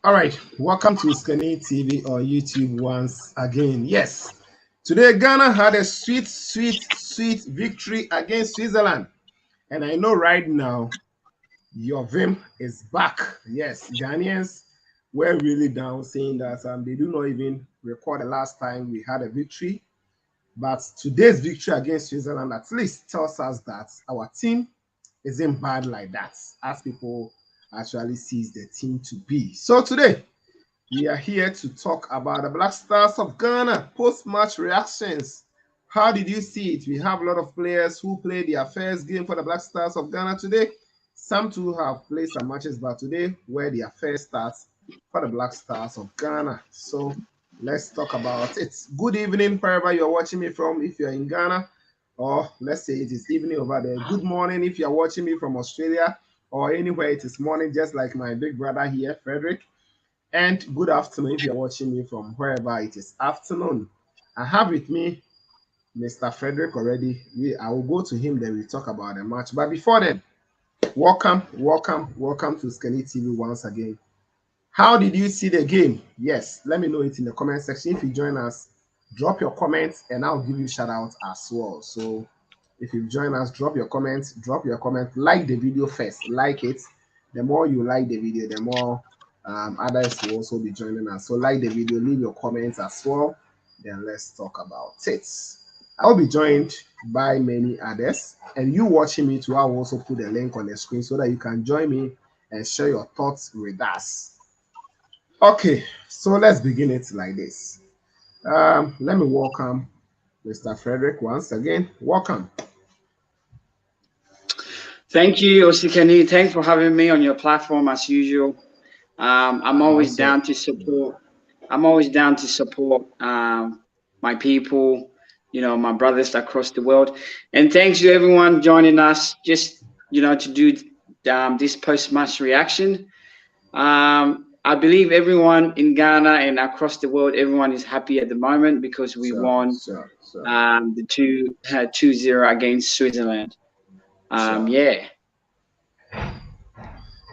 All right, welcome to Scanny TV on YouTube once again. Yes, today Ghana had a sweet victory against Switzerland. And I know right now your Vim is back. Yes, Ghanaians were really down saying that they do not even record the last time we had a victory. But today's victory against Switzerland at least tells us that our team isn't bad like that, as people actually sees the team to be. So today, we are here to talk about the Black Stars of Ghana post-match reactions. How did you see it? We have a lot of players who played their first game for the Black Stars of Ghana today. Some too have played some matches, but today were their first starts for the Black Stars of Ghana. So let's talk about it. Good evening, wherever you're watching me from. If you're in Ghana, or let's say it is evening over there. Good morning if you're watching me from Australia, or anywhere it is morning, just like my big brother here, Frederick. And good afternoon if you're watching me from wherever it is afternoon. I have with me Mr. Frederick already. I will go to him, then we'll talk about the match. But before then, welcome to Scanny TV once again. How did you see the game? Yes, let me know it in the comment section. If you join us, drop your comments and I'll give you shout out as well. So if you join us, drop your comment, like the video first, like it. The more you like the video, the more others will also be joining us. So like the video, leave your comments as well. Then let's talk about it. I'll be joined by many others, and you watching me too. I'll also put the link on the screen so that you can join me and share your thoughts with us. Okay, so let's begin it like this. Let me welcome Mr. Frederick once again. Welcome. Thank you, Osikani. Thanks for having me on your platform as usual. I'm always down to support. I'm always down to support my people, my brothers across the world. And thanks to everyone joining us just, to do this post-match reaction. I believe everyone in Ghana and across the world, everyone is happy at the moment because we won the 2-0 against Switzerland. Yeah.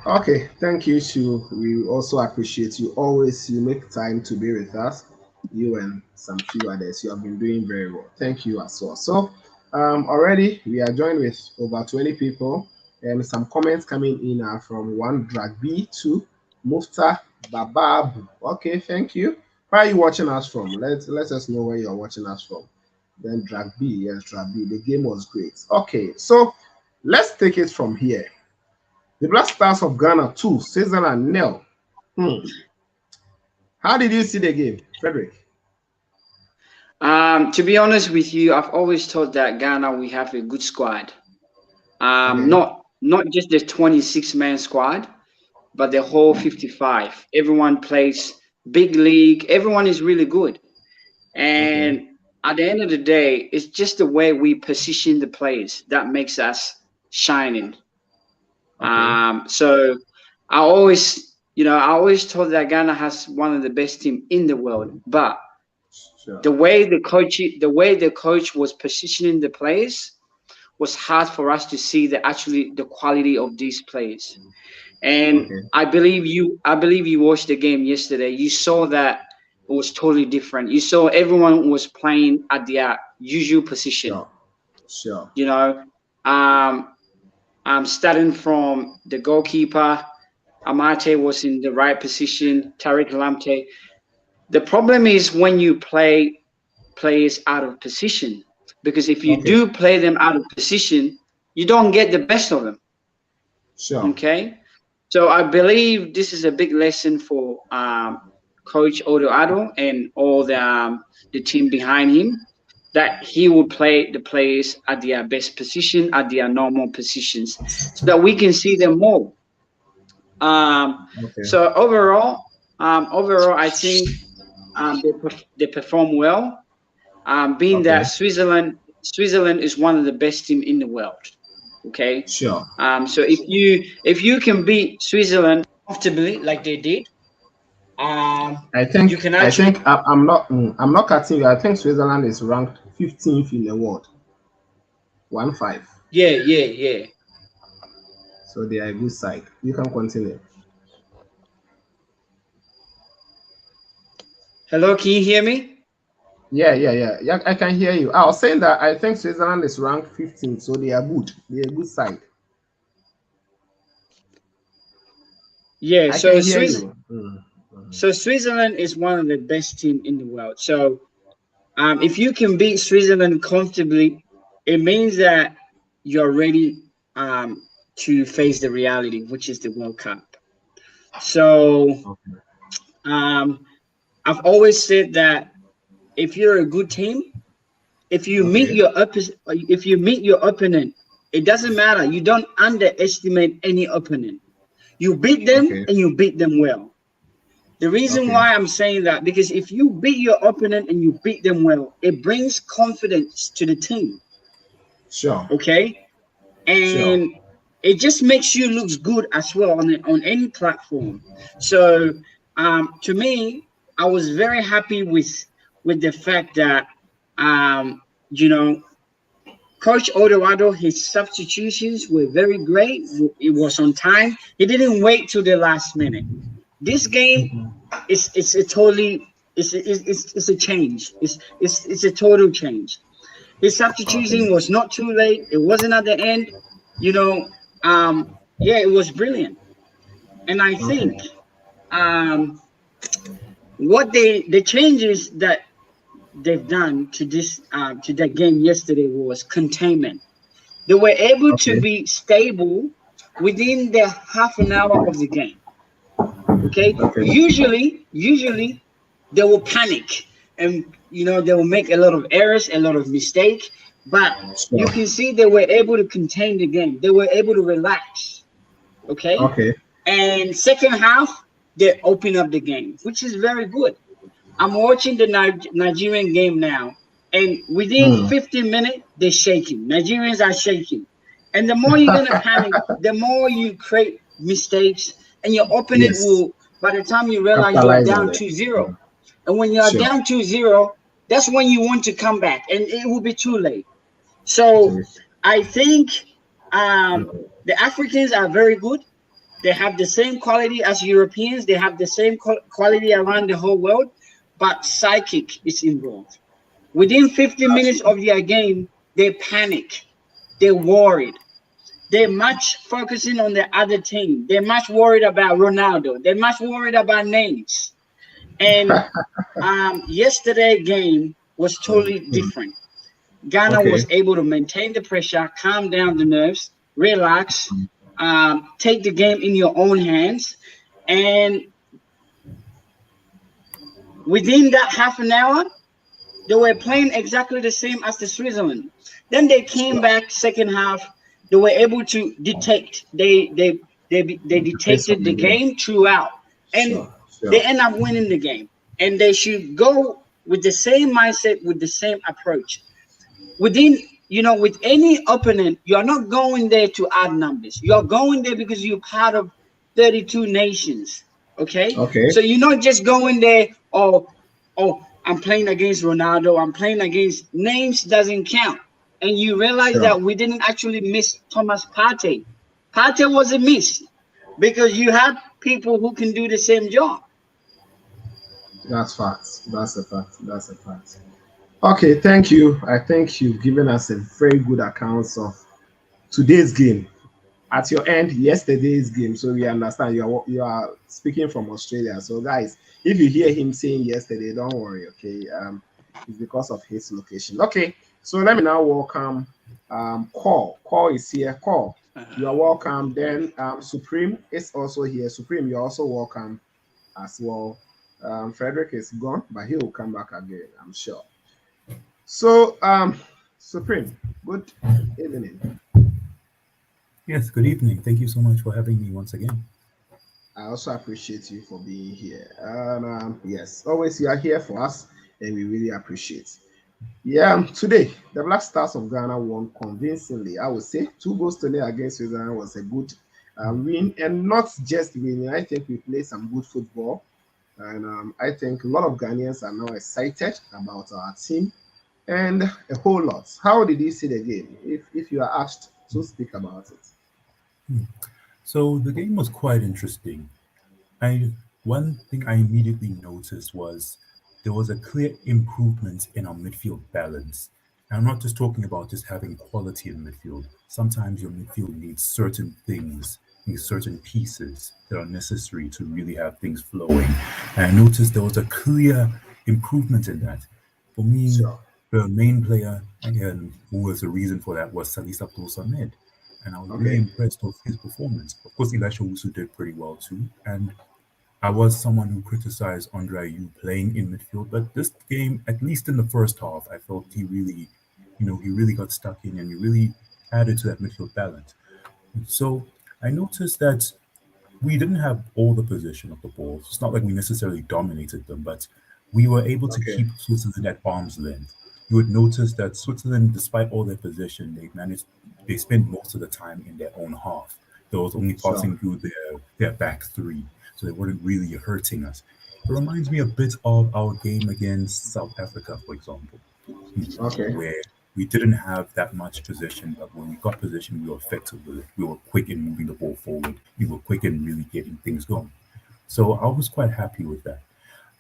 Okay, thank you, Shu. We also appreciate you. Always, you make time to be with us. You and some few others, you have been doing very well. Thank you as well. So, already we are joined with over 20 people, and some comments coming in are from one Drag B to Mufta Bababu. Okay, thank you. Where are you watching us from? Let us know where you're watching us from. Then Drag B, yes, Drag B. The game was great. Okay, so let's take it from here. The Black Stars of Ghana 2, Switzerland 0. How did you see the game, Frederick? To be honest with you, I've always thought that Ghana, we have a good squad. Not just the 26-man squad, but the whole 55. Everyone plays big league. Everyone is really good. And at the end of the day, it's just the way we position the players that makes us shining. So I always thought that Ghana has one of the best teams in the world, but the way the coach was positioning the players was hard for us to see the quality of these players. And I believe you watched the game yesterday. You saw that it was totally different. You saw everyone was playing at their usual position. Sure. Starting from the goalkeeper, Amate was in the right position, Tariq Lamptey. The problem is when you play players out of position, because if you do play them out of position, you don't get the best of them. Sure. Okay? So I believe this is a big lesson for Coach Odo Addo and all the team behind him, that he will play the players at their best position, at their normal positions, so that we can see them more. So overall, I think they perform well. Being that Switzerland is one of the best teams in the world. Okay. Sure. So if you can beat Switzerland comfortably like they did, I think you can actually. I'm not cutting you. I think Switzerland is ranked 15th in the world. 1-5. Yeah. So they are a good side. You can continue. Hello, can you hear me? Yeah. I can hear you. I was saying that I think Switzerland is ranked 15th, so they are good. They are a good side. Yeah, I can hear you. So Switzerland is one of the best team in the world. So if you can beat Switzerland comfortably, it means that you're ready to face the reality, which is the World Cup. So Okay. um, I've always said that if you're a good team, Okay. if you meet your opponent, it doesn't matter. You don't underestimate any opponent. You beat them Okay. and you beat them well. The reason Okay. why I'm saying that, because if you beat your opponent and you beat them well, it brings confidence to the team. Sure. Okay. Sure. And it just makes you looks good as well on any platform. So to me, I was very happy with the fact that you know, Coach Odoado, his substitutions were very great. It was on time. He didn't wait till the last minute. This game it's a totally it's a change. It's a total change. His Okay. substitution was not too late. It wasn't at the end. You know, yeah, it was brilliant. And I think Okay. um, what the changes that they've done to that game yesterday was containment. They were able to Okay. be stable within the half an hour of the game. Okay, Okay. usually they will panic and they will make a lot of errors, a lot of mistake, but you Sure. can see they were able to contain the game. They were able to relax. Okay, Okay. and second half they open up the game, which is very good. I'm watching the Nigerian game now, and within Hmm. 15 minutes they're shaking. Nigerians are shaking, and the more you're gonna panic, the more you create mistakes, and your opponent Yes. will. By the time you realize you are Capitalize on down it. 2-0, and when you are Sure. down 2-0, that's when you want to come back, and it will be too late. It So is. I think Okay. the Africans are very good. They have the same quality as Europeans. They have the same quality around the whole world, but psychic is involved. Within 15 That's minutes true. of their game, they panic. They're worried. They're much focusing on the other team. They're much worried about Ronaldo. They're much worried about names. And yesterday game was totally different. Ghana was Okay. able to maintain the pressure, calm down the nerves, relax, take the game in your own hands, and within that half an hour, they were playing exactly the same as the Switzerland. Then they came Sure. back second half. They were able to detect. They The pace of detected the the game. game throughout, and Sure. they Sure. end up winning the game. And they should go with the same mindset, with the same approach. Within with any opponent, you're not going there to add numbers. You're going there because you're part of 32 nations. Okay, Okay. so you're not just going there. Oh, I'm playing against Ronaldo. I'm playing against names doesn't count. And you realize Sure. that we didn't actually miss Thomas Partey. Partey was a miss because you have people who can do the same job. That's fact. That's a fact. That's a fact. Okay, thank you. I think you've given us a very good account of today's game. At your end, yesterday's game. So we understand you are speaking from Australia. So guys, if you hear him saying yesterday, don't worry. Okay, it's because of his location. Okay, so let me now welcome Call. Call is here. Call. You are welcome. Then Supreme is also here. Supreme, you're also welcome as well. Frederick is gone, but he will come back again, I'm sure. So, Supreme, good evening. Yes, good evening. Thank you so much for having me once again. I also appreciate you for being here. And yes, always you are here for us, and we really appreciate. Yeah, today the Black Stars of Ghana won convincingly. I would say 2 goals to nil against Switzerland was a good win, and not just winning. I think we played some good football, and I think a lot of Ghanaians are now excited about our team, and a whole lot. How did you see the game? If you are asked to speak about it. So the game was quite interesting. I One thing I immediately noticed was there was a clear improvement in our midfield balance. And I'm not just talking about just having quality in midfield. Sometimes your midfield needs certain things, needs certain pieces that are necessary to really have things flowing. And I noticed there was a clear improvement in that. For me, Sure. the main player and who was the reason for that was Salis Abdul Samed. And I was really Okay. impressed with his performance. Of course, Elisha Wusu did pretty well too. And I was someone who criticized Andre Ayew playing in midfield, but this game, at least in the first half, I felt he really, he really got stuck in and he really added to that midfield balance. So I noticed that we didn't have all the possession of the ball. It's not like we necessarily dominated them, but we were able to Okay. keep Switzerland at arm's length. You would notice that Switzerland, despite all their possession, they spent most of the time in their own half. They was only Sure. passing through their back three, so they weren't really hurting us. It reminds me a bit of our game against South Africa, for example, Okay. where we didn't have that much possession, but when we got possession, we were effective with it. We were quick in moving the ball forward. We were quick in really getting things going. So I was quite happy with that.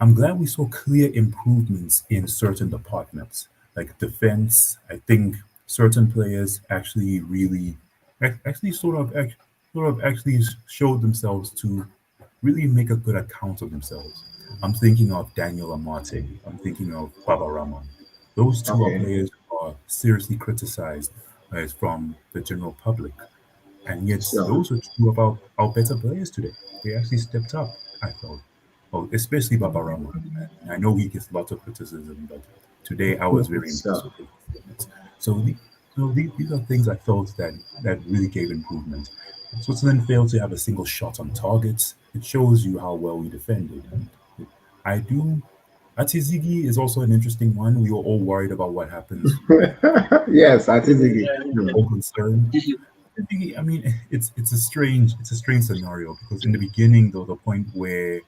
I'm glad we saw clear improvements in certain departments, like defense. I think certain players actually really, actually sort of actually showed themselves to really make a good account of themselves. I'm thinking of Daniel Amate. I'm thinking of Baba Rahman. Those two are Okay. players who are seriously criticized from the general public. And yet, Sure. those are two of our better players today. They actually stepped up, I felt. Well, especially Baba Rahman. I know he gets lots of criticism, but today I was very impressed Sure. with his performance. So, these are things I felt that really gave improvement. Switzerland failed to have a single shot on target. It shows you how well we defended. And I do. Atizigi is also an interesting one. We were all worried about what happens. Yes, I think it. We were all concerned. I mean, it's a strange scenario because in the beginning there was a point where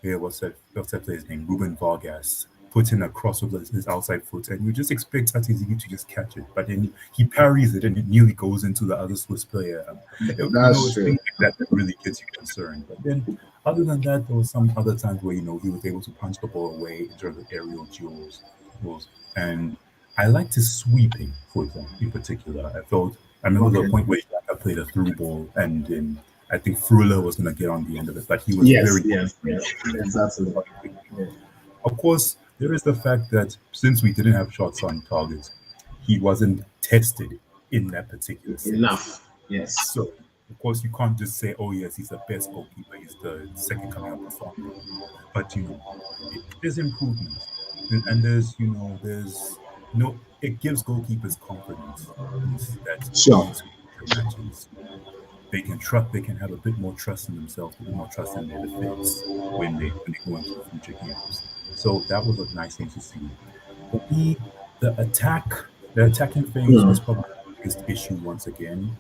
what's that player's name, Ruben Vargas, put in a cross with his outside foot, and you just expect Atizigi to just catch it, but then he parries it and it nearly goes into the other Swiss player. That's It's true. things like that that really gets you concerned. But then, other than that, there was some other times where he was able to punch the ball away in terms of aerial duels, and I liked his sweeping, for example, in particular. I remember the Okay. point where Xhaka played a through ball, and then I think Frula was going to get on the end of it, but he was Yes. very Yes. quick. Yes. Exactly. Yeah. Of course, there is the fact that since we didn't have shots on target, he wasn't tested in that particular sense. Enough. Yes. So, of course, you can't just say, "Oh yes, he's the best goalkeeper. He's the second coming of Buffon." But there's improvement, and there's it gives goalkeepers confidence that going Sure. into future matches they can have a bit more trust in themselves, a bit more trust in their defense when they go into the future games. So that was a nice thing to see. For me, the attacking phase Hmm. was probably the biggest issue once again.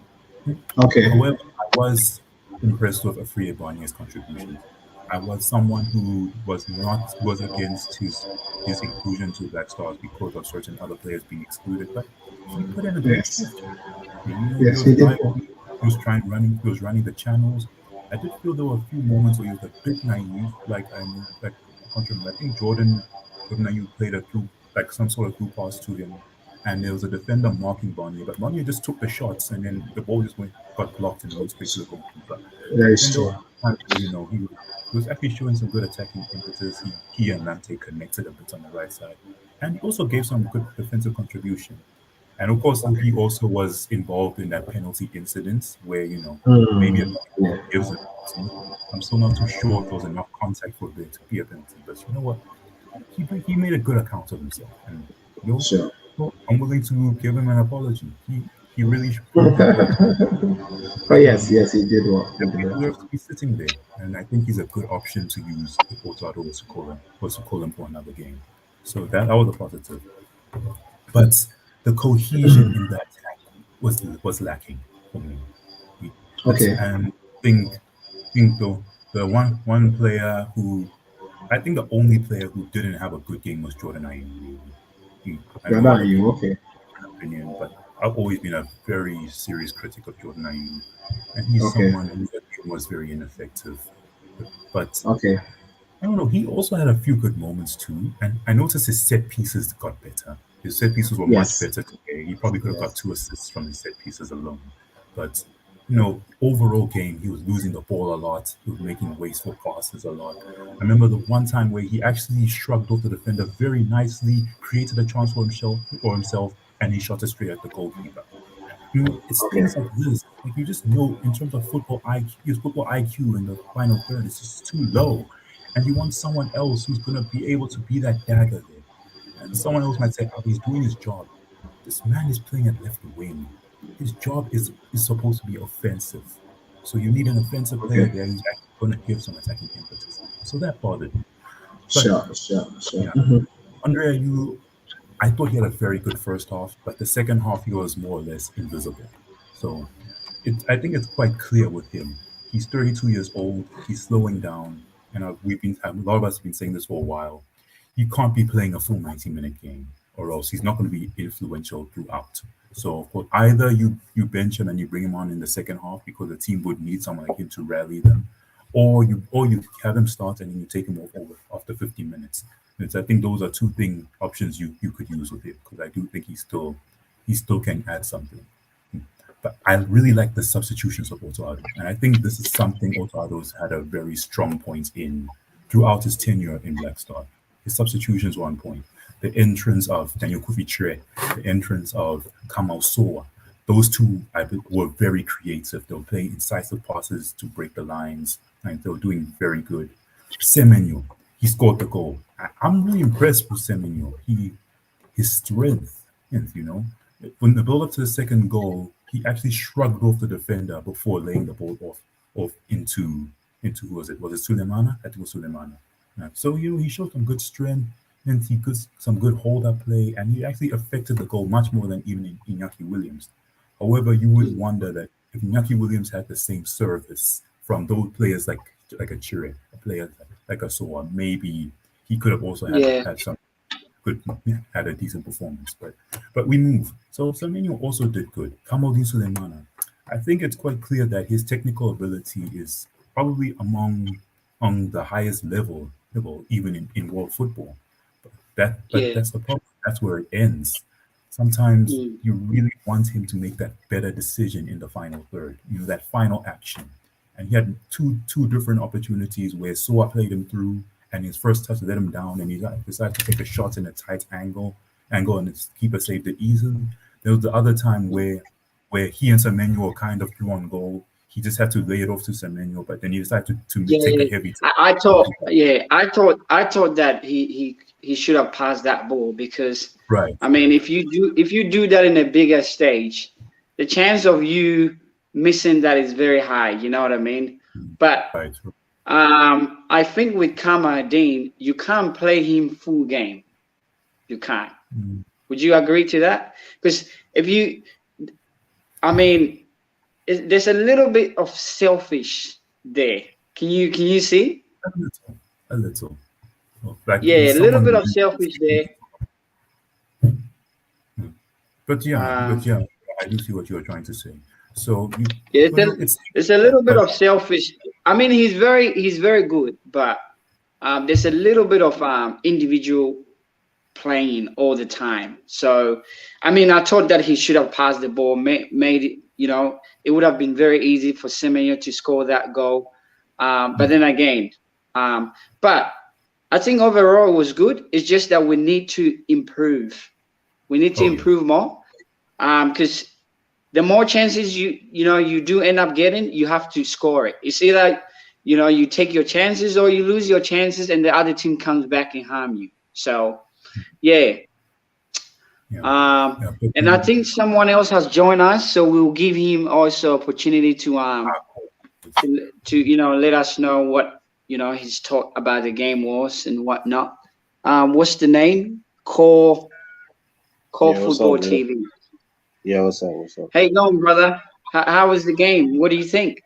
Okay. However, I was impressed with Afriye Barnier's contributions. I was someone who was against his inclusion to Black Stars because of certain other players being excluded, but he put in a good Yes. shift. He Yes, was he did. lively. He was running the channels. I did feel there were a few moments where he was a bit naive. Like I can't remember. I think Jordan Ayew played a through like some sort of through pass to him, and there was a defender marking Barnier, but Barnier just took the shots, and then the ball just got blocked and went straight to the goalkeeper. That But is then there were true. times where he was actually showing some good attacking impetus. He and Lante connected a bit on the right side, and he also gave some good defensive contribution. And of course, Okay. he also was involved in that penalty incident where, maybe a Hmm. goal gives a penalty. I'm still not too sure if there was enough contact for there to be a penalty. But you know what? He made a good account of himself. And, Sure. I'm willing to give him an apology. He really proved a good account. Oh yes, He yes, he did well. He did definitely well. deserves to be sitting there. And I think he's a good option to use if Otado was to call him for another game. So that was a positive. But the cohesion in the attack was lacking for me. That's Okay. and think the one player who I think the only player who didn't have a good game was Jordan Ayew. Really. I Yeah, know that other you people okay. have an opinion, but I've always been a very serious critic of Jordan Ayew, and he's Okay. someone who was very ineffective. But Okay. I don't know. He also had a few good moments too, and I noticed his set pieces got better. His set pieces were much Yes. better today. He probably could have got Yes. 2 assists from his set pieces alone. But overall game, he was losing the ball a lot. He was making wasteful passes a lot. I remember the one time where he actually shrugged off the defender very nicely, created a chance for himself, and he shot it straight at the goalkeeper. It's Okay. things like this. Like you just know, in terms of football IQ, his football IQ in the final third is just too low, and you want someone else who's going to be able to be that dagger there. And someone else might say, "Oh, he's doing his job." This man is playing at left wing. His job is supposed to be offensive, so you need an offensive player Okay. there who's actually going to give some attacking impetus. So that bothered me. But Sure. Sure. Sure. yeah, Andrea, I thought he had a very good first half, but the second half he was more or less invisible. So I think it's quite clear with him. He's 32 years old. He's slowing down, and a lot of us have been saying this for a while. You can't be playing a full 90-minute game, or else he's not going to be influential throughout. So of course, either you bench him and you bring him on in the second half because the team would need someone like him to rally them, or you have him start and then you take him off over after 15 minutes. I think those are options you could use with him because I do think he still can add something. But I really like the substitutions of Otto, and I think this is something Otto's had a very strong point in throughout his tenure in Black Star. His substitutions were on point. The entrance of Daniel Kufitre, the entrance of Kamal Soa, those two were very creative. They were playing incisive passes to break the lines, and they were doing very good. Semenyo, he scored the goal. I'm really impressed with Semenyo. His strength, when the build up to the second goal, he actually shrugged off the defender before laying the ball off into who was it? Was it Sulemana? I think it was Sulemana. So he showed some good strength and some good hold up play, and he actually affected the goal much more than even Iñaki Williams. However, you would wonder that if Iñaki Williams had the same service from those players like a Chire, a player like a Soa, maybe he could have also Yeah. had some good, had a decent performance. But we move. So Semenyo also did good. Kamaldeen Sulemana, I think it's quite clear that his technical ability is probably on the highest level even in world football. But Yeah. that's the problem. That's where it ends. Sometimes Mm. you really want him to make that better decision in the final third, that final action. And he had two different opportunities where Soa played him through, and his first touch let him down, and he decided to take a shot in a tight angle, and the keeper saved it easily. There was the other time where he and Semenyo were kind of through on goal. He just had to lay it off to Semenyo, but then he decided to take a Yeah. heavy. I thought that he should have passed that ball because Right. I mean if you do that in a bigger stage, the chance of you missing that is very high. You know what I mean? But Right. I think with Kamaldeen, you can't play him full game. You can't. Mm. Would you agree to that? Because there's a little bit of selfish there. Can you see? A little. Like Yeah, he's a little someone bit of who- selfish there. But yeah, Um, I do see what you are trying to say. So yeah, it's there's a little bit but of selfish. I mean, he's very good, but there's a little bit of individual playing all the time. So, I mean, I thought that he should have passed the ball, made it. It would have been very easy for Semenyo to score that goal. But then again, but I think overall it was good. It's just that we need to improve. We need to yeah. improve more, because the more chances you do end up getting, you have to score it. It's either you take your chances or you lose your chances, and the other team comes back and harm you. So, yeah. Yeah. But, And I think someone else has joined us, so we'll give him also opportunity to let us know what his talk about the game was and whatnot. What's the name? Core Yeah, what's Football up, bro? TV. Yeah, what's up? What's up? How you going, brother? How was the game? What do you think?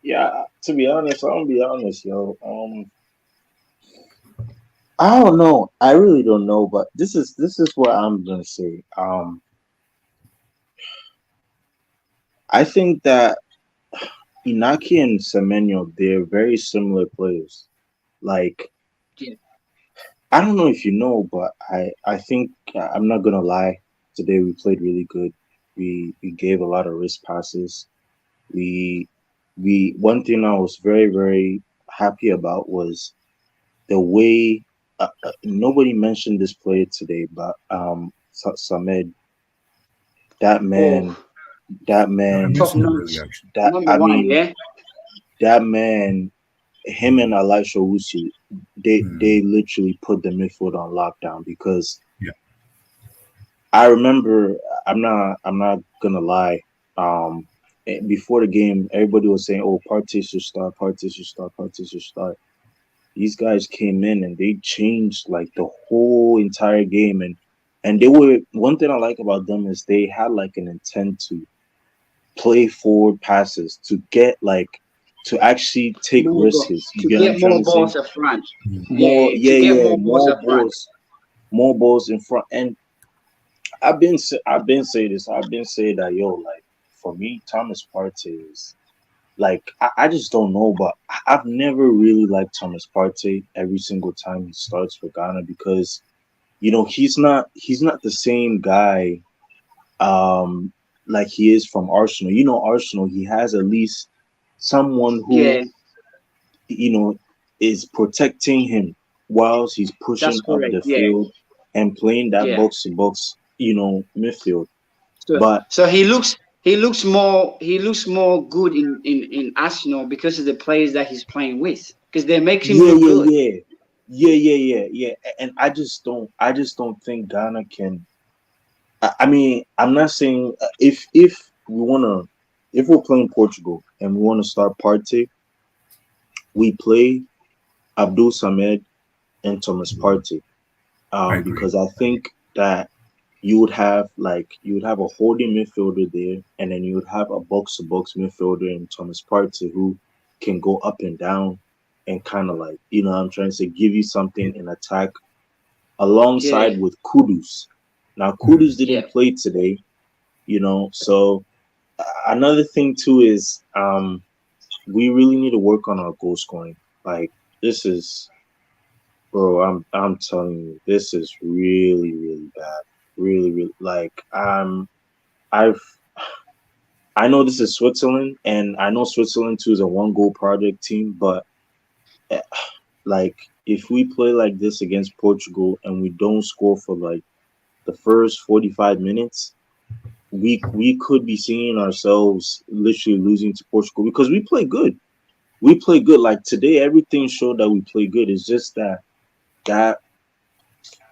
Yeah, to be honest, I'm gonna be honest, yo. I don't know. I really don't know, but this is what I'm gonna say. I think that Inaki and Semenyo, they're very similar players. Like, Yeah. I don't know if you know, but I think I'm not gonna lie. Today we played really good. We gave a lot of wrist passes. We we One thing I was very happy about was the way nobody mentioned this player today, but Samed, that man, Oh, that Yeah, I man, top mentioned it earlier, notch. actually. that Number I one, mean, yeah. that man, him and Elisha Wusi, they Mm, literally put the midfield on lockdown because yeah. I remember. I'm not gonna lie. Before the game, everybody was saying, "Oh, Partey should start. Partey should start. Partey should start." These guys came in and they changed like the whole entire game, and they were one thing I like about them is they had like an intent to play forward passes to get like to actually take More go risks. You to get what I'm get trying more to say? balls up front. Mm, More, To yeah, get yeah, more balls up front. more balls in front. And I've been saying this. I've been saying that like for me, Thomas Partey is like I just don't know, but I've never really liked Thomas Partey every single time he starts for Ghana because he's not the same guy um like he is from Arsenal. Arsenal, he has at least someone who Yeah, you know is protecting him whilst he's pushing that's up correct. the Yeah, field and playing that yeah. box to box, midfield. So But so he looks more good in Arsenal because of the players that he's playing with. Because they makes him yeah, look yeah, good. yeah. Yeah. And I just don't think Ghana can. I mean, I'm not saying if we're playing Portugal and we want to start Partey, we play Abdul Samed and Thomas Partey. I agree. Because I think that you would have a holding midfielder there, and then you would have a box to box midfielder in Thomas Partey who can go up and down and kind of like I'm trying to say give you Yeah. something in attack Yeah, alongside with Kudus. Now Mm, Kudus didn't yeah. play today, so another thing too is we really need to work on our goal scoring. Like this is bro, I'm telling you, this is really, really bad. Really, really like I've I know this is Switzerland and I know Switzerland too is a one goal project team, but eh, like if we play like this against Portugal and we don't score for like the first 45 minutes, we could be seeing ourselves literally losing to Portugal because we play good. We play good. Like today, everything showed that we play good. It's just that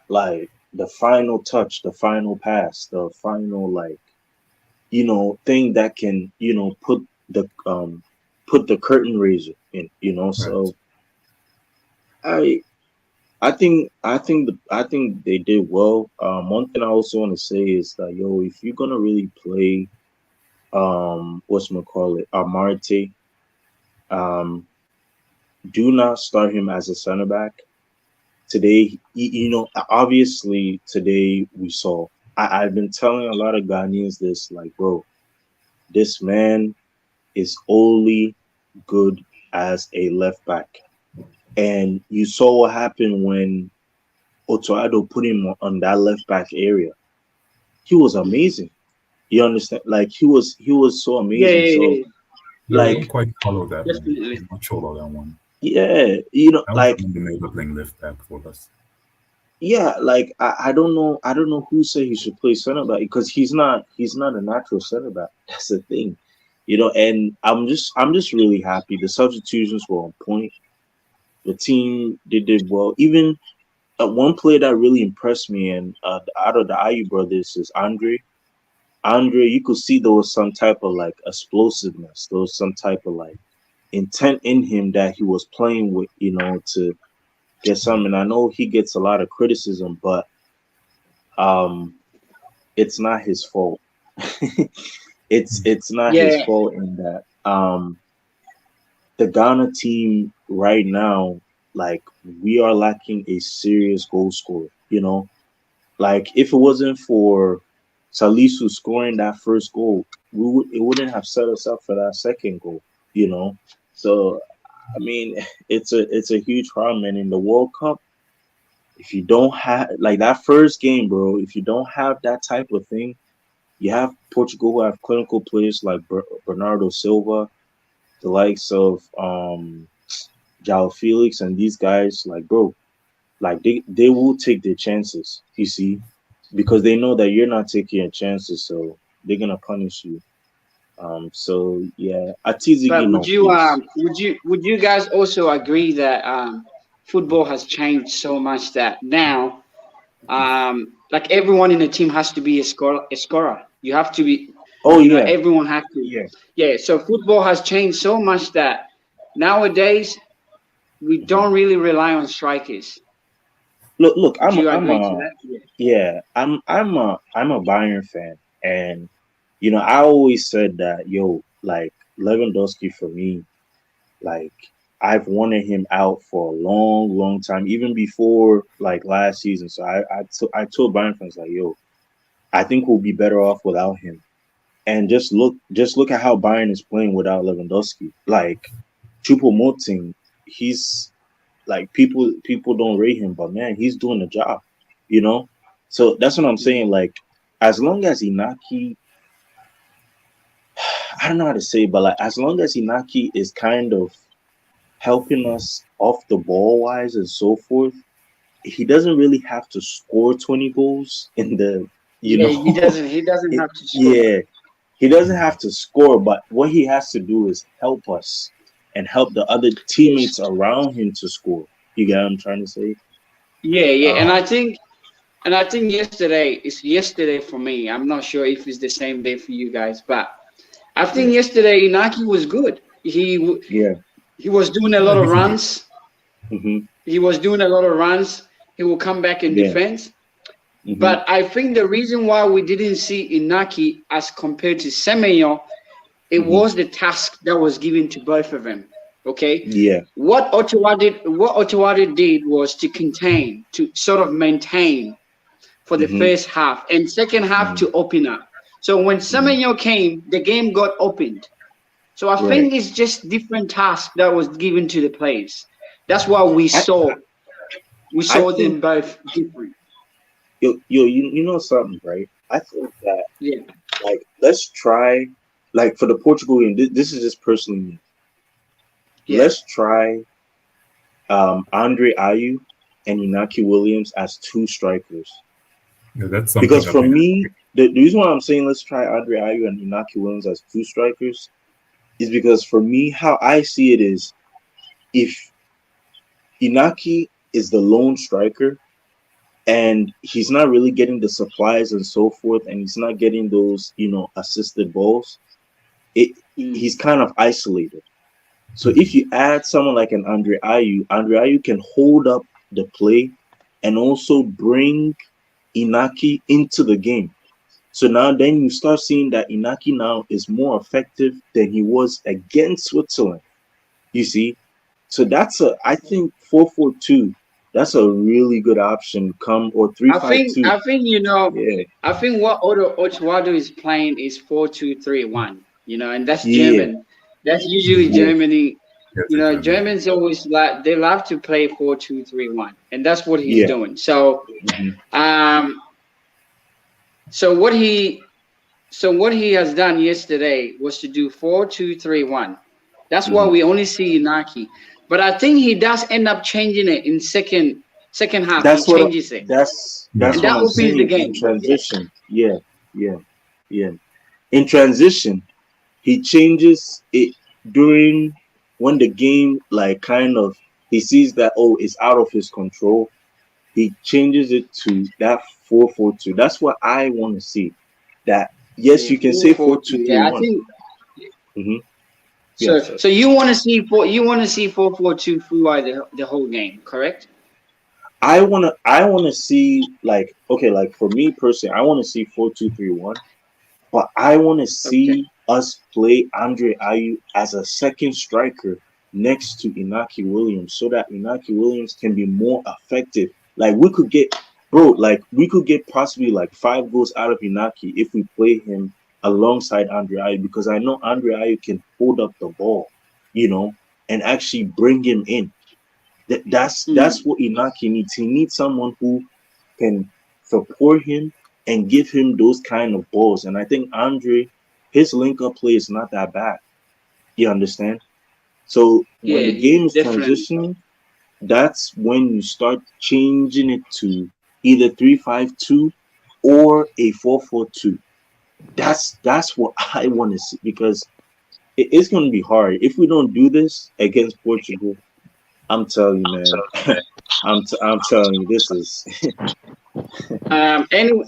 like the final touch, the final pass, the final like thing that can put the curtain raiser in. right. So I I think they did well. One thing I also want to say is that if you're gonna really play what's call it Amarte, um, do not start him as a center back today. Obviously today we saw. I've been telling a lot of Ghanaians this, like, bro, this man is only good as a left back. And you saw what happened when Otoado put him on that left back area. He was amazing. You understand? Like he was so Yeah, amazing. yeah, So yeah, Yeah, I yeah. didn't quite follow that one. Definitely. I'm not sure about that one. yeah, That was like when they were playing left back for us. yeah, like I don't know who said he should play center back because he's not a natural center back. That's the thing. And I'm just really happy. The substitutions were on point. The team they did well. Even one player that really impressed me and out of the Ayu brothers is Andre. Andre, you could see there was some type of like explosiveness. There was some type of like intent in him that he was playing with, to get some. And I know he gets a lot of criticism, but um, it's not his fault. It's not his Yeah, fault in that the Ghana team right now, like we are lacking a serious goal scorer. You know, like if it wasn't for Salisu scoring that first goal, it wouldn't have set us up for that second goal. You know, so I mean, it's a huge problem. And in the World Cup, if you don't have like that first game, bro, if you don't have that type of thing, you have Portugal who have clinical players like Bernardo Silva, the likes of João Felix, and these guys. Like, bro, like they will take their chances. You see, because they know that you're not taking your chances, so they're gonna punish you. So yeah, Atizigi, But no, please. would you guys also agree that football has changed so much that now like everyone in the team has to be a scorer. You have to be, Oh you know, yeah, everyone has to. yeah. Yeah, so football has changed so much that nowadays we don't really rely on strikers. Look, Would you agree to that? Yeah. yeah, I'm a Bayern fan, and you know, I always said that, yo, like Lewandowski for me, like I've wanted him out for a long, long time, even before like last season. So I told Bayern fans like, yo, I think we'll be better off without him. And just look at how Bayern is playing without Lewandowski. Like Choupo-Moting, he's like people don't rate him, but man, he's doing the job, you know. So that's what I'm saying. Like, as long as Inaki, I don't know how to say, but like as long as Inaki is kind of helping us off the ball wise and so forth, he doesn't really have to score 20 goals in the, you Yeah, know, he doesn't have to score. yeah, he doesn't have to score, but what he has to do is help us and help the other Yes. teammates around him to score. You get what I'm trying to say? Yeah, yeah, Um, and I think yesterday is yesterday for me. I'm not sure if it's the same day for you guys, but I yeah, think yesterday Inaki was good. yeah, He was doing a Yeah, lot of he's a good. runs. hmm He was doing a lot of runs. He will come back in yeah, defense. hmm But I think the reason why we didn't see Inaki as compared to Semenyo, it hmm was the task that was given to both of them. Okay, yeah, What Ottawa did was to contain, to sort of maintain for the hmm first half, and second half hmm to open up. So when hmm Semenyo came, the game got opened. So I right. think it's just different tasks that was given to the players. That's why I we I saw think them both different. you know something, right? I think that Yeah, like let's try like for the Portugal game. This is just personally me. yeah. Let's try Andre Ayew and Inaki Williams as two strikers. Yeah, that's Because something I've for been. me, the reason why I'm saying let's try Andre Ayew and Inaki Williams as two strikers is because for me, how I see it is if Inaki is the lone striker and he's not really getting the supplies and so forth, and he's not getting those, you know, assisted balls, it Mm. he's kind of isolated. So if you add someone like an Andre Ayew can hold up the play and also bring Inaki into the game. So now then you start seeing that Inaki now is more effective than he was against Switzerland. You see? So that's a I think 4-4-2. That's a really good option. Come or 3-5-2. I think you know, Yeah. I think what Ottawa is playing is 4-2-3-1. You know, and that's Yeah. German. That's usually Yeah. Germany. That's You a know, German. Germans always like they love to play 4-2-3-1, and that's what he's Yeah. doing. So, hmm um, so what he what he has done yesterday was to do 4-2-3-1. That's why hmm we only see Inaki. But I think he does end up changing it in second half. He That's what changes it, Yeah. and that's what that I'm opens the saying in game. Yeah. transition. Yeah. Yeah. Yeah. In transition, he changes it during when the game like kind of he sees that oh it's out of his control. He changes it to that 4-4-2. That's what I want to see. That yes, Yeah, you can four say four four two. two three Yeah, I one. think Mm-hmm. so. Yes, sir. So you want to see 4-4-2 throughout the whole game, correct? I wanna see like okay, like for me personally, I wanna see 4-2-3-1, but I wanna Okay. see us play Andre Ayew as a second striker next to Inaki Williams so that Inaki Williams can be more effective. Like we could get possibly like 5 goals out of Inaki if we play him alongside Andre Ayew, because I know Andre Ayew can hold up the ball, and actually bring him in. That's what Inaki needs. He needs someone who can support him and give him those kind of balls. And I think Andre, his link-up play is not that bad. You understand? So when the game is transitioning, that's when you start changing it to either 3-5-2 or a 4-4-2. That's what I want to see, because it's going to be hard if we don't do this against Portugal. I'm telling you, man. I'm telling you, this is.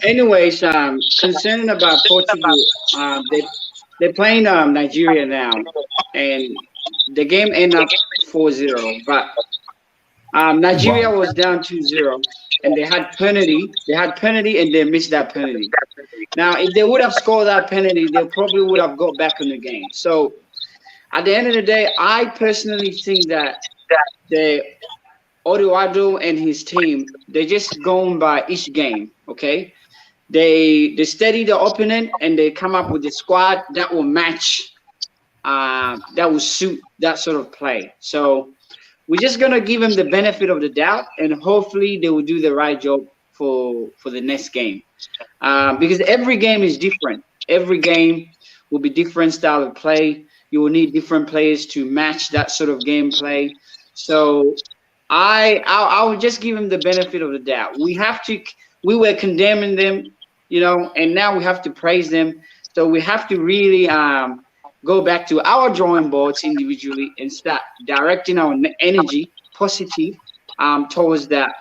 Anyways, concerning about Portugal, they're playing Nigeria now, and the game ended up 4-0. But Nigeria was down 2-0, and they had penalty. And they missed that penalty. Now, if they would have scored that penalty, they probably would have got back in the game. So, at the end of the day, I personally think that the Oduado and his team, they're just going by each game, okay? They study the opponent and they come up with a squad that will match, that will suit that sort of play. So we're just gonna give them the benefit of the doubt, and hopefully they will do the right job for the next game, because every game is different. Every game will be different style of play. You will need different players to match that sort of gameplay. So I would just give them the benefit of the doubt. We were condemning them, and now we have to praise them. So we have to really go back to our drawing boards individually and start directing our energy positive towards that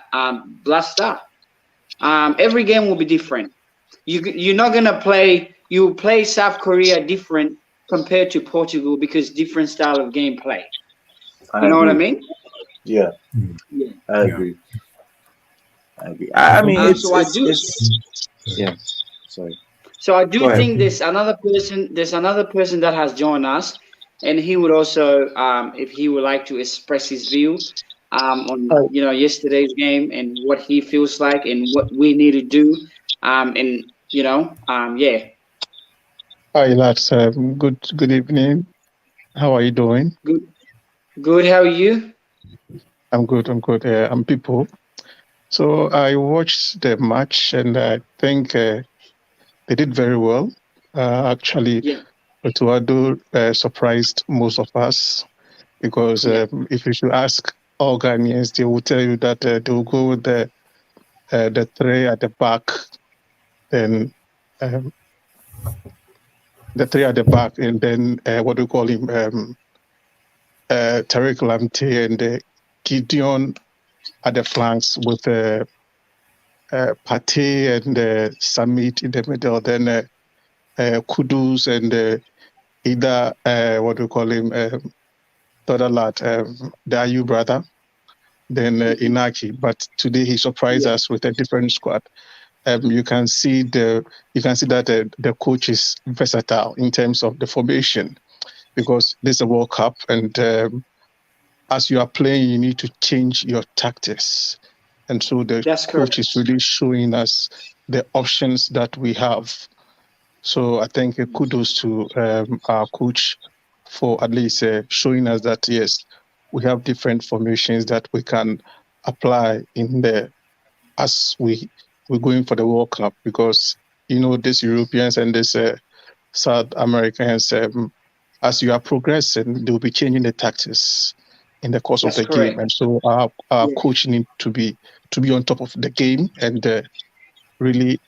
Black Star. Every game will be different. You're not gonna play. You will play South Korea different compared to Portugal because different style of gameplay. You know what I mean? Yeah. I agree. I mean, Sorry. So I do think there's another person that has joined us, and he would also, if he would like to express his view on yesterday's game and what he feels like and what we need to do, yeah. Hi, lads. Good evening. How are you doing? Good. How are you? I'm good. I'm people. So I watched the match, and I think they did very well. Actually, Otuado surprised most of us, because if you should ask all Ghanaians, they will tell you that they will go with the 3 at the back, then the 3 at the back, and then what do you call him? Tariq Lamptey and Gideon at the flanks with Partey and Summit in the middle, then Kudus and either what do you call him? The other lad, the Ayew brother, then Inaki. But today he surprised us with a different squad. You can see that the coach is versatile in terms of the formation, because this is a World Cup, and as you are playing, you need to change your tactics. And so the coach is really showing us the options that we have. So I think kudos to our coach for at least showing us that, yes, we have different formations that we can apply as we're going for the World Cup, because, these Europeans and these South Americans, as you are progressing, they'll be changing the tactics in the course of the game. And so our coach needs to be on top of the game and really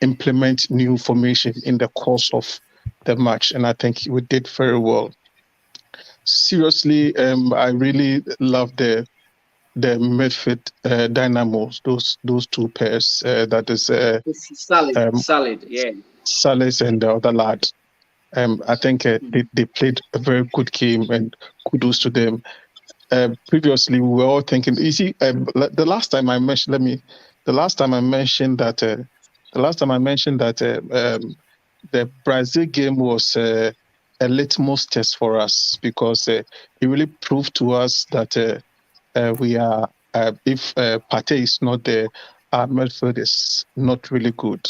implement new formation in the course of the match. And I think we did very well. Seriously, I really love the midfield dynamos, those 2 pairs. That is solid, yeah. Salis and the other lad. I think they played a very good game, and kudos to them. Previously, we were all thinking. You see, the last time I mentioned that the Brazil game was a litmus test for us because it really proved to us that we are, if Partey is not there, our midfield is not really good.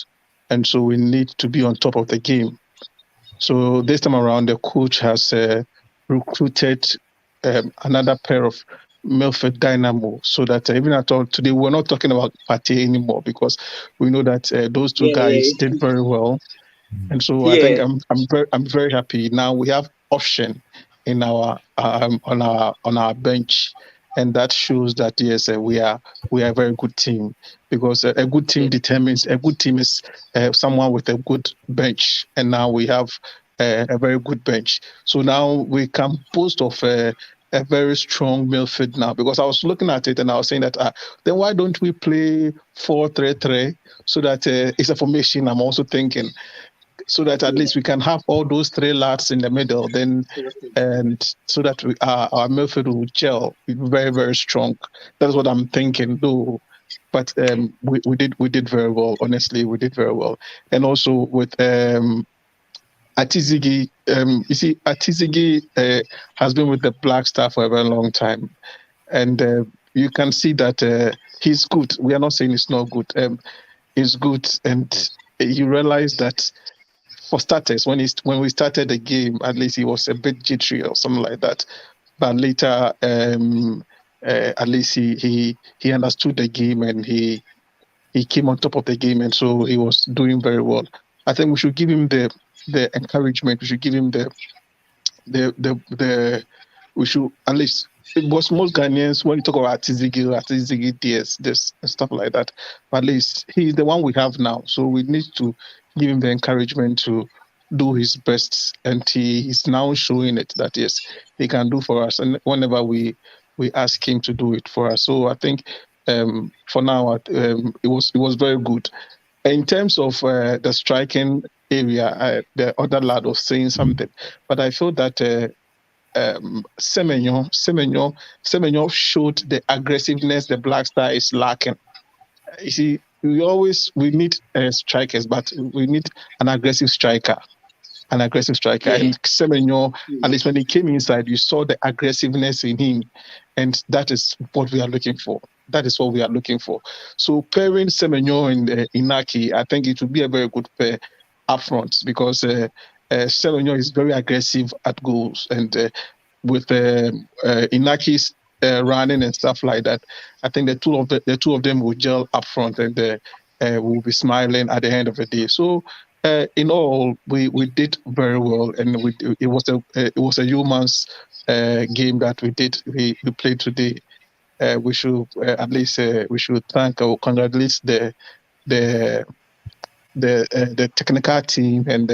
And so we need to be on top of the game. So this time around, the coach has recruited another pair of midfield dynamo so that even at all today, we're not talking about Partey anymore because we know that those two guys did very well. And so I think I'm very happy. Now we have option in our on our bench, and that shows that yes, we are a very good team because a good team determines a good team is someone with a good bench, and now we have a very good bench. So now we can boast of a very strong midfield now because I was looking at it and I was saying that then why don't we play 4-3-3 so that it's a formation I'm also thinking so that at least we can have all those three lads in the middle then and so that our midfield will gel very, very strong. That's what I'm thinking though. But we did very well. Honestly, we did very well. And also with Atizigi, you see, Atizigi has been with the Black Star for a very long time. And you can see that he's good. We are not saying he's not good. He's good. And you realize that for starters, when we started the game, at least he was a bit jittery or something like that. But later, at least he understood the game and he came on top of the game, and so he was doing very well. I think we should give him the encouragement. We should give him the we should at least. Because most Ghanaians, when you talk about Atizigi, this and stuff like that, but at least he's the one we have now. So we need to give him the encouragement to do his best, and he is now showing it that yes, he can do for us. And whenever we ask him to do it for us, so I think for now it was very good. In terms of the striking area, the other lad was saying something, but I feel that. Semenyo showed the aggressiveness the Black Star is lacking. You see, we need strikers, but we need an aggressive striker. And Semenyo, at least when he came inside, you saw the aggressiveness in him, and that is what we are looking for. So pairing Semenyo and Inaki, I think it would be a very good pair up front because Semenyo is very aggressive at goals, and with Inaki's running and stuff like that, I think the two of them will gel up front, and will be smiling at the end of the day. So in all, we did very well, and it was a humans game that we played today. We should at least we should thank or congratulate the technical team and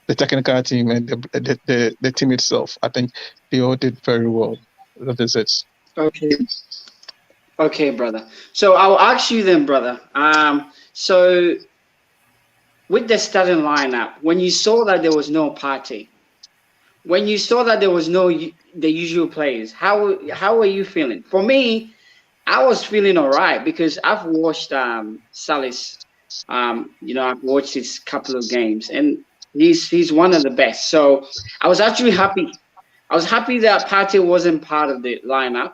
the technical team and the team itself. I think they all did very well. That is it. Okay, brother. So I'll ask you then, brother. So with the starting lineup, when you saw that there was no Partey, when you saw that there was no the usual players, how were you feeling? For me, I was feeling all right because I've watched Salis. I've watched his couple of games, and he's one of the best. So I was actually happy. I was happy that Partey wasn't part of the lineup,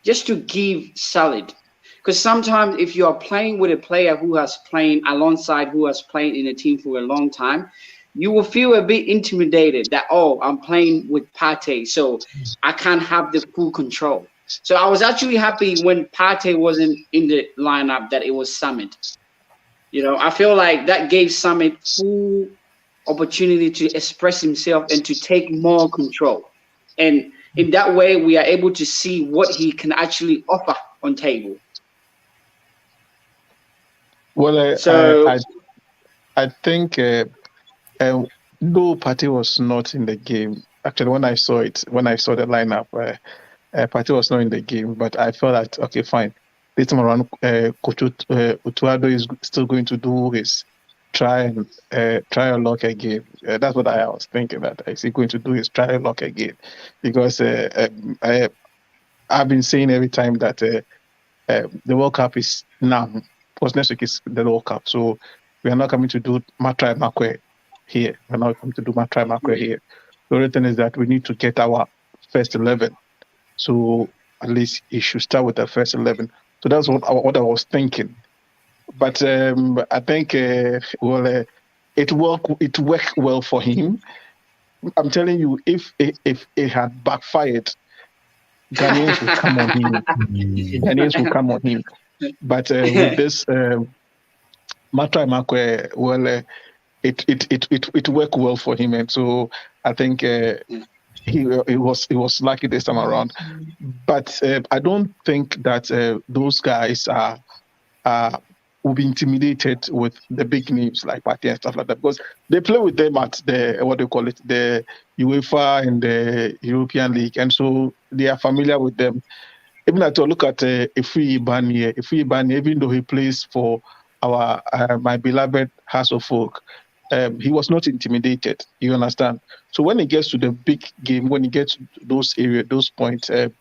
just to give solid. Because sometimes if you are playing with a player who has played in a team for a long time, you will feel a bit intimidated that, I'm playing with Partey, so I can't have the full control. So I was actually happy when Partey wasn't in the lineup that it was Summit. I feel like that gave Summit full opportunity to express himself and to take more control. And in that way, we are able to see what he can actually offer on table. Well, I think though Partey was not in the game, actually when I saw the lineup, Partey was not in the game, but I felt that, okay, fine. This time around, Coach Utuado is still going to do his try a lock again. That's what I was thinking, that is he going to do his try a lock again? Because I've been saying every time that the World Cup is now. Because next week is the World Cup, so we are not coming to do Matrai Makwe here. We're not coming to do Matrai Makwe here. The only thing is that we need to get our first 11. So at least he should start with the first 11. So that's what I was thinking. But I think it worked well for him. I'm telling you, if it had backfired, Ghanaians will come on him. Ghanaians will come on him. But with this Matra Emakwe, well, it worked well for him, and so I think he was lucky this time around. But I don't think that those guys will be intimidated with the big names like Partey and stuff like that, because they play with them at the the UEFA and the European League, and so they are familiar with them. Even at look at Ifri Ibani, even though he plays for our my beloved House of Folk, he was not intimidated. You understand? So when he gets to the big game, when he gets to those areas, those points, at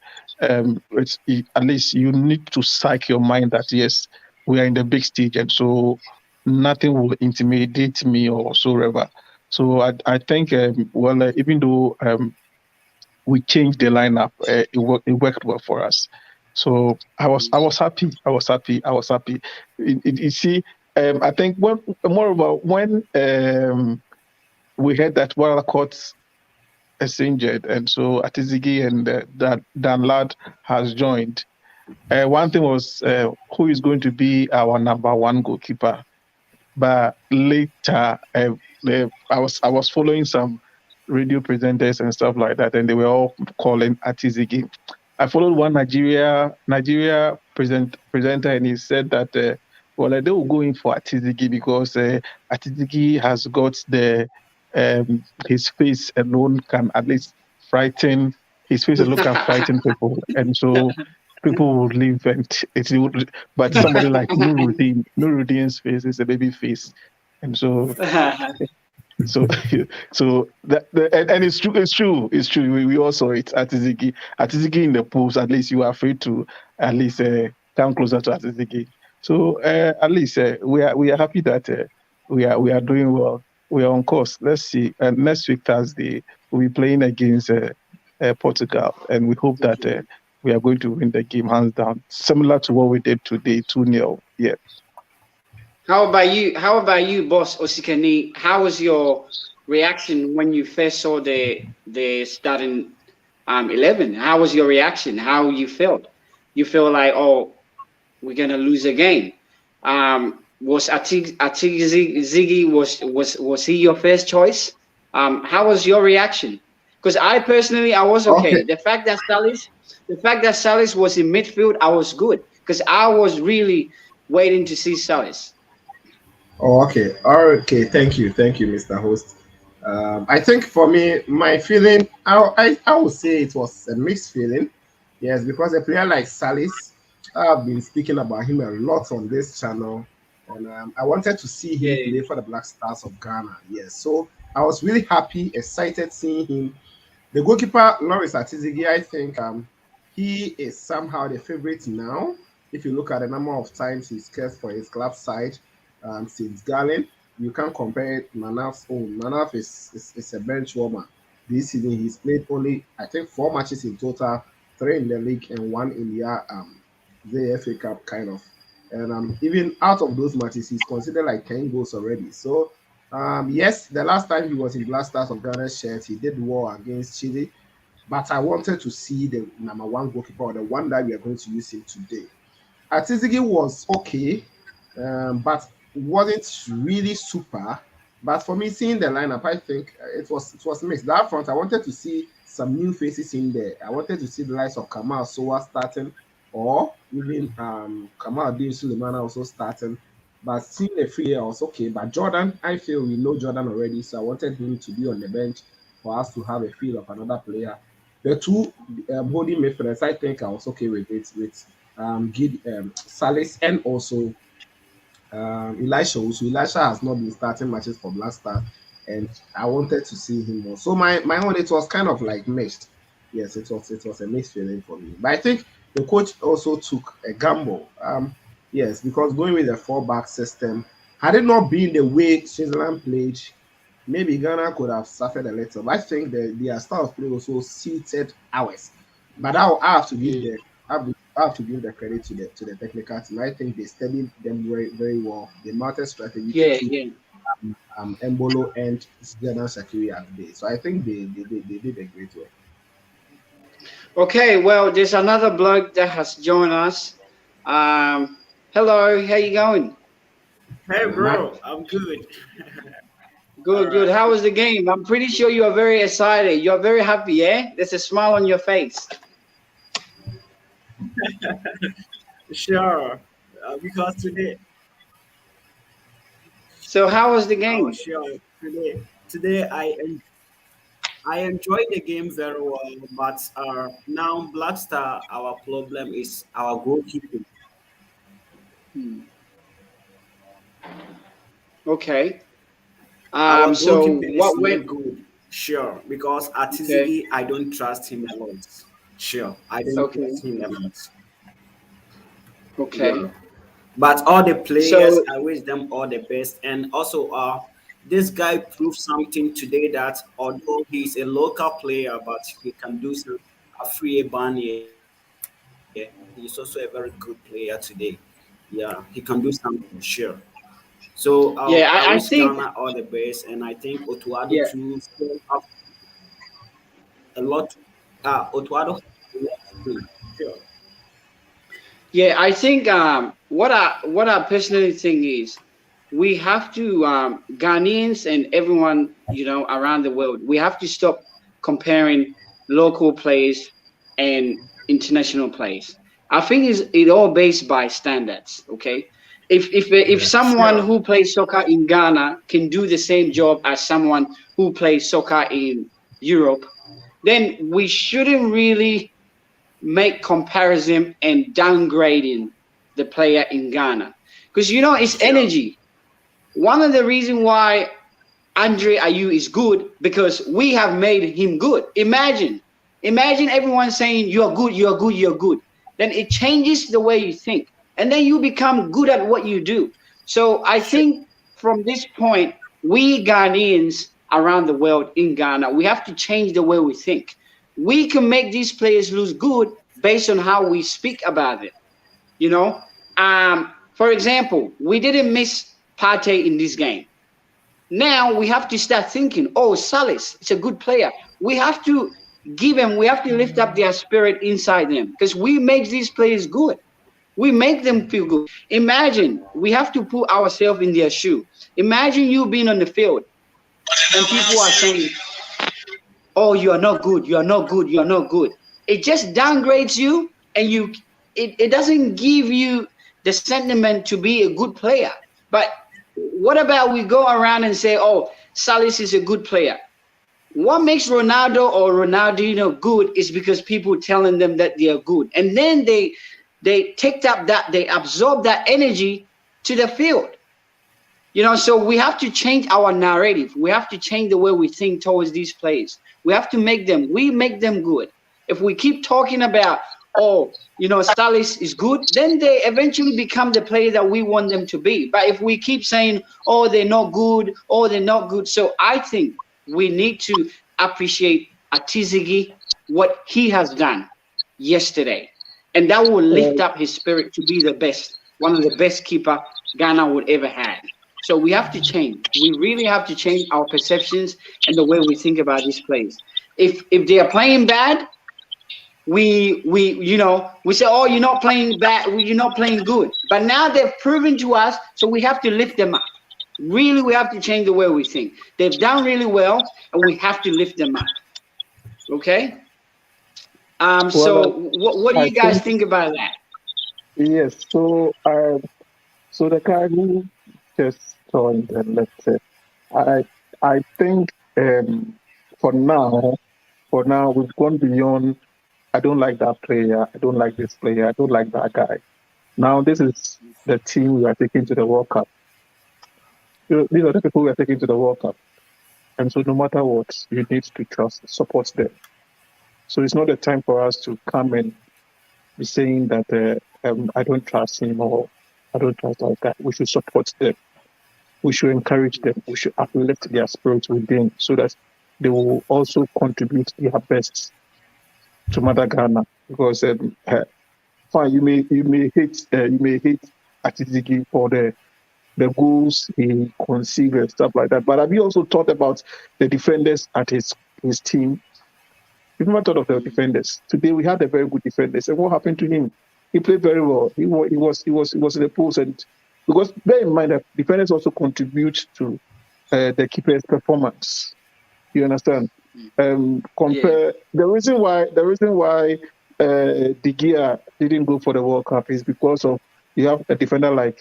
least you need to psych your mind that yes, we are in the big stage, and so nothing will intimidate me or so ever. So I think even though we changed the lineup, it worked well for us. So I was happy. You see, I think when we heard that Walcott is injured, and so Atizigi and that Dan Lad has joined. One thing was who is going to be our number one goalkeeper. But later, I was following some radio presenters and stuff like that, and they were all calling Atizigi. I followed one Nigeria presenter, and he said that they will go in for Atizigi because Atizigi has got his face alone can at least frighten. His face alone can frighten people, and so people would leave, and it would. But somebody like Nuruddin's face is a baby face, and so. So that and it's true. We all saw it. Atizigi in the post. At least you are free to at least come closer to Atizigi. So at least we are happy that we are doing well. We are on course. Let's see. Next week Thursday we'll be playing against Portugal, and we hope that we are going to win the game hands down, similar to what we did today, 2-0. Yeah. How about you, boss Osikani? How was your reaction when you first saw the starting 11? How was your reaction? How you felt? You feel like, oh, we're gonna lose a game. Was Atizigi was he your first choice? How was your reaction? Because I personally I was okay. The fact that Salis was in midfield, I was good because I was really waiting to see Salis. Oh, okay. Okay. Thank you, Mr. Host. I think for me, my feeling, I would say it was a mixed feeling. Yes, because a player like Salis, I've been speaking about him a lot on this channel, and I wanted to see him play for the Black Stars of Ghana. Yes, so I was really happy, excited seeing him. The goalkeeper, Lawrence Atizigi, I think he is somehow the favorite now. If you look at the number of times he's scored for his club side, since Gallen, you can't compare it. Manaf's own. Manaf is a bench warmer. This season he's played only I think 4 matches in total, 3 in the league and 1 in the FA Cup kind of. And even out of those matches, he's considered like 10 goals already. So yes, the last time he was in Black Stars of Ghana's shirt, he did war against Chile. But I wanted to see the number one goalkeeper, or the one that we are going to use him today. Atizigi was okay, but wasn't really super. But for me, seeing the lineup, I think it was mixed. That front, I wanted to see some new faces in there. I wanted to see the likes of Kamal Sowa starting, or even Kamal Adin Suleiman also starting. But seeing the free I was okay. But Jordan, I feel we know Jordan already, so I wanted him to be on the bench for us to have a feel of another player. The two holding midfielders, I think I was okay with it, with Salis and also Elisha. So Elisha has not been starting matches for Black Stars, and I wanted to see him more. So my own, it was kind of like mixed. Yes, it was a mixed feeling for me. But I think the coach also took a gamble. Yes, because going with a 4-back system, had it not been the way Switzerland played, maybe Ghana could have suffered a little. But I think that their style of play also suited ours. But I have to give the I have to give the credit to the technical team. I think they studied them very very well. They mounted strategy to Yeah, keep yeah. Embolo and Jordan Shaqiri at bay. So I think they did a great work. Okay, well, there's another bloke that has joined us. Hello, how you going? Hey, Matt, bro, I'm good. All Good, good. right. How was the game? I'm pretty sure you are very excited. You're very happy, yeah? There's a smile on your face. Sure. Because today, So, how was the oh, game? sure. Today I enjoyed the game very well, but now Black Star, our problem is our goalkeeping. Hmm. Okay. Our So goalkeeping is what not went? good. Sure, because Okay, Atizigi, I don't trust him a lot. Sure, I don't okay, trust him a lot. okay. Yeah. But all the players, So I wish them all the best. And also, this guy proved something today that although he's a local player, but he can do some a free Bani. He's also a very good player today. Yeah, he can do something, sure. So yeah, I I wish think Ghana all the best, and I think Otuado yeah, too still have a lot. Otuado has a lot to do. Sure. yeah, I think what I personally think is we have to Ghanaians and everyone around the world, we have to stop comparing local players and international players. I think it all based by standards. Okay, if Yeah. someone Sure. who plays soccer in Ghana can do the same job as someone who plays soccer in Europe, then we shouldn't really make comparison and downgrading the player in Ghana because it's Sure. energy. One of the reasons why Andre Ayew is good because we have made him good. Imagine everyone saying you're good, you're good, you're good. Then it changes the way you think, and then you become good at what you do. So I Sure. think from this point, we Ghanaians around the world in Ghana, we have to change the way we think. We can make these players lose good based on how we speak about it. You know, for example, we didn't miss Partey in this game. Now we have to start thinking, oh, Salis, it's a good player. We have to we have to lift up their spirit inside them because we make these players good. We make them feel good. Imagine we have to put ourselves in their shoe. Imagine you being on the field and people are saying, oh, you are not good, you are not good, you are not good. It just downgrades you and it doesn't give you the sentiment to be a good player. But what about we go around and say, oh, Salis is a good player? What makes Ronaldo or Ronaldinho good is because people telling them that they are good. And then they take up that, they absorb that energy to the field. So we have to change our narrative. We have to change the way we think towards these players. We have to make them good. If we keep talking about, oh, Salis is good, then they eventually become the player that we want them to be. But if we keep saying, oh, they're not good, oh, they're not good. So I think we need to appreciate Atizigi, what he has done yesterday. And that will lift up his spirit to be the best, one of the best keeper Ghana would ever have. So we have to change. We really have to change our perceptions and the way we think about these players. If they are playing bad, we say, oh, you're not playing bad, you're not playing good. But now they've proven to us, so we have to lift them up. Really, we have to change the way we think. They've done really well, and we have to lift them up. Okay. So what do I you guys think think about that? yes. So the guy who just joined, and let's say, I think for now, we've gone beyond. I don't like that player. I don't like this player. I don't like that guy. Now this is the team we are taking to the World Cup. These are the people we are taking to the World Cup, and so no matter what, you need to trust, support them. So it's not the time for us to come and be saying that I don't trust him or I don't trust that guy. We should support them. we should encourage them. We should uplift their spirits within so that they will also contribute their best to Mother Ghana. Because fine, you may hate Atizigi for the goals he conceived and stuff like that. But have you also thought about the defenders at his team? You've never thought of the defenders. Today we had a very good defenders, and what happened to him? He played very well. He was in the post, and because bear in mind that defenders also contribute to the keeper's performance. You understand? Compare the reason why De Gea didn't go for the World Cup is because of you have a defender like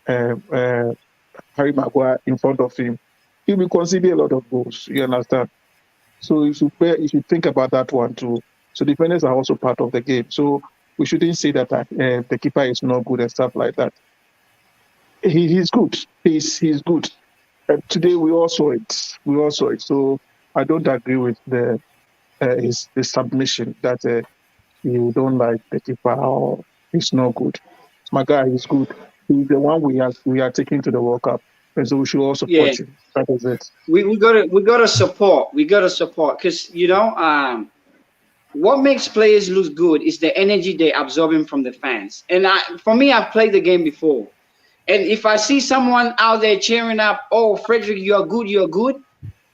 Harry Maguire in front of him. He'll be conceding a lot of goals. You understand? So you should think about that one too. So defenders are also part of the game. So we shouldn't say that the keeper is not good and stuff like that. He's good. He's good. And today we all saw it. So I don't agree with the submission that you don't like the keeper or he's not good. My guy is good. He's the one we are taking to the World Cup, and so we should all support him. That is it. We gotta support. We gotta support because what makes players look good is the energy they're absorbing from the fans. And for me, I've played the game before, and if I see someone out there cheering up, "Oh, Frederick, you're good,"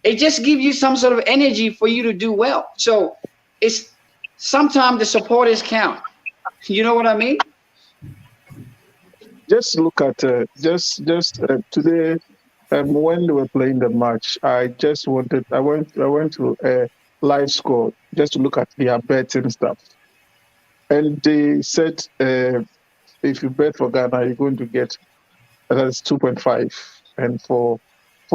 it just gives you some sort of energy for you to do well. So it's sometimes the supporters count. You know what I mean? Just look at today when they were playing the match. I went to a live score just to look at their betting stuff, and they said if you bet for Ghana, you're going to get that's 2.5, and for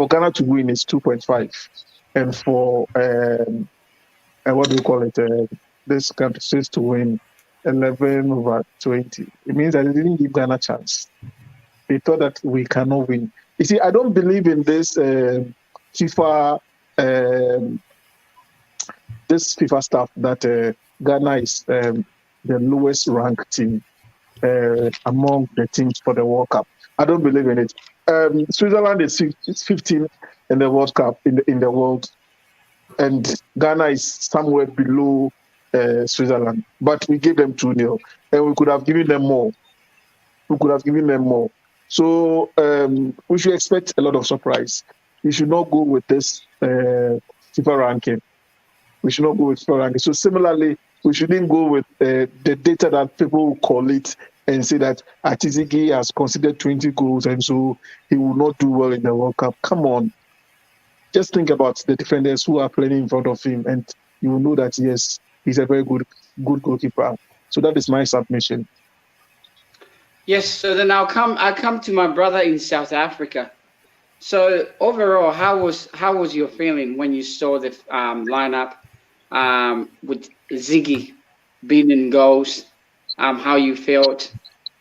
Ghana to win is 2.5, and for what do you call it? This country says to win 11/20. It means that they didn't give Ghana a chance. They thought that we cannot win. You see, I don't believe in this FIFA stuff that Ghana is the lowest ranked team among the teams for the World Cup. I don't believe in it. Switzerland is 15 in the World Cup in the world, and Ghana is somewhere below Switzerland. But we gave them 2-0, and we could have given them more. So we should expect a lot of surprise. We should not go with this FIFA ranking. So similarly, we shouldn't go with the data that people will call it and say that Atizigi has considered 20 goals and so he will not do well in the World Cup. Come on. Just think about the defenders who are playing in front of him and you will know that, yes, he's a very good goalkeeper. So that is my submission. Yes, so then I come to my brother in South Africa. So overall, how was your feeling when you saw the lineup with Ziggy being in goals? How you felt,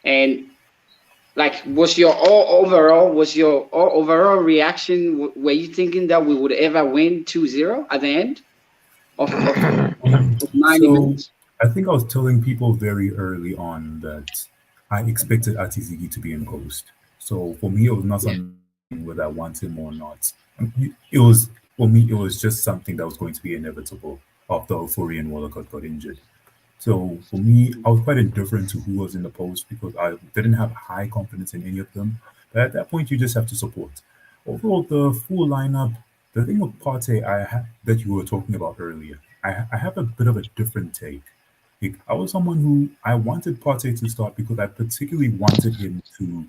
and like was your overall reaction? Were you thinking that we would ever win 2-0 at the end of 90 minutes? I think I was telling people very early on that I expected Atizigi to be in Ghost. So for me, it was not something whether I want him or not. It was just something that was going to be inevitable after Ofori and Walcott got injured. So for me, I was quite indifferent to who was in the post because I didn't have high confidence in any of them. But at that point, you just have to support. Overall, the full lineup, the thing with Partey that you were talking about earlier, I have a bit of a different take. Like, I was someone who I wanted Partey to start because I particularly wanted him to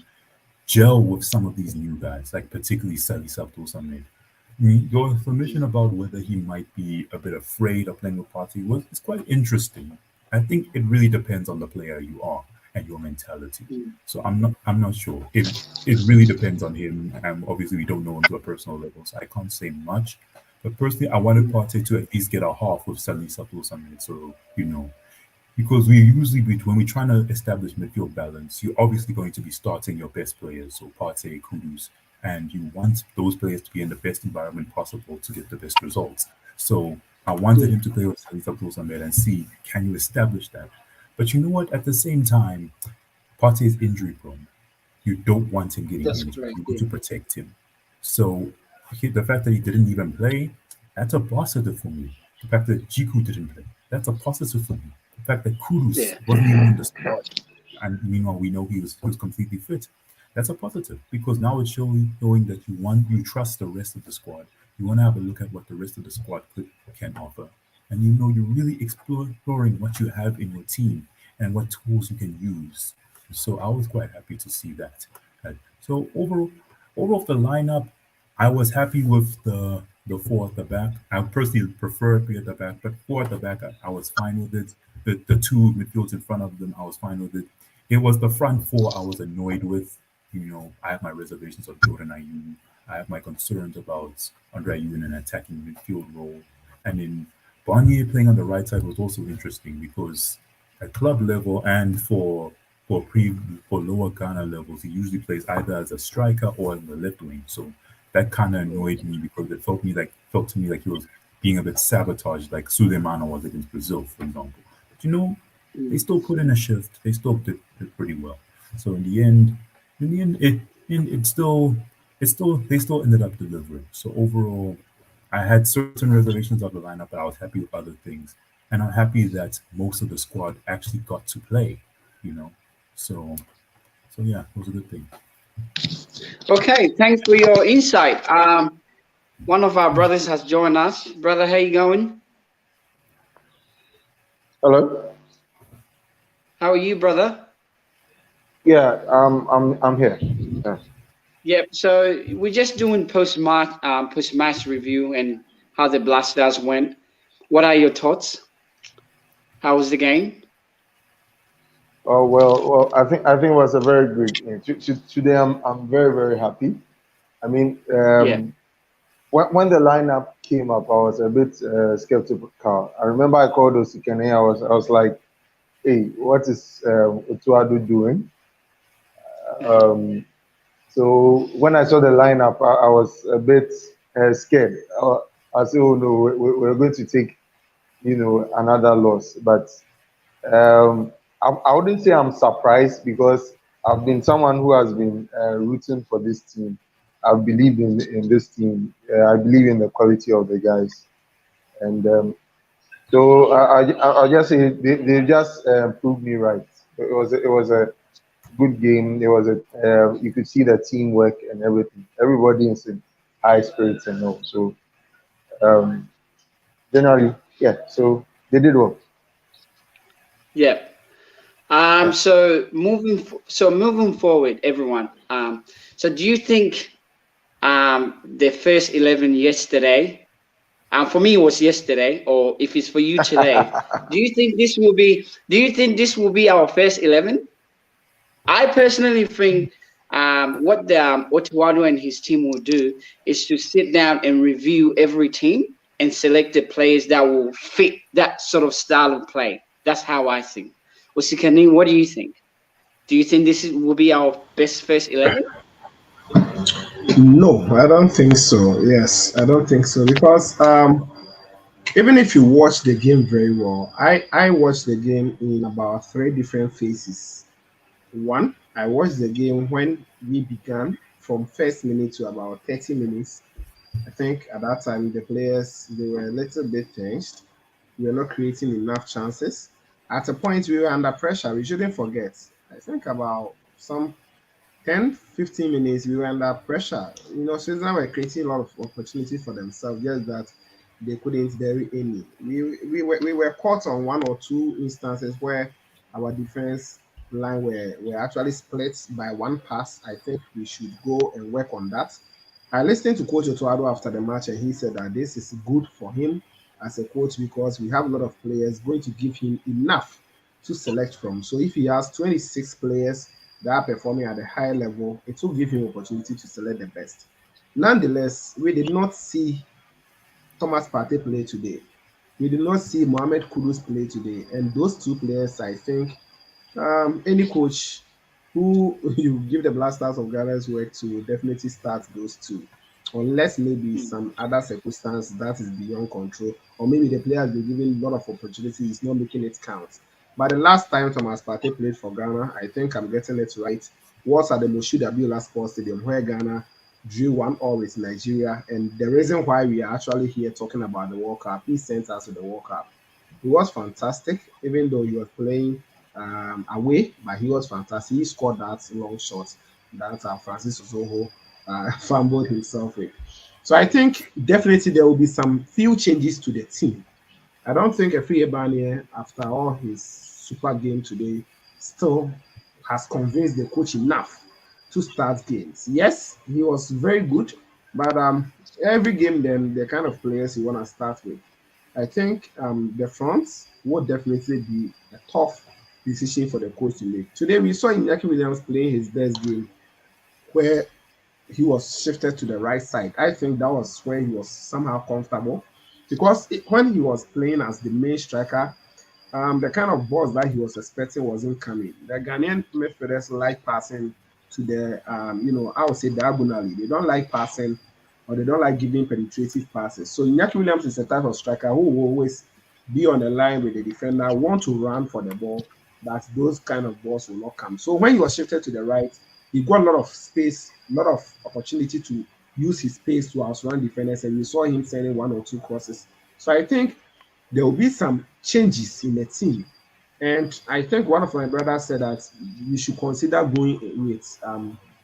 gel with some of these new guys, like particularly Salih Abdul Samad. Your information about whether he might be a bit afraid of playing with Partey is quite interesting. I think it really depends on the player you are and your mentality. So I'm not sure. It really depends on him. Obviously we don't know him to a personal level, so I can't say much. But personally, I wanted Partey to at least get a half with Salih Abdul Samad. So because we usually when we're trying to establish midfield balance, you're obviously going to be starting your best players, so Partey, Kudus, and you want those players to be in the best environment possible to get the best results. So I wanted him to play with Salih Abdul Samad and see, can you establish that? But you know what? At the same time, Partey is injury prone. You don't want him getting That's injured. correct. You want to protect him. So the fact that he didn't even play, that's a positive for me. The fact that Jiku didn't play, that's a positive for me. The fact that Kudus Yeah. wasn't even in the squad, and meanwhile we know he was completely fit. That's a positive because now it's showing that you trust the rest of the squad. You want to have a look at what the rest of the squad can offer, and you're really exploring what you have in your team and what tools you can use. So I was quite happy to see that. So overall of the lineup, I was happy with the four at the back. I personally prefer three at the back, but four at the back, I was fine with it. The two midfields in front of them, I was fine with it. It was the front four I was annoyed with. I have my reservations of Jordan Ayew. I have my concerns about Andre Ayew in an attacking midfield role. And then Barnier playing on the right side was also interesting because at club level and for lower Ghana levels, he usually plays either as a striker or in the left wing. So that kind of annoyed me because it felt to me like he was being a bit sabotaged, like Suleimana was against Brazil, for example. But they still put in a shift. They still did pretty well. So in the end, they still ended up delivering. So overall, I had certain reservations of the lineup, but I was happy with other things, and I'm happy that most of the squad actually got to play. So yeah, it was a good thing. Okay, thanks for your insight. One of our brothers has joined us. Brother, how you going? Hello. How are you, brother? Yeah, I'm here. Yeah. Yep. So we're just doing post-match review and how the Blasters went. What are your thoughts? How was the game? Oh well. I think it was a very good game. Today, I'm very very happy. I mean, Yeah. when the lineup came up, I was a bit skeptical. I remember I called Osikene. I was like, "Hey, what is Otuado doing?" So when I saw the lineup, I was a bit scared. I said, "Oh no, we're going to take, another loss." But I wouldn't say I'm surprised because I've been someone who has been rooting for this team. I believe in this team. I believe in the quality of the guys, and so I'll just say they just proved me right. It was a good game. It was you could see the teamwork and everything. Everybody is in high spirits and all. So um, generally, yeah. So they did well. Yeah. So moving forward, everyone. So do you think the first 11 yesterday, for me it was yesterday, or if it's for you today, do you think this will be our first 11? I personally think what Otuado and his team will do is to sit down and review every team and select the players that will fit that sort of style of play. That's how I think. Osikane, what do you think? Do you think this will be our best first 11? No, I don't think so. Yes, I don't think so because even if you watch the game very well, I watched the game in about three different phases. One, I watched the game when we began from first minute to about 30 minutes. I think at that time the players they were a little bit tensed. We were not creating enough chances. At a point we were under pressure. We shouldn't forget. I think about some 10, 15 minutes we were under pressure. Switzerland were creating a lot of opportunities for themselves, just that they couldn't bury any. We were caught on one or two instances where our defense line were actually split by one pass. I think we should go and work on that. I listened to Coach Otuado after the match, and he said that this is good for him as a coach because we have a lot of players going to give him enough to select from. So if he has 26 players that are performing at a high level, it will give him opportunity to select the best. Nonetheless, we did not see Thomas Partey play today. We did not see Mohamed Kudus play today. And those two players, I think, any coach who you give the Blasters of Ghana's work to will definitely start those two. Unless maybe some other circumstance that is beyond control, or maybe the player has been given a lot of opportunities, is not making it count. But the last time Thomas Partey played for Ghana, I think I'm getting it right. was at the Moshood Abiola Sports Stadium, where Ghana drew 1-1 with Nigeria. And the reason why we are actually here talking about the World Cup, he sent us to the World Cup. He was fantastic, even though he was playing away, but he was fantastic. He scored that long shot that Francis Ozoho fumbled himself with. So I think definitely there will be some few changes to the team. I don't think Efri Ebanie, after all his super game today, still has convinced the coach enough to start games. Yes, he was very good, but every game then the kind of players you want to start with. I think the front would definitely be a tough decision for the coach to make. Today we saw Iñaki Williams playing his best game where he was shifted to the right side. I think that was where he was somehow comfortable because when he was playing as the main striker, the kind of balls that he was expecting wasn't coming. The Ghanaian midfielders like passing to the, I would say diagonally. They don't like passing or they don't like giving penetrative passes. So Iñaki Williams is a type of striker who will always be on the line with the defender, want to run for the ball, but those kind of balls will not come. So when he was shifted to the right, he got a lot of space, a lot of opportunity to use his space to outrun defenders, and we saw him sending 1 or 2 crosses. So I think there will be some changes in the team. And I think one of my brothers said that we should consider going with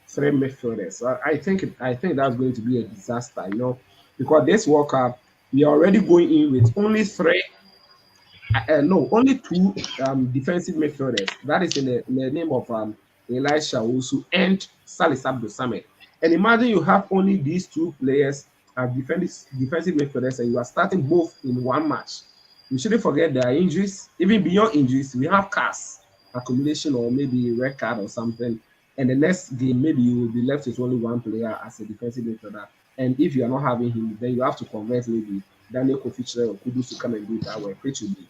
3 midfielders. I think that's going to be a disaster, because this World Cup, we are already going in with only 3 only 2 defensive midfielders. That is in the name of Elisha Owusu and Salis Abdul Samed. And imagine you have only these 2 players as defensive midfielders, and you are starting both in one match. We shouldn't forget there are injuries. Even beyond injuries, we have cast accumulation or maybe a red card or something. And the next game, maybe you will be left with only 1 player as a defensive midfielder. And if you are not having him, then you have to convert maybe Daniel Kofichre or Kudus to come and do that work, which will be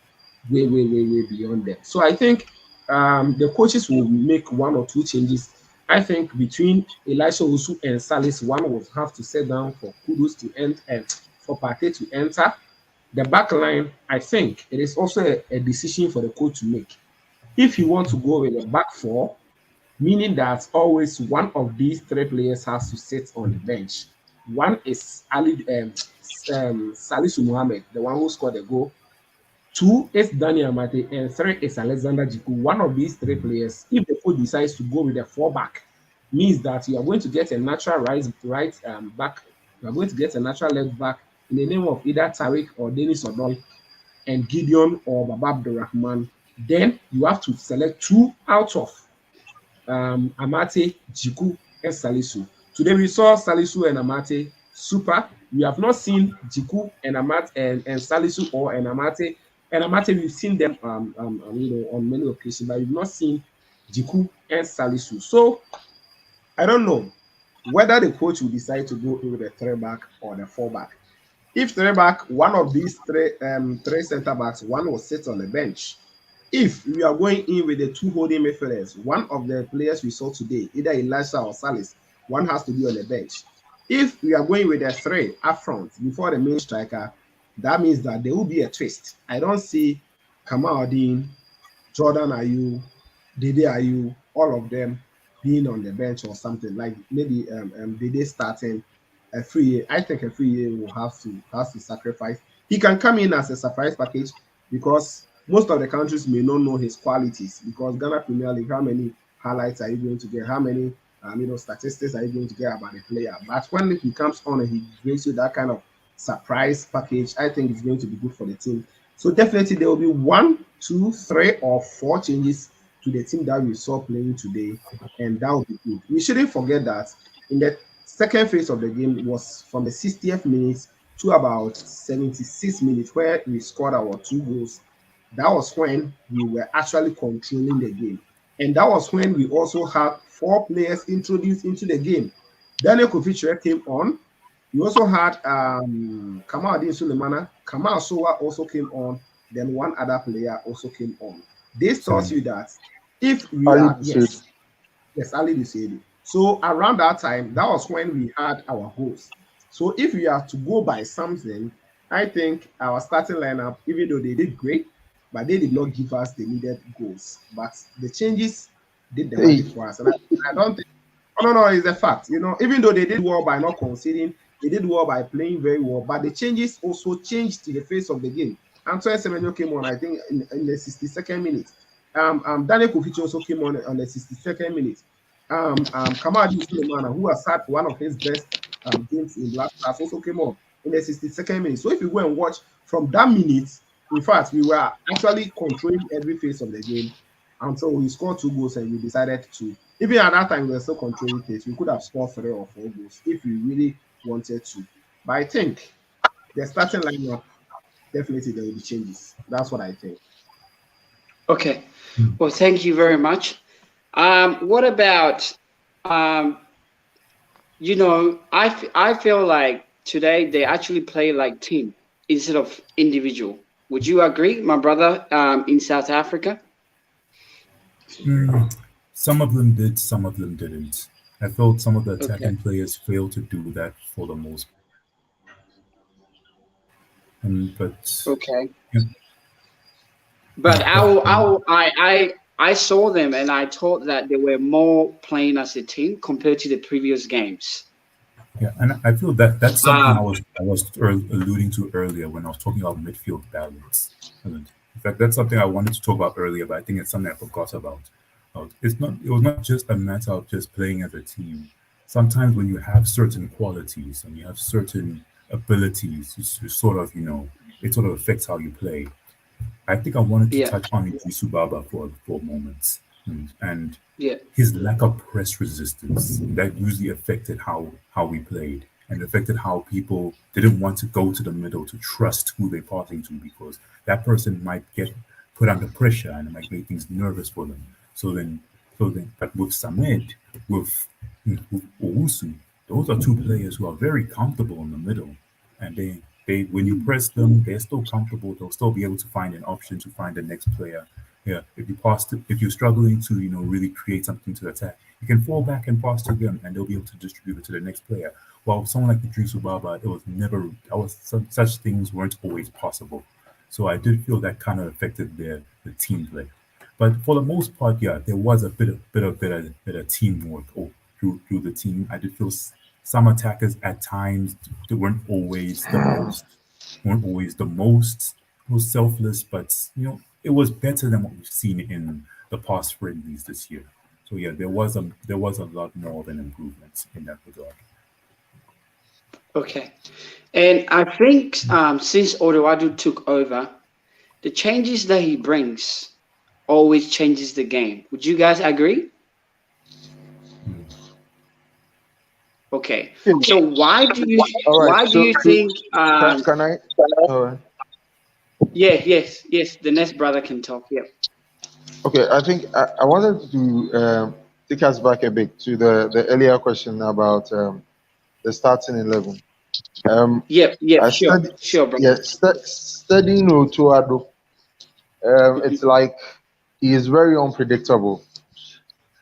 way beyond them. So I think the coaches will make 1 or 2 changes. I think between Elisha Owusu and Salis, one will have to sit down for Kudus to enter and for Partey to enter. The back line, I think it is also a decision for the coach to make. If you want to go with a back 4, meaning that always one of these 3 players has to sit on the bench. One is Salisu Muhammad, the one who scored the goal. 2 is Daniel Amate, and 3 is Alexander Jiku. One of these 3 players, if the coach decides to go with a 4-back, means that you are going to get a natural right back. You are going to get a natural left back in the name of either Tariq or Dennis Odoi and Gideon or Baba Abdurrahman. Then you have to select 2 out of Amate, Jiku, and Salisu. Today we saw Salisu and Amate super. We have not seen Jiku and Amate and Salisu or and Amate. And Amate, we've seen them on many occasions, but we've not seen Jiku and Salisu. So I don't know whether the coach will decide to go with the 3-back or the 4-back. If 3-back, one of these 3 center backs, one will sit on the bench. If we are going in with the 2 holding midfielders, one of the players we saw today, either Elisha or Salis, one has to be on the bench. If we are going with the 3 up front before the main striker, that means that there will be a twist. I don't see Kamaldeen, Jordan Ayew, Dede Ayew, all of them being on the bench or something like maybe Dede starting a free year. I think a free year will have to sacrifice. He can come in as a surprise package because most of the countries may not know his qualities. Because Ghana Premier League, how many highlights are you going to get? How many statistics are you going to get about the player? But when he comes on and he brings you that kind of surprise package, I think it's going to be good for the team. So definitely there will be 1, 2, 3, or 4 changes to the team that we saw playing today, and that will be good. We shouldn't forget that in the second phase of the game, it was from the 60th minute to about 76 minutes where we scored our 2 goals. That was when we were actually controlling the game. And that was when we also had 4 players introduced into the game. Daniel Kofichre came on. We also had Kamaldeen Sulemana. Kamal Sowa also came on. Then 1 other player also came on. This tells you that if we are Ali Dusedi. So around that time, that was when we had our goals. So if we are to go by something, I think our starting lineup, even though they did great, but they did not give us the needed goals. But the changes did the magic for us. And I don't think. Oh, no, it's a fact. You know, even though they did well by not conceding, they did well by playing very well. But the changes also changed to the face of the game. Antoine Semenyo came on, I think, in the 62nd minute. Daniel Kofichi also came on the 62nd minute. Kamadi Sulemana, who has had one of his best games in Black Stars, also came on in the 62nd minute. So if you go and watch from that minute, in fact, we were actually controlling every phase of the game until we scored 2 goals and we decided to. Even at that time, we were still controlling things. We could have scored 3 or 4 goals if we really wanted to. But I think the starting lineup, definitely there will be changes. That's what I think. Okay. Well, thank you very much. What about, you know, I feel like today they actually play like team instead of individual. Would you agree, my brother, in South Africa? Some of them did, some of them didn't. I felt some of the attacking players failed to do that for the most part. But okay. Yeah. But I saw them and I thought that they were more playing as a team compared to the previous games. Yeah, and I feel that that's something I was alluding to earlier when I was talking about midfield balance. In fact, that's something I wanted to talk about earlier, but I think it's something I forgot about. It was not just a matter of just playing as a team. Sometimes when you have certain qualities and you have certain abilities, you sort of, you know, it sort of affects how you play. I think I wanted to touch on Idrisu Baba for a moment. And his lack of press resistance, that usually affected how we played and affected how people didn't want to go to the middle to trust who they're passing to, because that person might get put under pressure and it might make things nervous for them. So then, but with Samed, with Owusu, those are 2 players who are very comfortable in the middle, and they when you press them, they're still comfortable. They'll still be able to find an option to find the next player. Yeah, if you're struggling to, you know, really create something to attack, you can fall back and pass to them, and they'll be able to distribute it to the next player. While someone like Idrisu Baba, such things weren't always possible. So I did feel that kind of affected the team play. But for the most part, yeah, there was a bit of better teamwork through the team. I did feel some attackers at times they weren't always the most selfless, but you know, it was better than what we've seen in the past friendlies this year. So yeah, there was a lot more of an improvement in that regard. Okay, and I think since Oduadu took over, the changes that he brings always changes the game. Would you guys agree? Okay. So why do you think can I yes, the next brother can talk. Yeah. Okay, I think I wanted to take us back a bit to the earlier question about the starting 11. Sure, bro. Yeah, studying Otuado, it's like he is very unpredictable.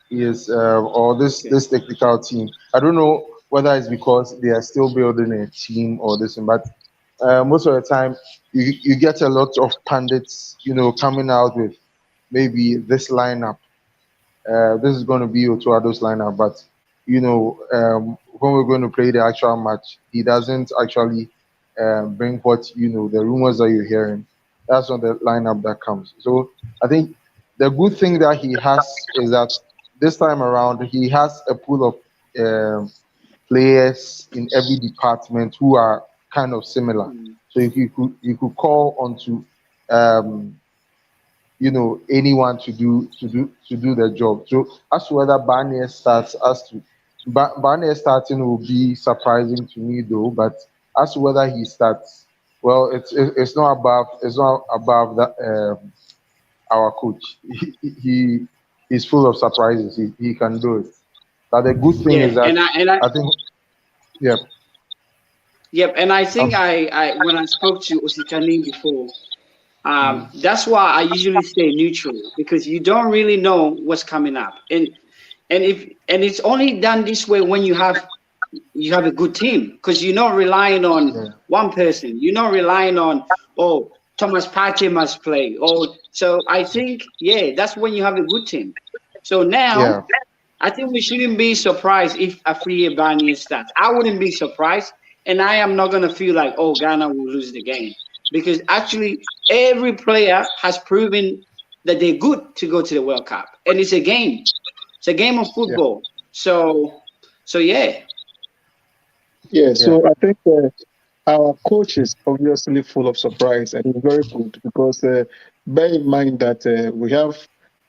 He is, this technical team. I don't know whether it's because they are still building a team or this, but most of the time you get a lot of pundits, you know, coming out with maybe this lineup. This is going to be Otuado's lineup, but you know, when we're going to play the actual match, he doesn't actually bring what, you know, the rumors that you're hearing. That's not the lineup that comes. So I think the good thing that he has is that this time around he has a pool of players in every department who are kind of similar. So if you could call onto you know, anyone to do the job. So as to whether Barnier starts, Barnier starting will be surprising to me though. But as to whether he starts, well, it's not above that our coach. He's full of surprises. He can do it. But the good thing is that I think. Yep, and I think I when I spoke to Osikani before, that's why I usually stay neutral, because you don't really know what's coming up, and it's only done this way when you have a good team, because you're not relying on one person. You're not relying on Thomas Partey must play. So I think that's when you have a good team. So now, Yeah. I think we shouldn't be surprised if Afriye Bani starts. I wouldn't be surprised, and I am not gonna feel like, oh, Ghana will lose the game, because actually every player has proven that they're good to go to the World Cup, and it's a game. It's a game of football. So yeah. Yeah, Yeah. so I think our coach is obviously full of surprise and he's very good because bear in mind that we have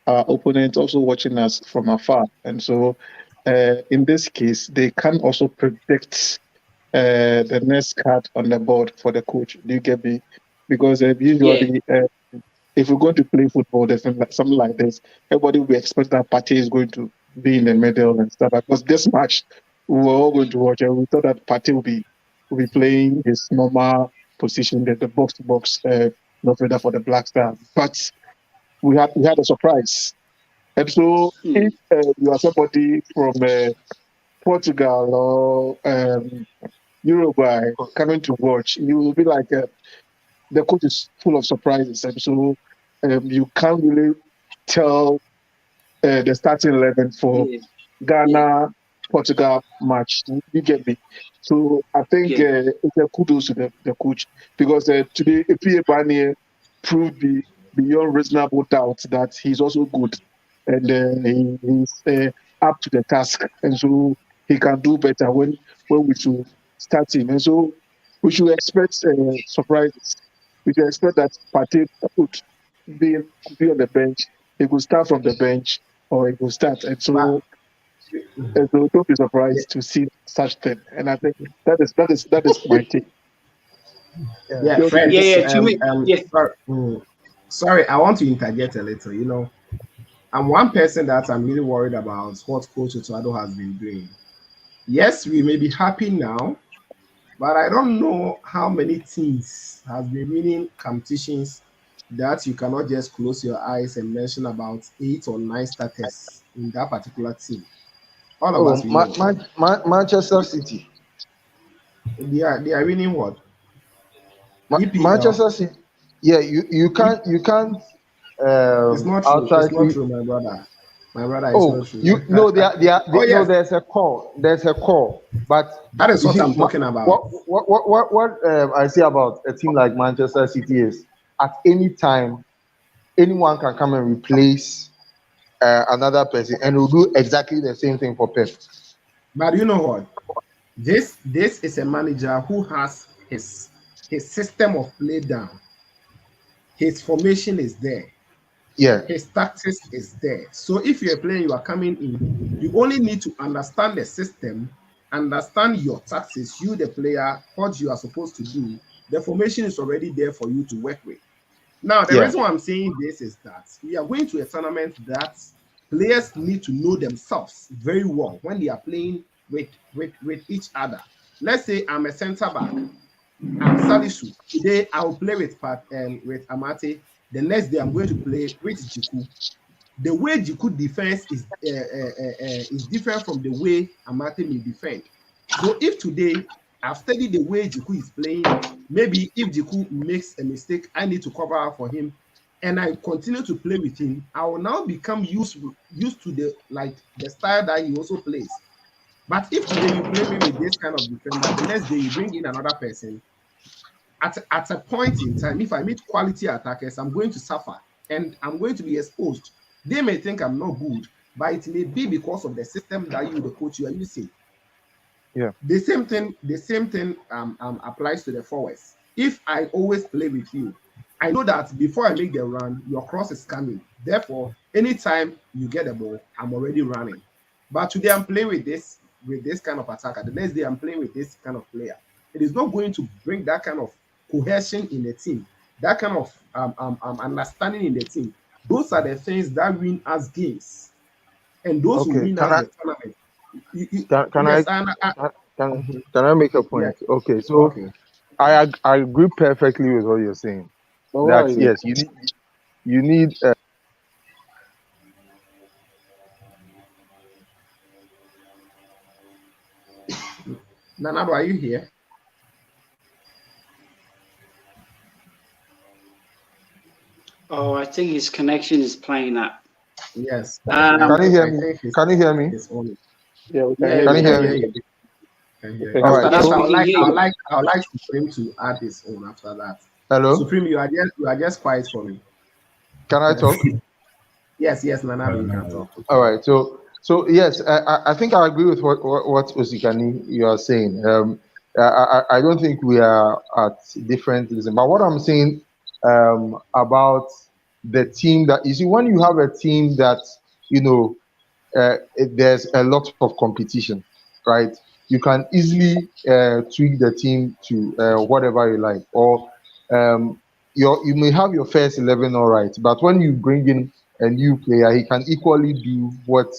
our opponents also watching us from afar. And so in this case, they can also predict the next card on the board for the coach. Do you get me? Because usually, if we're going to play football, something like this, everybody will expect that Partey is going to be in the middle and stuff. Because this match, we were all going to watch, and we thought that Partey will be playing his normal position, the box to box midfielder for the Black Stars. But we had a surprise, and so if you are somebody from Portugal or Uruguay coming to watch, you will be like, the coach is full of surprises, and so you can't really tell the starting 11 for Ghana Portugal match. You get me? So I think it's a kudos to the coach because today P.A. Barnier proved beyond reasonable doubt that he's also good and he's up to the task, and so he can do better when we should start him. And so we should expect surprises. We should expect that Partey could be on the bench. He could start from the bench or he could start. And so, don't be surprised to see such thing. And I think that is my take. Yeah, friends. To Sorry, I want to interject a little. You know, I'm one person that I'm really worried about what Coach Otuado has been doing. Yes, we may be happy now, but I don't know how many teams has been winning competitions that you cannot just close your eyes and mention about 8 or 9 starters in that particular team. All of us, we know. Manchester City. They are winning what? EPL. Manchester City. Yeah, you can't it's not true. It's not true, my brother. My brother, it's not true. No, no, there's a call. There's a call. But that is what I'm talking about. What I say about a team like Manchester City is at any time, anyone can come and replace another person and will do exactly the same thing for Pep. But you know what? This is a manager who has his system of play down. His formation is there. Yeah. His tactics is there. So if you're playing, you are coming in, you only need to understand the system, understand your tactics, you the player, what you are supposed to do. The formation is already there for you to work with. Now, the reason why I'm saying this is that we are going to a tournament that players need to know themselves very well when they are playing with each other. Let's say I'm a center back. I'm Salisu. Today I'll play with Amate. The next day I'm going to play with Jiku. The way Jiku defends is different from the way Amate may defend. So if today I've studied the way Jiku is playing, maybe if Jiku makes a mistake, I need to cover up for him, and I continue to play with him. I will now become used to the style that he also plays. But if today you play me with this kind of defender, the next day you bring in another person, at a point in time, if I meet quality attackers, I'm going to suffer and I'm going to be exposed. They may think I'm not good, but it may be because of the system that you, the coach, you are using. Yeah. The same thing applies to the forwards. If I always play with you, I know that before I make the run, your cross is coming. Therefore, anytime you get the ball, I'm already running. But today I'm playing with this kind of attacker. The next day I'm playing with this kind of player. It is not going to bring that kind of cohesion in the team, that kind of understanding in the team. Those are the things that win us games, and those who win us the tournament. Can I make a point? Yeah. Okay, so I agree perfectly with what you're saying. That yes, you need. Nanado, are you here? Oh, I think his connection is playing up. Yes. Can you hear I me? think it's, Can you hear me? it's on. Yeah, we can Yeah, hear Can we you you. can hear hear me? you. Can hear you. Okay. All After right. that, Yes, So we can hear you. I would like Supreme to add his own after that. hello. Supreme, you are just quiet for me. Can I Yes. talk? Yes, Nanabe, you can No, talk. All right. So yes, I think I agree with what Osikani you are saying. I don't think we are at different levels. But what I'm saying about the team that you see, when you have a team that you know there's a lot of competition, right? You can easily tweak the team to whatever you like, or you may have your first 11 all right, but when you bring in a new player, he can equally do what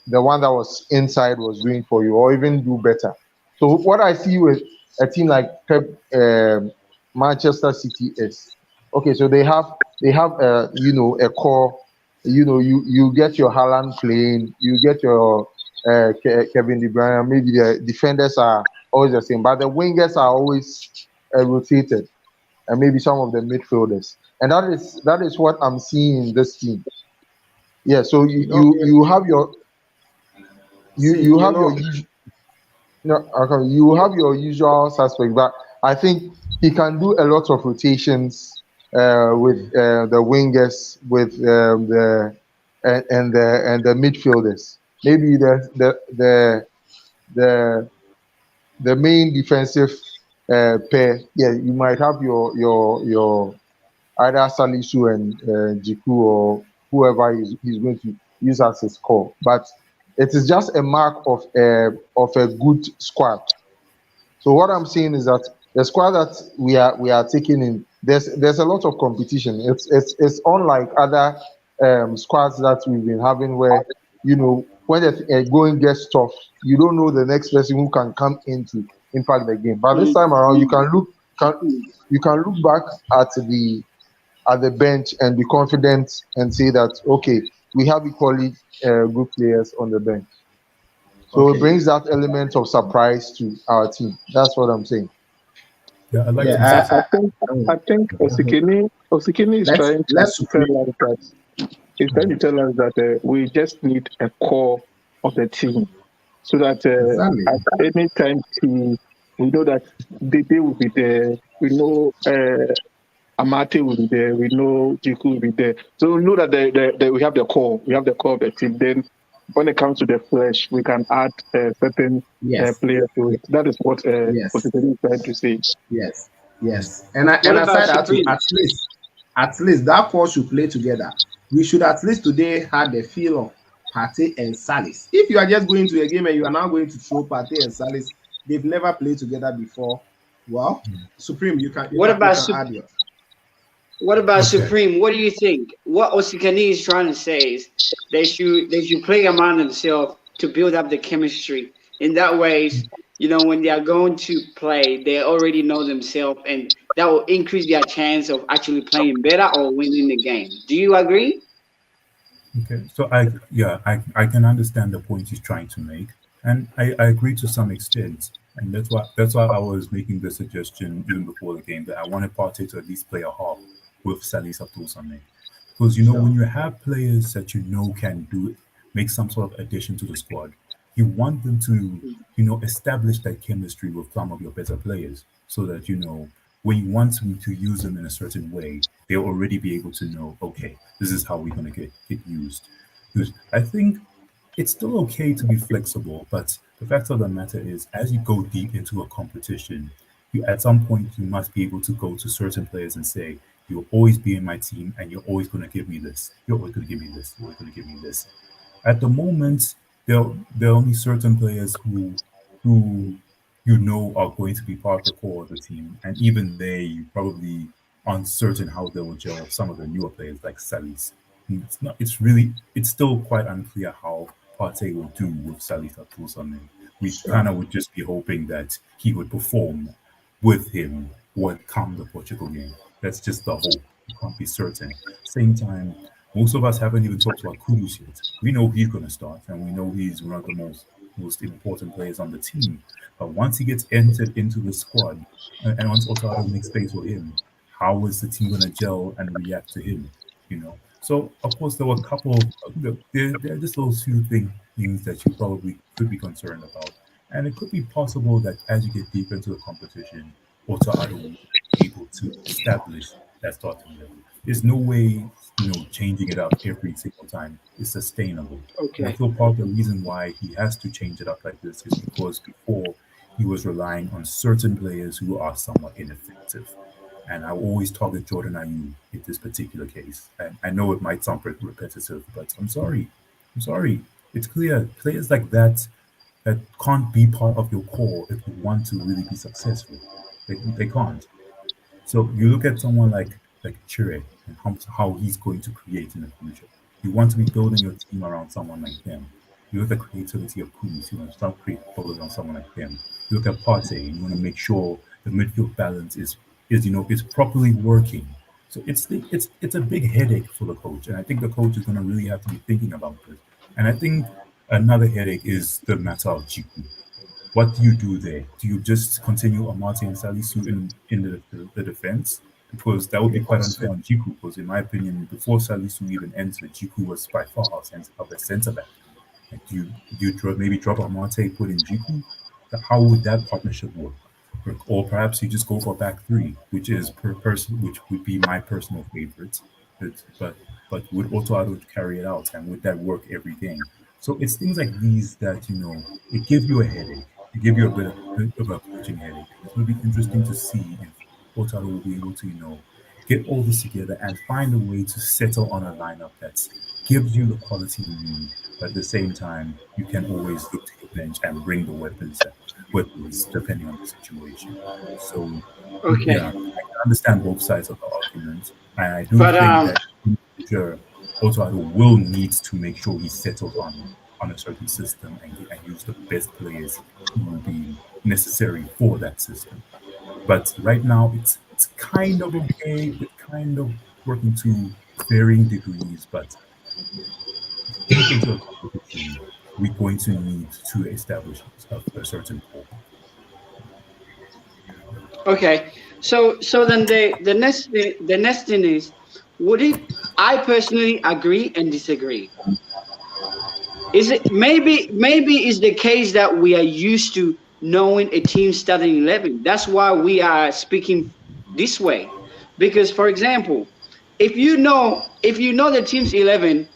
the one that was inside was doing for you, or even do better. So what I see with a team like Manchester City is okay. So they have a core. You get your Haaland playing, you get your Kevin De Bruyne. Maybe the defenders are always the same, but the wingers are always rotated, and maybe some of the midfielders. And that is what I'm seeing in this team. Yeah. So Okay. you have your you See, you have your no, okay, you have your usual suspect, but I think he can do a lot of rotations with the wingers, with the midfielders. Maybe the the main defensive pair. Yeah, you might have your either Salisu and Jiku, or whoever he's going to use as his core. But it is just a mark of a good squad. So what I'm saying is that the squad that we are taking in, there's a lot of competition. It's unlike other squads that we've been having, where when the going gets tough, you don't know the next person who can come in to impact the game. But this time around, you can look back at the bench and be confident and say that okay, we have equally good players on the bench. So it Okay. brings that element of surprise to our team. That's what I'm saying. yeah, I'd like to say Yeah. I think I think Osikini is trying to Let's Supreme. tell us that we just need a core of the team, so that Exactly. at any time we know that Dede will be there. We know Amate will be there. We know Jiku will be there. So we know that we have the core. We have the core of the team. Then when it comes to the flesh, we can add certain Yes. players to it. That is what Yes. Osikini is trying to say. Yes. And What I about said that Supreme? at least that four should play together. We should at least today have the feel of Partey and Salis. If you are just going to a game and you are now going to throw Partey and Salis, they've never played together before. Well, Supreme, you can add yours. What about Okay. Supreme? What do you think? What Osikani is trying to say is they should play among themselves to build up the chemistry. In that ways, when they are going to play, they already know themselves, and that will increase their chance of actually playing better or winning the game. Do you agree? Okay, so I can understand the point he's trying to make, and I agree to some extent, and that's why I was making the suggestion even before the game that I wanted Partey to at least play a half with Salis Abdul Sane, because when you have players that can make some sort of addition to the squad, you want them to establish that chemistry with some of your better players, so that when you want to use them in a certain way, they'll already be able to know, okay, this is how we're going to get used. Because I think it's still okay to be flexible, but the fact of the matter is, as you go deep into a competition, you at some point you must be able to go to certain players and say, you'll always be in my team and you're always going to give me this. You're always going to give me this. You're always going to give me this. At the moment, there are only certain players who are going to be part of the core of the team, and even they you probably uncertain how they will gel with some of the newer players like Salis. It's not. It's really. It's still quite unclear how Partey will do with Salis Abdul Sane. We kind of would just be hoping that he would perform with him what come the Portugal game. That's just the hope. You can't be certain. Same time, most of us haven't even talked about Kudus yet. We know he's going to start, and we know he's one of the most important players on the team. But once he gets entered into the squad, and once Otado makes space for him, how is the team going to gel and react to him? So, of course, there were a couple of, there are just those few things that you probably could be concerned about. And it could be possible that as you get deeper into the competition, Otto Addo will be able to establish that starting level. There's no way, changing it up every single time is sustainable. And I Okay. feel part of the reason why he has to change it up like this is because before he was relying on certain players who are somewhat ineffective. And I always target Jordan Ayew in this particular case. And I know it might sound repetitive, but I'm sorry. I'm sorry. It's clear players like that can't be part of your core if you want to really be successful. They can't. So you look at someone like Chire and how he's going to create in the future. You want to be building your team around someone like them. You look at the creativity of Kuz, you want to start building on someone like them. You look at Partey, and you want to make sure the midfield balance is properly working. So it's a big headache for the coach, and I think the coach is going to really have to be thinking about this. And I think another headache is the matter of Jiku. What do you do there? Do you just continue Amate and Salisu in the defense? Because that would be quite unfair on Jiku. Because in my opinion, before Salisu even entered, Jiku was by far our best centre back. Like, maybe drop Amate, put in Jiku? How would that partnership work? Or perhaps you just go for back three, which is per person, which would be my personal favorite. But would Otto Addo carry it out, and would that work every game? So it's things like these that it gives you a headache. It gives you a bit of a coaching headache. It will be interesting to see if Otto Addo will be able to get all this together and find a way to settle on a lineup that gives you the quality you need. But at the same time, you can always look to your bench and bring the weapons depending on the situation. So, Okay. yeah, I can understand both sides of the argument. And I do But think that in the future, Otto Addo will need to make sure he settles on a certain system and use the best players who will be necessary for that system. But right now, it's kind of okay. It's kind of working to varying degrees, but get into a competition, we're going to need to establish a certain goal. okay. So then the next thing is, would it? I personally agree and disagree. Is it maybe is the case that we are used to knowing a team starting 11? That's why we are speaking this way. Because, for example, if you know the team's 11,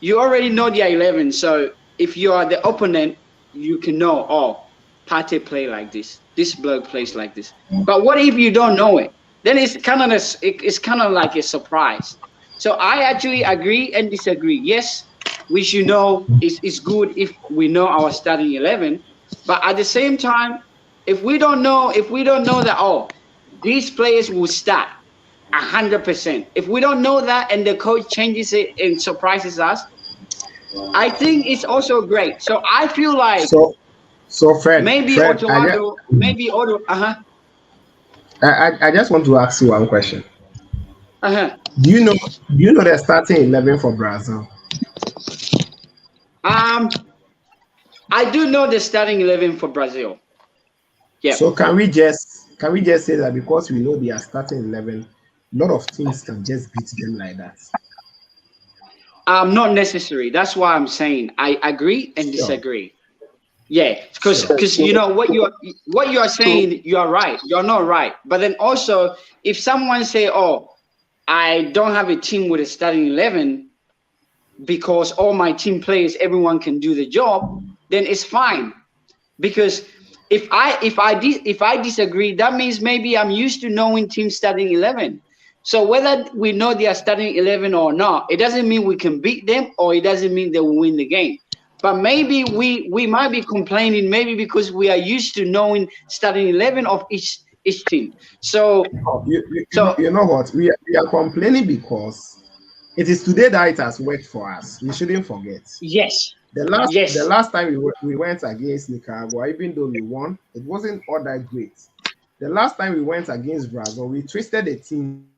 you already know their 11. So if you are the opponent, you can know, oh, Partey play like this bloke plays like this. But what if you don't know it? Then it's kind of like a surprise. So I actually agree and disagree. Yes, we should know it's good if we know our starting 11. But at the same time, if we don't know that, oh, these players will start 100%. If we don't know that and the coach changes it and surprises us, I think it's also great. So I feel like so Fred, maybe Otto Addo, maybe Otto. I just want to ask you one question. Do you know the starting 11 for Brazil? I do know the starting 11 for Brazil. Yeah. So can we just say that because we know they are starting 11, a lot of teams can just beat them like that? Not necessary. That's why I'm saying I agree and disagree. Yeah, because you know what you are saying, you are right. You're not right. But then also, if someone say, "Oh, I don't have a team with a starting 11 because all my team players, everyone can do the job," then it's fine. Because if I disagree, that means maybe I'm used to knowing teams starting 11. So whether we know they are starting 11 or not, it doesn't mean we can beat them, or it doesn't mean they will win the game. But maybe we might be complaining, maybe because we are used to knowing starting 11 of each team. So you know what, we are complaining because it is today that it has worked for us. We shouldn't forget. Yes. The last time we went against Nicaragua, even though we won, it wasn't all that great. The last time we went against Brazil, we twisted the team.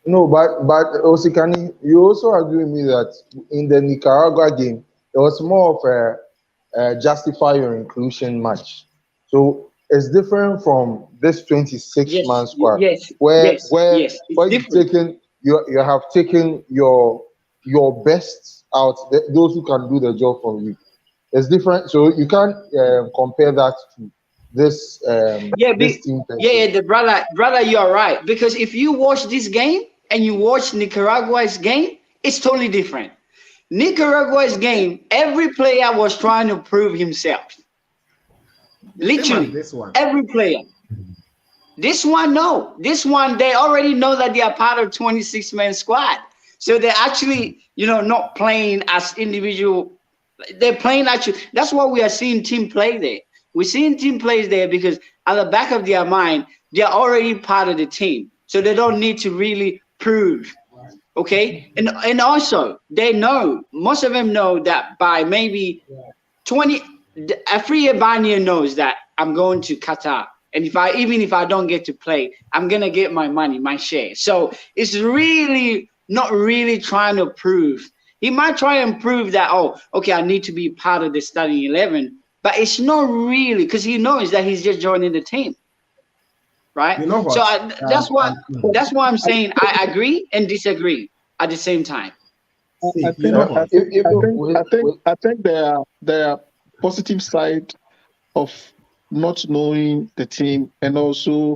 No, but Osikani, you also agree with me that in the Nicaragua game, it was more of a justify your inclusion match. So it's different from this 26-man squad, where you've taken you have taken your best out, those who can do the job from you. It's different, so you can't compare that to this this team. The brother, you are right, because if you watch this game and you watch Nicaragua's game, it's totally different. Nicaragua's game, every player was trying to prove himself. Literally, every player. This one, no. This one, they already know that they are part of 26-man squad. So they're actually, not playing as individual. They're playing actually. That's why we are seeing team play there. We're seeing team plays there because at the back of their mind, they're already part of the team. So they don't need to really prove. Okay? And also, they know, most of them know that by maybe 20, Afriye Barnier knows that I'm going to Qatar. And even if I don't get to play, I'm going to get my money, my share. So it's really not really trying to prove. He might try and prove that, I need to be part of the starting 11. But it's not really, because he knows that he's just joining the team. Right? You know what? So that's why I'm saying I agree and disagree at the same time. I think there are positive side of not knowing the team, and also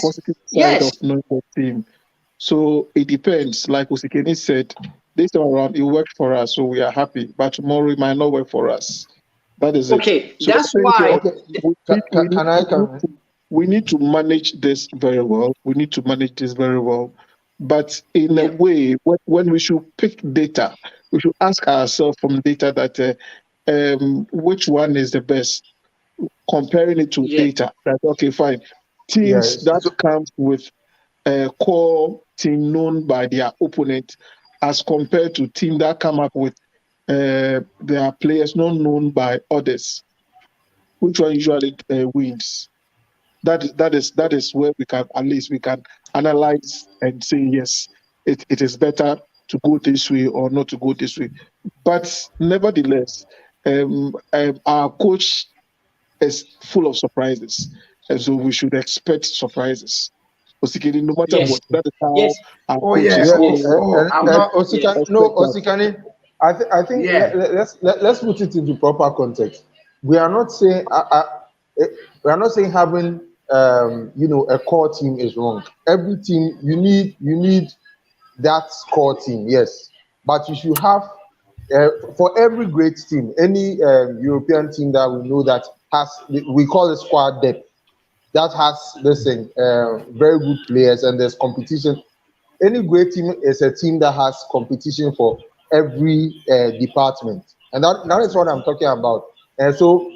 positive side of knowing the team. So it depends. Like Osikeni said, this time around it worked for us, so we are happy. But tomorrow it might not work for us. That is it. So that's why we need to manage this very well. But in a way, when we should pick data, we should ask ourselves from data that which one is the best. Comparing it to data, that okay, fine. Teams that come with a core team known by their opponent, as compared to teams that come up with their players not known by others. Which one usually wins? That is where we can analyze and say yes, it is better to go this way or not to go this way. But nevertheless, our coach is full of surprises, and so we should expect surprises. Osikeni, no matter what, that is how. Osikeni. I think let's put it into proper context. We are not saying having a core team is wrong. Every team you need that core team, yes, but you should have for every great team, any European team that we know that has, we call it squad depth, that has very good players and there's competition. Any great team is a team that has competition for every department, and that is what I'm talking about. And so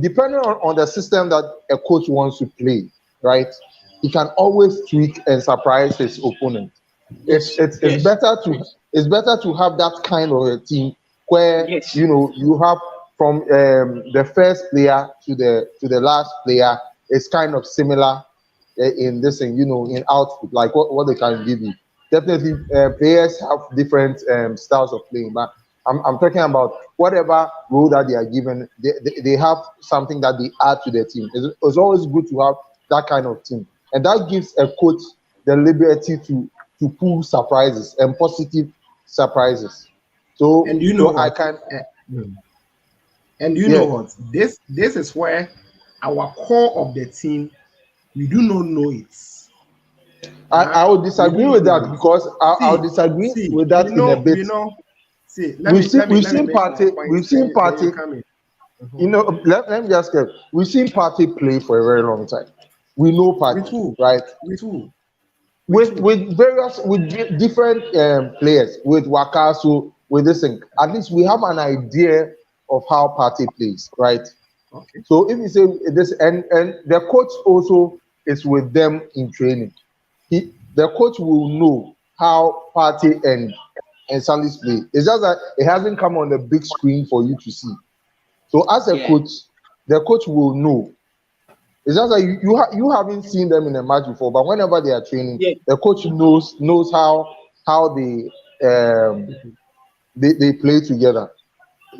depending on the system that a coach wants to play, right, he can always tweak and surprise his opponent. It's better to have that kind of a team where you have from the first player to the last player is kind of similar in this thing, in output, like what they can give you. Definitely, players have different styles of playing, but I'm talking about whatever role that they are given, they have something that they add to their team. It's always good to have that kind of team, and that gives a coach the liberty to pull surprises and positive surprises. So, and I can. And know what? This is where our core of the team, we do not know it. I would disagree with that, because I'll disagree with that in a bit. We've seen Partey. Let me just get. We've seen Partey play for a very long time. We know Partey, right? With different players, with Wakaso, with this thing. At least we have an idea of how Partey plays, right? Okay. So if you say this, and the coach also is with them in training, the coach will know how Partey and Salis play. It's just that it hasn't come on the big screen for you to see. So as a coach, the coach will know. It's just that you haven't seen them in a match before, but whenever they are training, the coach knows how they play together.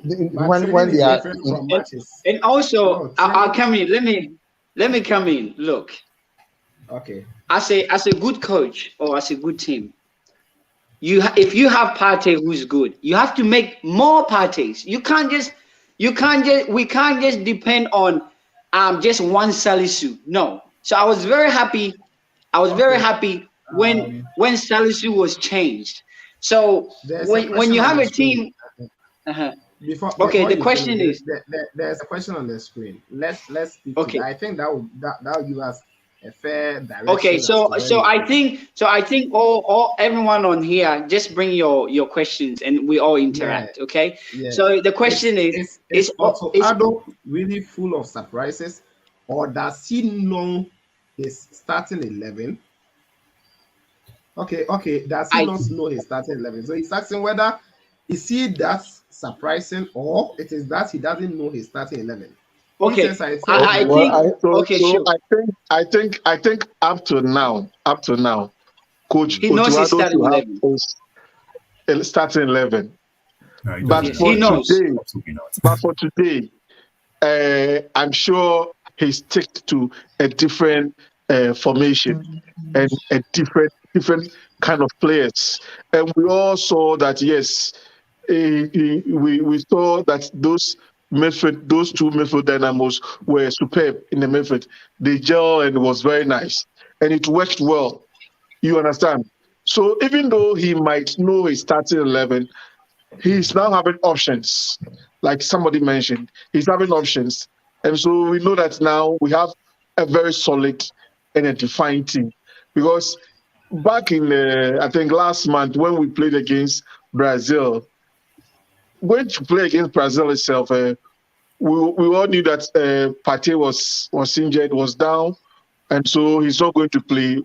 When they are in matches. And also, I'll come in. Let me come in. Look. Okay. As a good coach or as a good team, if you have Partey who's good, you have to make more Parteys. We can't just depend on just one Salisu. No. So I was very happy. Very happy when Salisu was changed. So when you have a team. Before the question is there's a question on the screen. Let's speak to that. I think that will give us a fair direction. Okay, so I think all everyone on here, just bring your questions and we all interact. Yeah. Okay. Yeah. So the question is Ado really full of surprises, or does he know his starting 11? Okay. Does he not know his starting 11? So he's asking whether is he that surprising, or it is that he doesn't know his starting 11. Okay, I think up to now, Coach he knows his starting 11. Starting 11. No, but for today, I'm sure he sticks to a different formation and a different kind of players. And we all saw that, yes, we saw that those two midfield dynamos were superb in the midfield. They gel and it was very nice. And it worked well. You understand? So even though he might know his starting 11, he's now having options. Like somebody mentioned, he's having options. And so we know that now we have a very solid and a defined team. Because back in, I think last month when we played against Brazil, going to play against Brazil itself, we all knew that Partey was injured, was down, and so he's not going to play.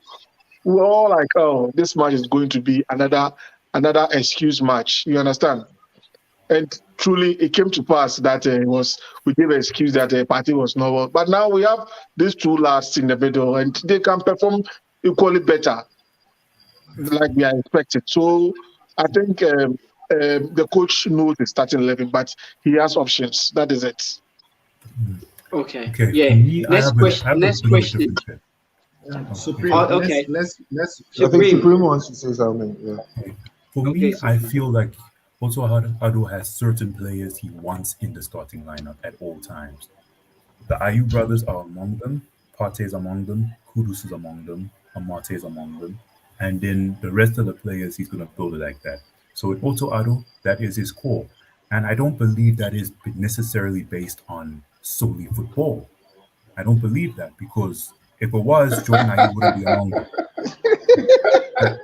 We were all like, oh, this match is going to be another excuse match. You understand? And truly, it came to pass that we gave an excuse that Partey was not well. But now we have these two lads in the middle, and they can perform equally better, like we are expected. So I think the coach knows the starting 11, but he has options. That is it. Okay. Yeah. Me, next question. Supreme. Okay. Let's I think Supreme wants to say something. Yeah. For me, I feel like also Ado has certain players he wants in the starting lineup at all times. The Ayew brothers are among them. Partey is among them. Kudus is among them. Amate is among them. And then the rest of the players, he's going to build it like that. So with Otto Addo, that is his core. And I don't believe that is necessarily based on solely football. I don't believe that, because if it was, Jordan Ayew wouldn't be among them.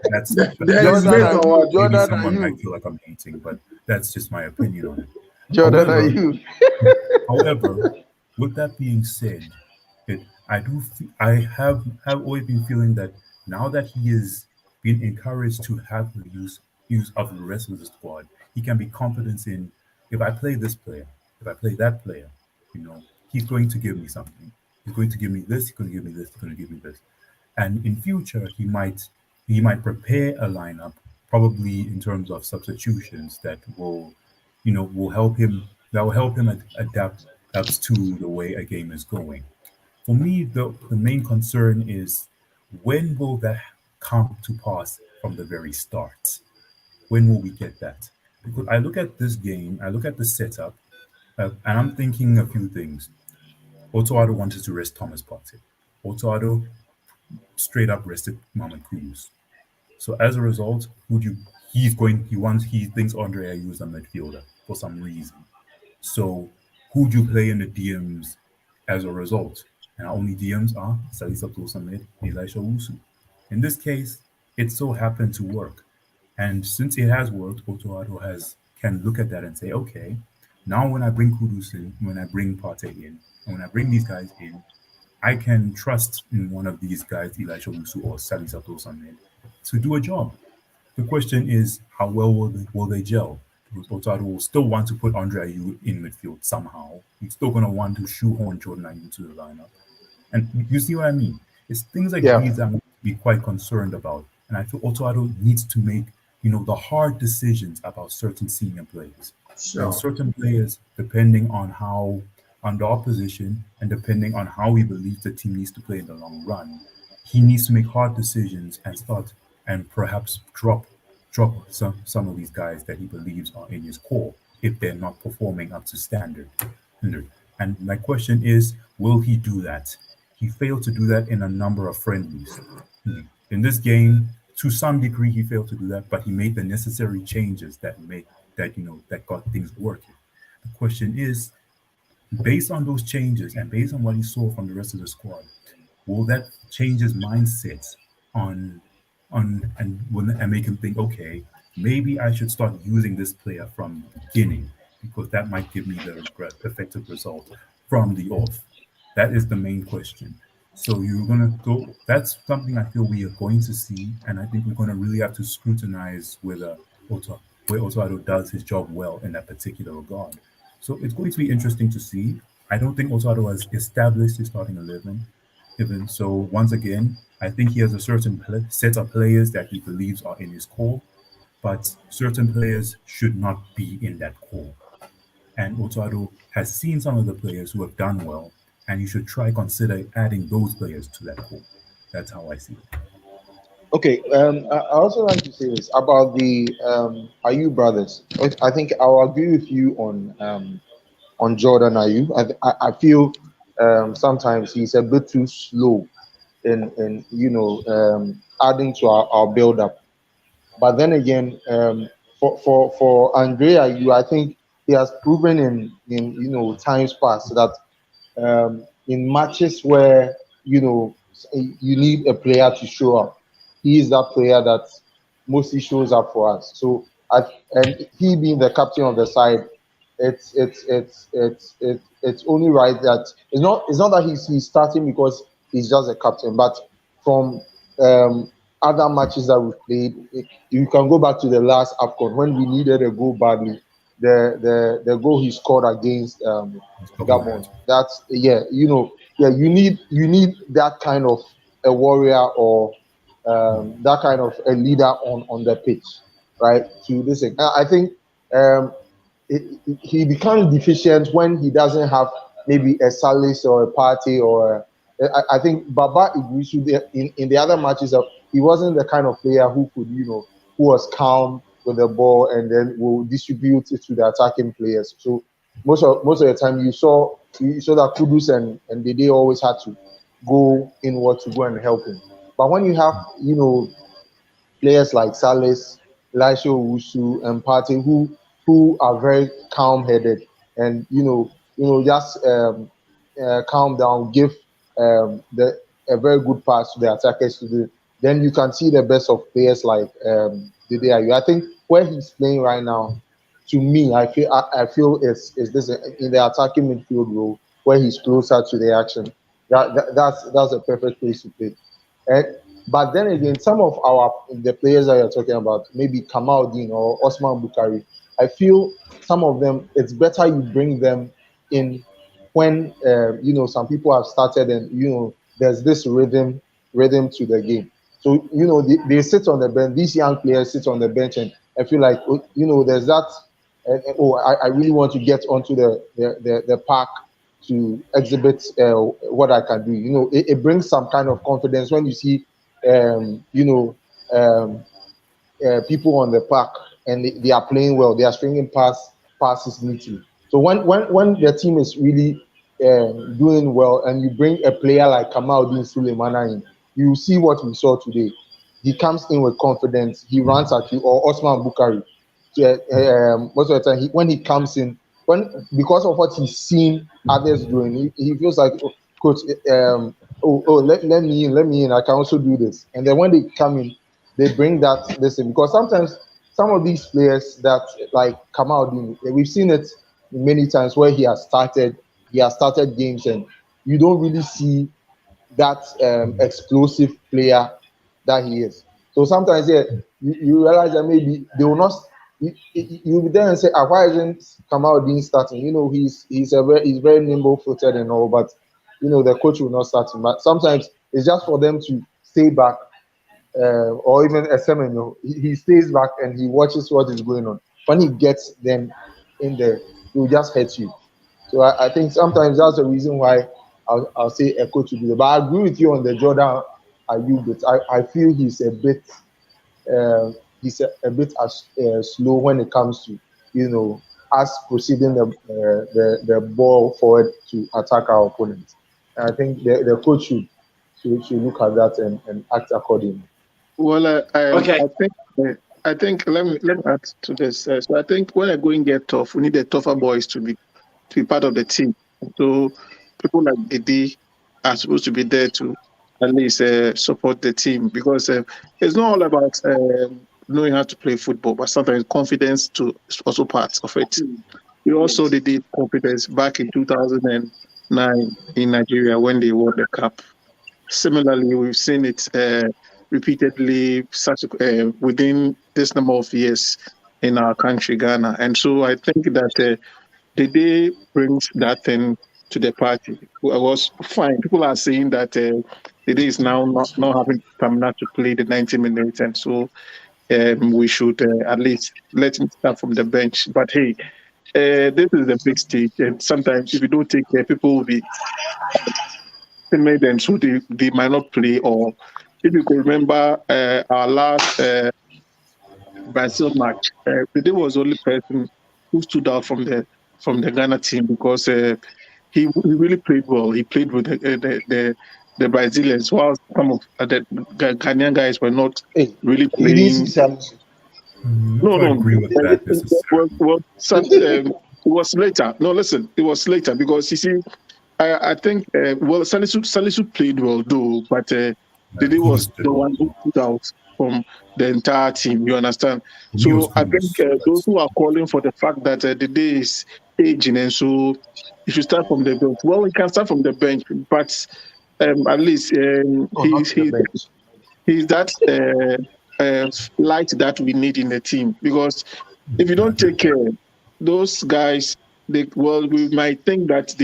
That's Jordan someone Ayew. might feel like I'm hating, but that's just my opinion on it. Jordan However, Ayew. However, with that being said, I have always been feeling that now that he is being encouraged to have the use of the rest of the squad, he can be confident in, if I play this player, if I play that player, he's going to give me something. He's going to give me this, he's going to give me this, he's going to give me this. And in future, he might prepare a lineup, probably in terms of substitutions that will help him adapt to the way a game is going. For me, the main concern is, when will that come to pass from the very start? When will we get that? Because I look at this game, I look at the setup, and I'm thinking a few things. Otto Addo wanted to rest Thomas Partey. Otto Addo straight up rested Mohamed Kudus. So as a result, he thinks Andre Ayew is a midfielder for some reason. So who do you play in the DMs as a result? And our only DMs are Salisa Tosamed and Elisha Wusu. In this case, it so happened to work. And since it has worked, Otto Addo can look at that and say, okay, now when I bring Kudus in, when I bring Partey in, and when I bring these guys in, I can trust in one of these guys, Elisha Wusu or Salisa Tosamed, to do a job. The question is, how well will they gel? Because Otto Addo will still want to put Andre Ayew in midfield somehow. He's still going to want to shoehorn Jordan Ayew into the lineup. And you see what I mean? It's things like these that I'm going to be quite concerned about. And I feel Otto Addo needs to make, the hard decisions about certain senior players. Sure. And certain players, depending on the opposition and depending on how he believes the team needs to play in the long run, he needs to make hard decisions and perhaps drop drop some of these guys that he believes are in his core if they're not performing up to standard. And my question is, will he do that? He failed to do that in a number of friendlies. In this game, to some degree, he failed to do that, but he made the necessary changes that got things working. The question is, based on those changes and based on what he saw from the rest of the squad, will that change his mindset and make him think, okay, maybe I should start using this player from the beginning because that might give me the effective result from the off. That is the main question. So you're gonna go. That's something I feel we are going to see, and I think we're gonna really have to scrutinize where Otto does his job well in that particular regard. So it's going to be interesting to see. I don't think Otto has established his starting 11. Even so, once again, I think he has a certain set of players that he believes are in his core, but certain players should not be in that core. And Otto has seen some of the players who have done well, and you should consider adding those players to that core. That's how I see it. Okay, I also like to say this about the Ayew brothers. I think I'll agree with you on Jordan Ayew. I feel sometimes he's a bit too slow in adding to our build up. But then again, for Andre Ayew, I think he has proven in times past that in matches where you need a player to show up, he is that player that mostly shows up for us. So and he being the captain of the side, it's only right that it's not that he's starting because he's just a captain, but from other matches that we've played, you can go back to the last AFCON when we needed a goal badly. The goal he scored against Gabon. That's you need that kind of a warrior or that kind of a leader on the pitch, right? To this, I think he becomes deficient when he doesn't have maybe a Salis or a Partey or I think Baba Iglisu in the other matches he wasn't the kind of player who could who was calm with the ball and then will distribute it to the attacking players. So most of the time you saw that Kudus and Dede always had to go inward to go and help him. But when you have players like Salis, Elisha Owusu, and Partey who are very calm-headed and just calm down, give a very good pass to the attackers then you can see the best of players like Dede Ayew. I think where he's playing right now, to me, I feel is this in the attacking midfield role where he's closer to the action. That's a perfect place to play. But then again, some of the players that you're talking about, maybe Kamaldeen or Osman Bukari, I feel some of them, it's better you bring them in when some people have started and there's this rhythm to the game. So they sit on the bench. These young players sit on the bench and I feel like there's that. I really want to get onto the park to exhibit what I can do. It brings some kind of confidence when you see people on the park and they are playing well. They are stringing passes neatly. So when the team is really doing well and you bring a player like Kamaldeen Sulemana in, you see what we saw today. He comes in with confidence. He runs at you, or Osman Bukari. Most of the time, when he comes in, because of what he's seen others doing, he feels like, coach, let me in. I can also do this. And then when they come in, they bring this in. Because sometimes some of these players that like Kamaldeen, we've seen it many times where he has started games and you don't really see that explosive player that he is. So sometimes you realize that maybe they will not. You then and say, why isn't Kamaldeen starting? He's very nimble-footed and all, but the coach will not start him. But sometimes it's just for them to stay back, or even Esemeno, he stays back and he watches what is going on. When he gets them in there, he will just hurt you. So I think sometimes that's the reason why I'll say a coach will do that. But I agree with you on the Jordan Ayew bit. I feel he's a bit he's a bit slow when it comes to, us proceeding the ball forward to attack our opponents. And I think the coach should look at that and act accordingly. Well, Okay. I think let me add to this. So I think when the going get tough, we need the tougher boys to be part of the team. So people like Didi are supposed to be there to at least support the team, because it's not all about knowing how to play football, but sometimes confidence too is also part of it. We also did confidence back in 2009 in Nigeria when they won the cup. Similarly, we've seen it repeatedly within this number of years in our country, Ghana. And so I think that the day brings that thing to the party. It was fine. People are saying that the day is now not having stamina to play the 90 minutes. And so we should at least let him start from the bench. But hey, this is a big stage. And sometimes if you don't take care, people will be timid, and so they might not play. Or if you could remember our last Brazil match, Dede was the only person who stood out from the Ghana team, because he really played well. He played with the Brazilians, while some of the Ghanaian guys were not really playing. No, I agree with that. It was later. No, listen, it was later, because you see, I think Salisu played well though, but Dede was the one who put out from the entire team. You understand? So I think those who are calling for the fact that Dede is aging, and so you should start from the bench. Well, he can start from the bench, but at least he's that light that we need in the team. Because if you don't take care, those guys, we might think that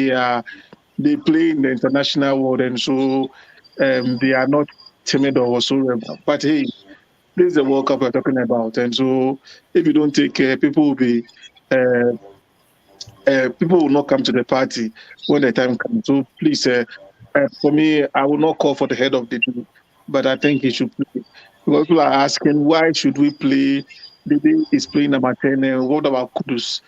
they play in the international world, and so they are not timid or whatsoever. But hey, this is the World Cup we're talking about, and so if you don't take care, people will not come to the party when the time comes. So please, for me, I will not call for the head of the team, but I think he should play. People are asking, why should we play? Dede is playing number 10, and what about Kudus?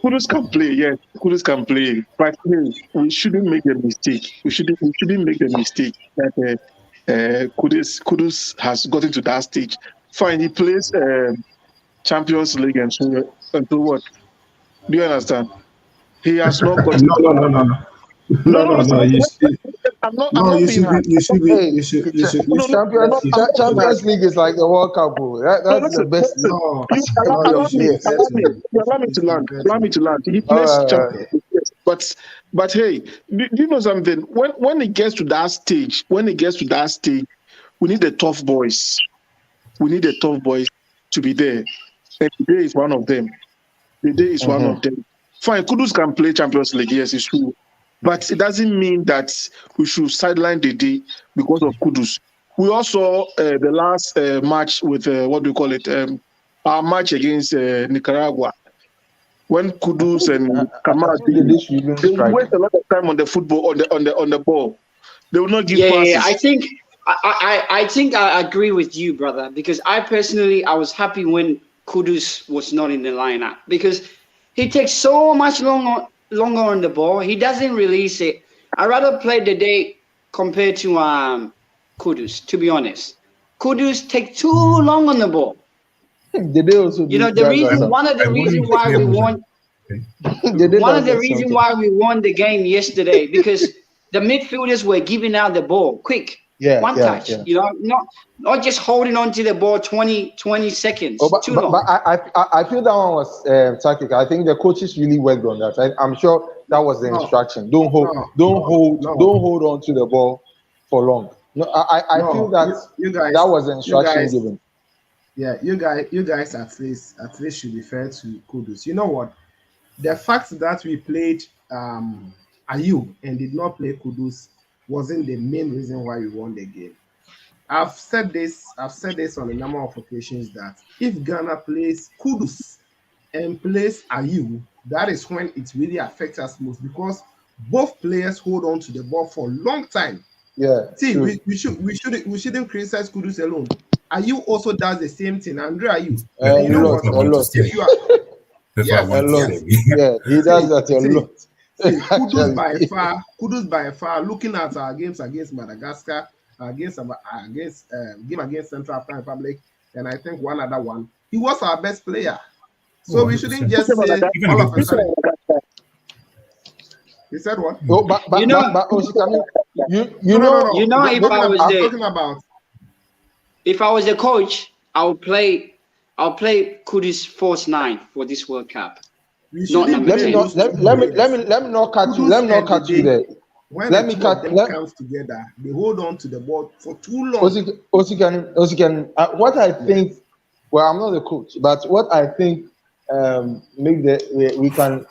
Kudus can play, yes. Kudus can play, but hey, we shouldn't make a mistake. We shouldn't make the mistake that Kudus has gotten to that stage. Fine, he plays Champions League, and so what? Do you understand? He has not got. No. You should. Champions League is like the World Cup. That's the best. Allow me to land. He plays Champions League, but hey, do you know something? When it gets to that stage, we need the tough boys. We need the tough boys to be there, and Dede is one of them. One of them. Fine, Kudus can play Champions League. Yes, it's true. But it doesn't mean that we should sideline Dede because of Kudus. We also the last match with our match against Nicaragua, when Kudus and Kamara they waste a lot of time on the football on the ball. They will not give passes. Yeah. I think I agree with you, brother, because I was happy when Kudus was not in the lineup, because he takes so much longer on the ball. He doesn't release it. I'd rather play Dede compared to Kudus, to be honest. Kudus take too long on the ball. Dede also one of the reasons why we won the game yesterday, because the midfielders were giving out the ball quick. One touch. Not just holding on to the ball 20 seconds. Too long. But I feel that one was tactical. I think the coaches really worked on that. I'm sure that was the instruction. Don't hold on to the ball for long. No, I feel that that was the instruction given. Yeah, you guys at least should be fair to Kudus. You know what? The fact that we played Ayew and did not play Kudus wasn't the main reason why we won the game. I've said this on a number of occasions, that if Ghana plays Kudus and plays Ayew, that is when it really affects us most, because both players hold on to the ball for a long time. Yeah. See, we shouldn't criticize Kudus alone. Ayu also does the same thing. Andre Ayu. That's You know what what? I want to say. If you are That's what I yes, want A to lot. yes. say. Yeah, he does that a See, lot. Kudus by far, looking at our games against Madagascar, against game against Central African Republic, and I think one other one, he was our best player. So Oh, we shouldn't 100%. just say Even all of against a sudden. He said what? Oh, but You know- Osikani, you No, no, no, no. You know, I'm if talking I was about- I'm there- talking about If I was a coach, I'll play Kudus false 9 for this World Cup. we Not shouldn't number let me play 10. not those two let me players. not cut you. Kudus Let me not and cut you Dede, there. when Let the me two of cut. them comes together, they hold on to the ball for too long. Osikani, what I think, well, I'm not the coach, but what I think maybe we can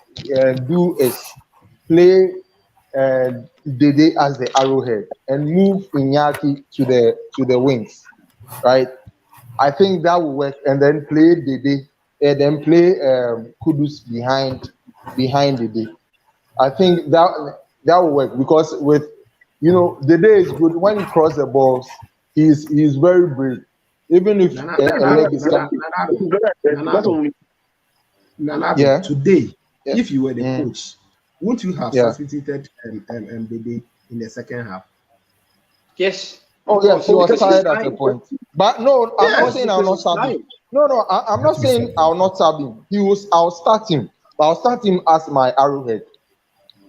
do is play Dede as the arrowhead and move Iñaki to the wings, right? I think that will work, and then play Dede, and then play Kudus behind Dede. I think that will work because with Dede is good when he crosses the balls. He's very brave, even if a leg is coming. Nanado, Yeah. today, Yeah. if you were the Mm. coach, wouldn't you have Yeah. substituted Dede in the second half? Yes. Oh yes, he was Because tired he's at a tired. point. But no, I'm Yes, not saying I'll not Because he's sub him. tired. No, I'm not saying I'll not sub him. I'll start him, but I'll start him as my arrowhead.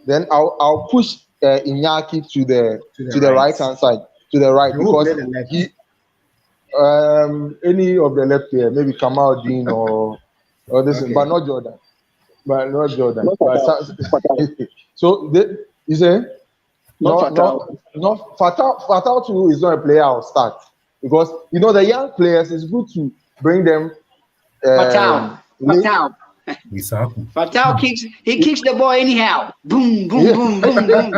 Then I'll push Iñaki to the right hand side, to the right, And who because play the left? he any of the left here, maybe Kamal Dean or this, Okay. but not Jordan. But not Jordan. So you say Not Fatal too is not a player I'll start because the young players, it's good to bring them. Fatal. Fatal kicks the ball anyhow. Boom, boom, Yeah. boom, boom, boom.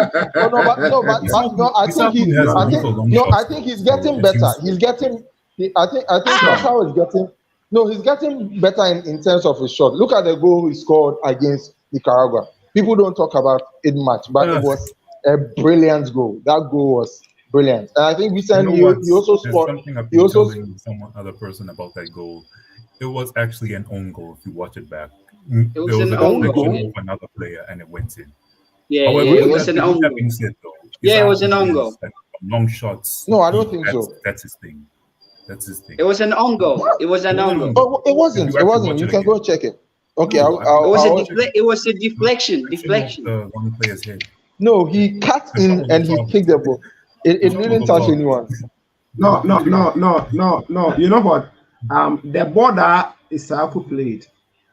I think he's getting better. I think Fatal is getting. No, he's getting better in terms of his shot. Look at the goal he scored against Nicaragua. People don't talk about it much, but it was a brilliant goal. That goal was brilliant. And I think recently he also scored. Something I've been telling some other person about that goal. It was actually an own goal if you watch it back. It was an a own deflection goal. of another player and it went in. Yeah, However, it was an own that goal. being said, though, Yeah, it was an Isaac own is goal. Long shots. No, I don't think so. That's his thing. That's his thing. It was an own goal. It was an own goal. Oh, it wasn't. It wasn't. You can go check it. Okay, No, It was a deflection. Deflection. The one player's head. No, he cut in and he kicked the ball. It didn't touch anyone. No. You know what? The ball that Isaac played.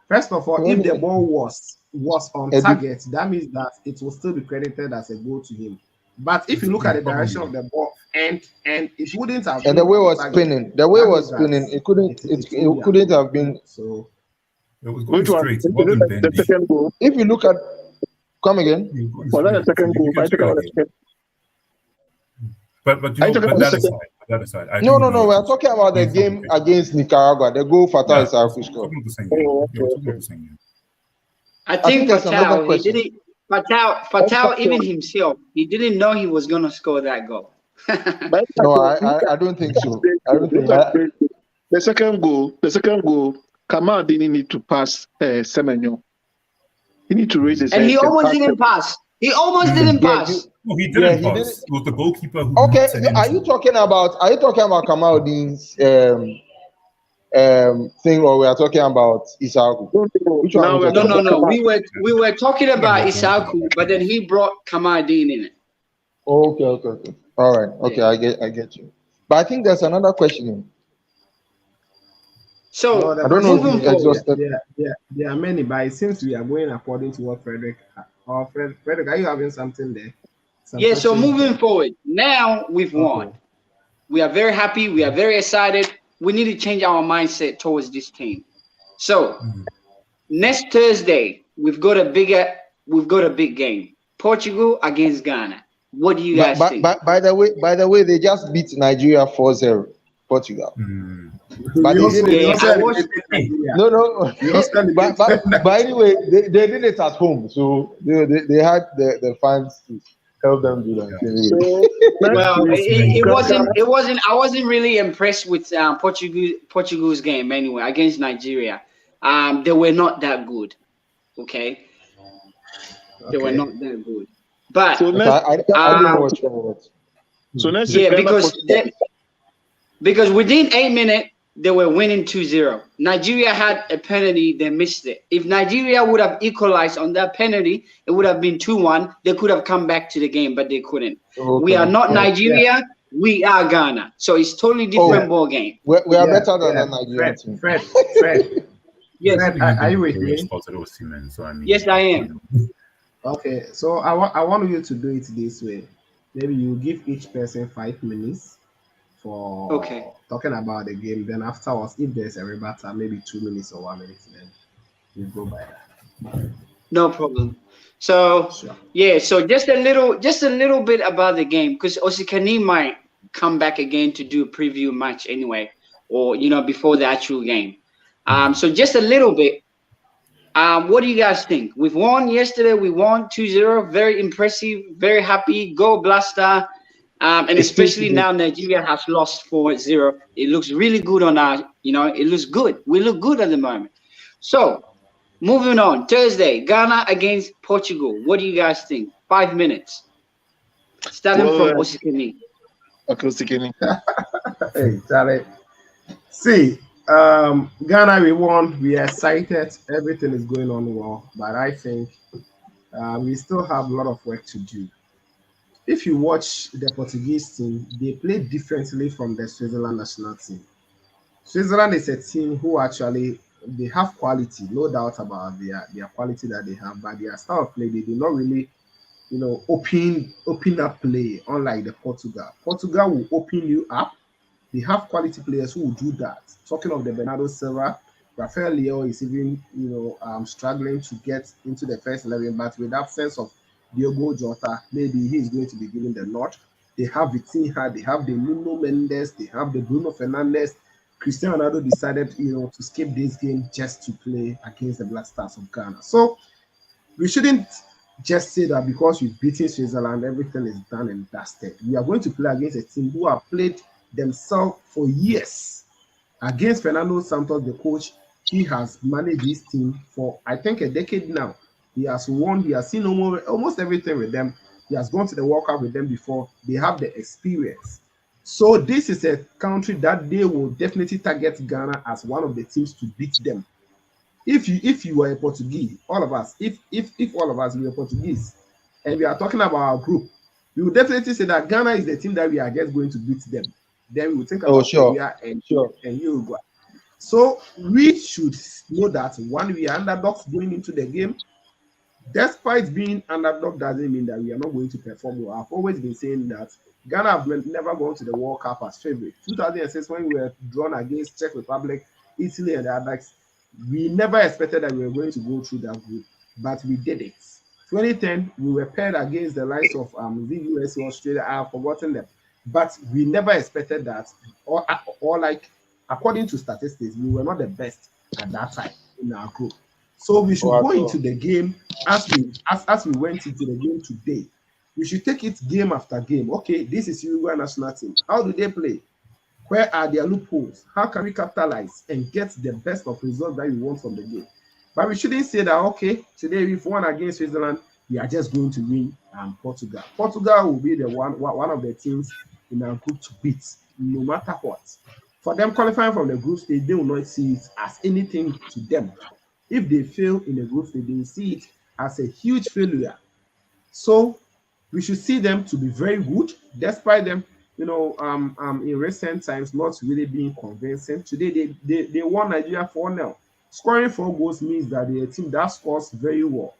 First of all, if the ball was on target, that means that it will still be credited as a goal to him. But if you look at the direction of the ball and it wouldn't have. And the way was spinning. The way was spinning. It couldn't have been. So it was going Which one? straight. It wasn't The bending. second goal. If you look at, come again. It was going Was that the straight. second You goal? can I think check about it the again. second. But Are you talking about the second? that aside. I No. do know We're talking about the it's game something. against Nicaragua. The goal Fatal is our scored. Talking about the same game. Oh, Yeah, we're okay, talking about the same game. I think think there's another Fatal, he question. didn't. Fatal, even himself, he didn't know he was gonna score that goal. No, I don't think so. I don't think that. The second goal, Kamal didn't need to pass Semenyo. He need to raise his And head he almost didn't pass. He almost didn't pass. No, he didn't he pass. didn't. It was the goalkeeper who Okay, sent him are to- you talking about Kamaldeen's thing, or we are talking about Isaac? Which one are we talking about? No. We were talking about Isaku, but then he brought Kamaldeen in it. Okay. All right. Okay, I get you. But I think there's another question. So I don't know if moving you forward, exhausted. there are many, but it seems we are going according to what Frederick. Frederick, are you having something there? yeah. So moving forward, now we've won. We are very happy. We are very excited. We need to change our mindset towards this team. So next Thursday, we've got a big game. Portugal against Ghana. What do you guys think? By the way, they just beat Nigeria 4-0. Portugal. But they did it. No. But anyway, they did it at home, so they had the fans too. Help them do that. So Well, let's it wasn't. I wasn't really impressed with Portugal's game anyway against Nigeria. They were not that good. Okay, they were not that good. But so I don't know what you're about. so let's yeah, say because within 8 minutes they were winning 2-0. Nigeria had a penalty, they missed it. If Nigeria would have equalized on that penalty, it would have been 2-1. They could have come back to the game, but they couldn't. Okay. We are not Nigeria. We are Ghana. So it's totally different ball game. We are better than that Nigerian team. Fred. Yes. Fred, are you with me? So, I mean, Yes, I am. Okay, so I want you to do it this way. Maybe you give each person 5 minutes for talking about the game. Then afterwards, if there's a rebuttal, maybe 2 minutes or 1 minute, then you go by that. No problem. So yeah, so just a little bit about the game, because Osikani might come back again to do a preview match anyway, or before the actual game. So just a little bit. What do you guys think? We've won yesterday. We won 2-0. Very impressive. Very happy. Go Blaster. And especially now Nigeria has lost 4-0. It looks really good on our, it looks good. We look good at the moment. So moving on. Thursday, Ghana against Portugal. What do you guys think? 5 minutes. Starting from Osikani. Okay, Osikani. Hey, Charlie. See, Ghana, we won. We are excited. Everything is going on well. But I think we still have a lot of work to do. If you watch the Portuguese team, they play differently from the Switzerland national team. Switzerland is a team who actually, they have quality, no doubt about their quality that they have, but their style of play, they do not really, open up play, unlike the Portugal. Portugal will open you up. They have quality players who will do that. Talking of the Bernardo Silva, Rafael Leo is even, struggling to get into the first 11, but with the absence of Diogo Jota, maybe he's going to be given the nod. They have Vitinha, they have the Nuno Mendes, they have the Bruno Fernandes. Cristiano Ronaldo decided, to skip this game just to play against the Black Stars of Ghana. So we shouldn't just say that because we've beaten Switzerland, everything is done and dusted. We are going to play against a team who have played themselves for years. Against Fernando Santos, the coach, he has managed this team for, I think, a decade now. He has won, he has seen almost everything with them. He has gone to the World Cup with them before. They have the experience. So this is a country that they will definitely target Ghana as one of the teams to beat them. If you were a Portuguese, all of us, if all of us were Portuguese, and we are talking about our group, we will definitely say that Ghana is the team that we are just going to beat them. Then we will think about Nigeria and Uruguay. So we should know that when we are underdogs going into the game, despite being underdog doesn't mean that we are not going to perform well. I've always been saying that Ghana have never gone to the World Cup as favorite. 2006, when we were drawn against Czech Republic, Italy, and the others, we never expected that we were going to go through that group, but we did it. 2010, we were paired against the likes of the US, Australia. I have forgotten them, but we never expected that. Or like, according to statistics, we were not the best at that time in our group. So we should go into the game as we went into the game today. We should take it game after game. Okay, this is Uruguay national team. How do they play? Where are their loopholes? How can we capitalize and get the best of results that we want from the game? But we shouldn't say that, okay, today we've won against Switzerland, we are just going to win Portugal. Portugal will be the one of the teams in our group to beat, no matter what. For them qualifying from the group stage, they will not see it as anything to them. If they fail in the group stage, they will see it as a huge failure. So we should see them to be very good, despite them, in recent times not really being convincing. Today they won Nigeria 4-0. Scoring 4 goals means that they're a team that scores very well.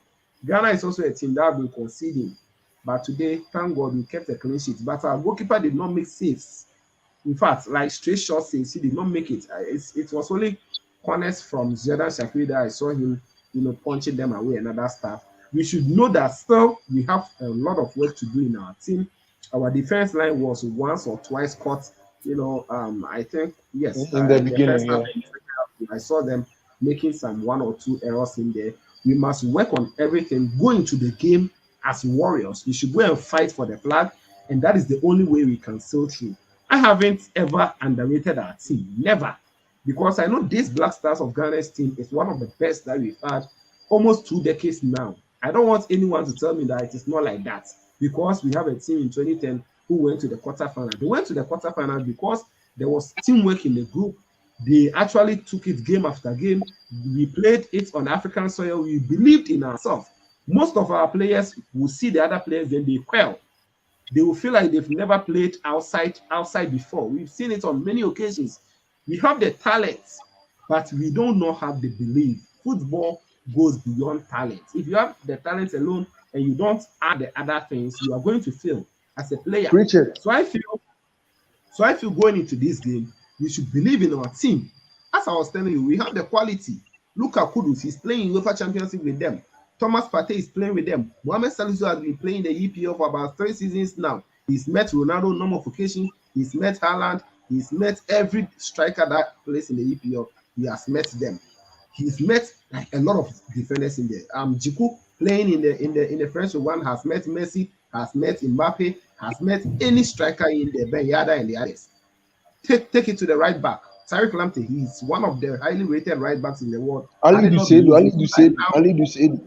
Ghana is also a team that have been conceding, but today, thank God, we kept a clean sheet. But our goalkeeper did not make saves. In fact, like straight shot saves, he did not make it. It was only corners from Xherdan Shaqiri that I saw him, punching them away and other stuff. We should know that still we have a lot of work to do in our team. Our defense line was once or twice caught, I think, yes. In the beginning, I saw them making some 1 or 2 errors in there. We must work on everything, go into the game as warriors. We should go and fight for the flag, and that is the only way we can sail through. I haven't ever underrated our team, never, because I know this Black Stars of Ghana's team is one of the best that we've had almost 2 decades now. I don't want anyone to tell me that it is not like that, because we have a team in 2010 who went to the quarterfinal. They went to the quarterfinal because there was teamwork in the group. They actually took it game after game. We played it on African soil. We believed in ourselves. Most of our players will see the other players, then they quail. They will feel like they've never played outside before. We've seen it on many occasions. We have the talent, but we don't know how they believe. Football goes beyond talent. If you have the talent alone and you don't add the other things, you are going to fail as a player. Preach it. So I feel going into this game, we should believe in our team. As I was telling you, we have the quality. Look at Kudus, he's playing UEFA Champions League with them. Thomas Partey is playing with them. Mohamed Salisu has been playing the EPL for about 3 seasons now. He's met Ronaldo on number of occasions. He's met Haaland. He's met every striker that plays in the EPL. He has met them. He's met like a lot of defenders in there. Djiku playing in the French one has met Messi, has met Mbappe, has met any striker in the Ben Yedder and the others. Take it to the right back. Tariq Lamptey, he's one of the highly rated right backs in the world. Ali Dusedu.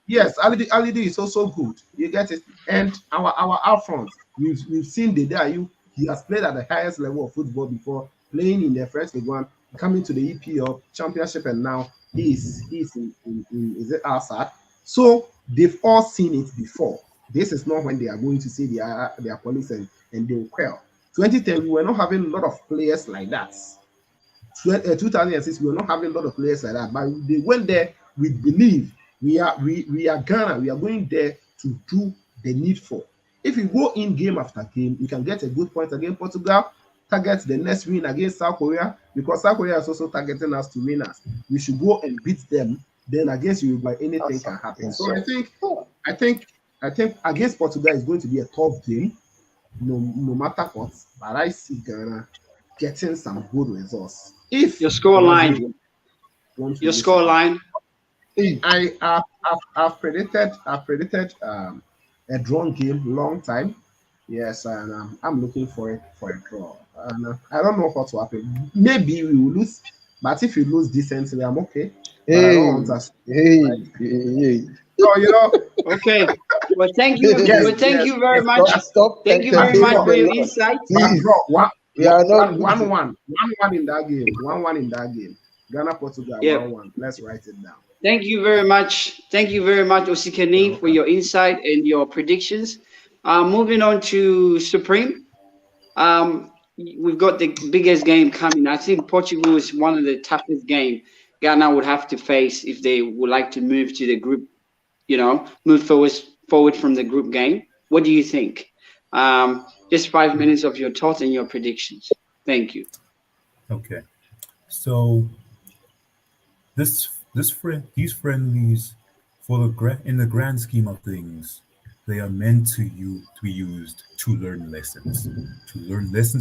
Yes, Ali is also good. You get it. And our out front, we've seen Dedayu. He has played at the highest level of football before, playing in the French League One, coming to the EPL Championship, and now he's in is it Assad? So they've all seen it before. This is not when they are going to see their colleagues and they will quail. 2010, we were not having a lot of players like that. 2006, we were not having a lot of players like that, but they went there with belief. We are Ghana. We are going there to do the needful. If we go in game after game, we can get a good point against Portugal, target the next win against South Korea, because South Korea is also targeting us to win us. We should go and beat them. Then against Uruguay, anything can happen. So I think against Portugal is going to be a tough game, no matter what. But I see Ghana getting some good results. If your score line, I've predicted a drawn game long time. Yes, and I'm looking for a draw. And I don't know what will happen. Maybe we will lose, but if we lose decently, I'm okay. Hey. So, okay. Well, thank you. Thank you very much. Thank you very much for your insight. We are not 1-1 in that game. 1-1 in that game. Ghana Portugal 1-1. Let's write it down. Thank you very much. Thank you very much, Osikani, for your insight and your predictions. Moving on to Supreme. We've got the biggest game coming. I think Portugal is one of the toughest games Ghana would have to face if they would like to move to the group, move forward from the group game. What do you think? Just 5 minutes of your thoughts and your predictions. Thank you. Okay. So these friendlies, in the grand scheme of things, they are meant to be used to learn lessons